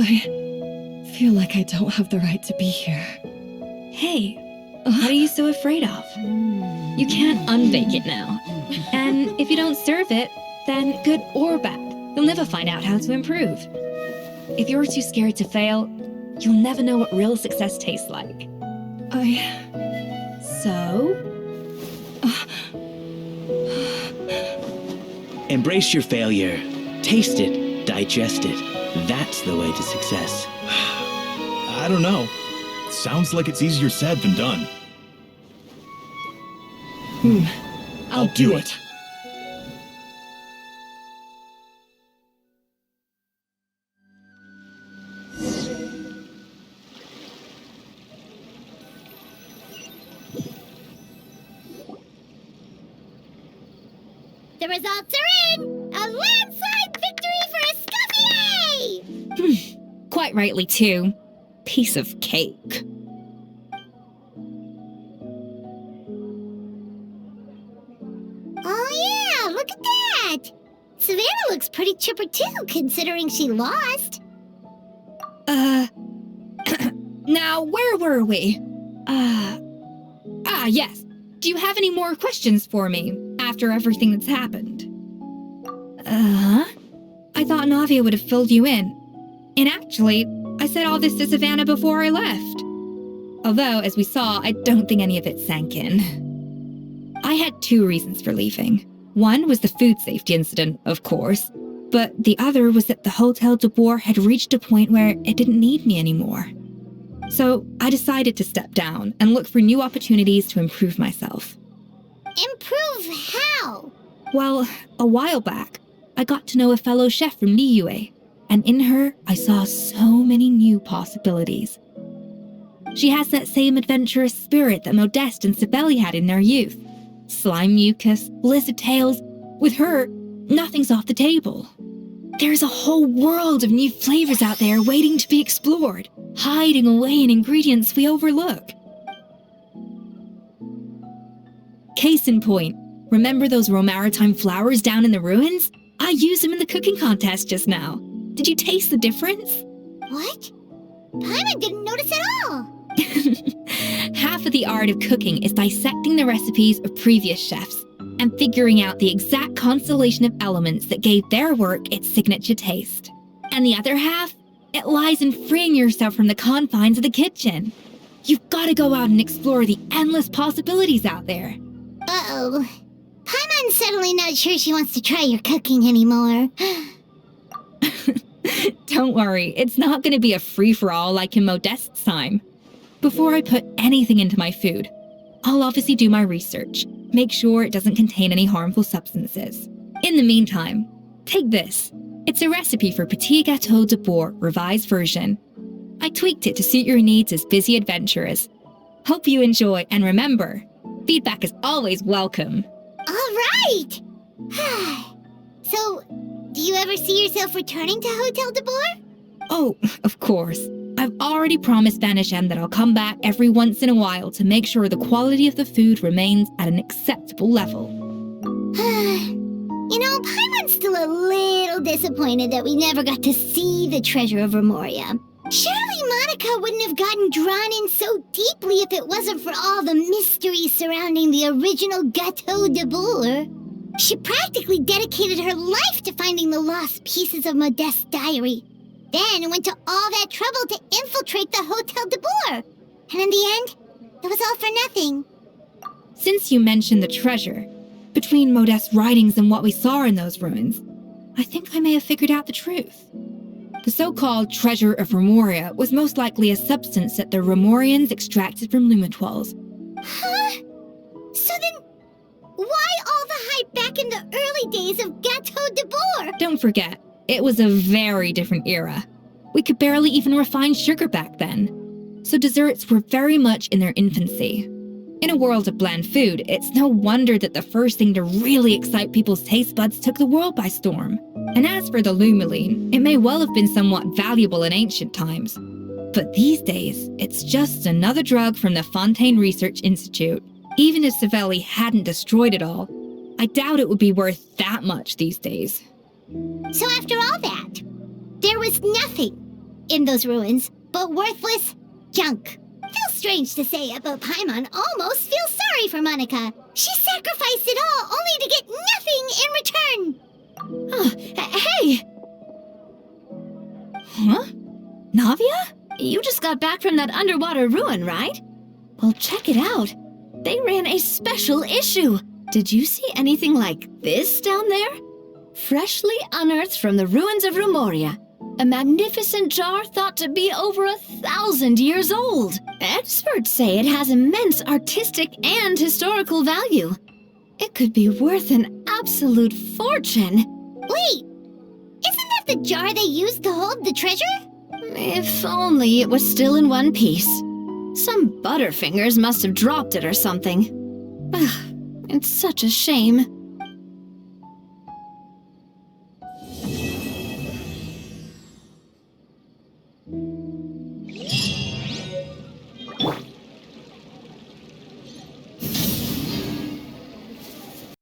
[SPEAKER 19] I feel like I don't have the right to be here.
[SPEAKER 13] Hey, What are you so afraid of? You can't unbake it now. And if you don't serve it, then good or bad, you'll never find out how to improve. If you're too scared to fail, you'll never know what real success tastes like. So?
[SPEAKER 20] Embrace your failure. Taste it. Digest it. That's the way to success.
[SPEAKER 2] I don't know. Sounds like it's easier said than done.
[SPEAKER 13] I'll do it.
[SPEAKER 3] The results are in! A landslide victory for Escoffier!
[SPEAKER 13] Quite rightly, too. Piece of cake.
[SPEAKER 3] Oh yeah, look at that! Savannah looks pretty chipper too, considering she lost.
[SPEAKER 13] Now, where were we? Yes. Do you have any more questions for me after everything that's happened? I thought Navia would have filled you in. And actually, I said all this to Savannah before I left. Although, as we saw, I don't think any of it sank in. I had 2 reasons for leaving. One was the food safety incident, of course, but the other was that the Hotel de Boer had reached a point where it didn't need me anymore. So I decided to step down and look for new opportunities to improve myself.
[SPEAKER 3] Improve how?
[SPEAKER 13] Well, a while back, I got to know a fellow chef from Liyue, and in her, I saw so many new possibilities. She has that same adventurous spirit that Modeste and Sibeli had in their youth. Slime mucus, lizard tails. With her, nothing's off the table. There's a whole world of new flavors out there waiting to be explored, hiding away in ingredients we overlook. Case in point, remember those Romaritime flowers down in the ruins? I used them in the cooking contest just now. Did you taste the difference?
[SPEAKER 3] What? Paimon didn't notice at all!
[SPEAKER 13] Half of the art of cooking is dissecting the recipes of previous chefs and figuring out the exact constellation of elements that gave their work its signature taste. And the other half, it lies in freeing yourself from the confines of the kitchen. You've got to go out and explore the endless possibilities out there.
[SPEAKER 3] Uh-oh. Paimon's suddenly not sure she wants to try your cooking anymore.
[SPEAKER 13] Don't worry, it's not going to be a free-for-all like in Modeste's time. Before I put anything into my food, I'll obviously do my research, make sure it doesn't contain any harmful substances. In the meantime, take this. It's a recipe for Petit Gâteau de Boer revised version. I tweaked it to suit your needs as busy adventurers. Hope you enjoy, and remember, feedback is always welcome.
[SPEAKER 3] All right! So, do you ever see yourself returning to Hotel de Boer?
[SPEAKER 13] Oh, of course. I've already promised Vanish M that I'll come back every once in a while to make sure the quality of the food remains at an acceptable level.
[SPEAKER 3] You know, Paimon's still a little disappointed that we never got to see the treasure of Remoria. Surely Monica wouldn't have gotten drawn in so deeply if it wasn't for all the mystery surrounding the original Gâteau de Boer. She practically dedicated her life to finding the lost pieces of Modeste's diary. Then went to all that trouble to infiltrate the Hotel de Boer. And in the end, it was all for nothing.
[SPEAKER 13] Since you mentioned the treasure, between Modeste's writings and what we saw in those ruins, I think I may have figured out the truth. The so-called treasure of Remoria was most likely a substance that the Remorians extracted from Lumitoiles.
[SPEAKER 3] Huh? So then, why all the hype back in the early days of Gâteau de Boer?
[SPEAKER 13] Don't forget, it was a very different era. We could barely even refine sugar back then, so desserts were very much in their infancy. In a world of bland food, it's no wonder that the first thing to really excite people's taste buds took the world by storm. And as for the Lumaline, it may well have been somewhat valuable in ancient times. But these days, it's just another drug from the Fontaine Research Institute. Even if Sibeli hadn't destroyed it all, I doubt it would be worth that much these days.
[SPEAKER 3] So after all that, there was nothing in those ruins but worthless junk. Feels strange to say, but Paimon almost feels sorry for Monica. She sacrificed it all only to get nothing in return.
[SPEAKER 4] Oh, hey! Huh? Navia? You just got back from that underwater ruin, right? Well, check it out. They ran a special issue. Did you see anything like this down there? Freshly unearthed from the ruins of Rumoria. A magnificent jar thought to be over 1,000 years old. Experts say it has immense artistic and historical value. It could be worth an absolute fortune.
[SPEAKER 3] Wait, isn't that the jar they used to hold the treasure?
[SPEAKER 4] If only it was still in one piece. Some butterfingers must have dropped it or something. Ugh, it's such a shame.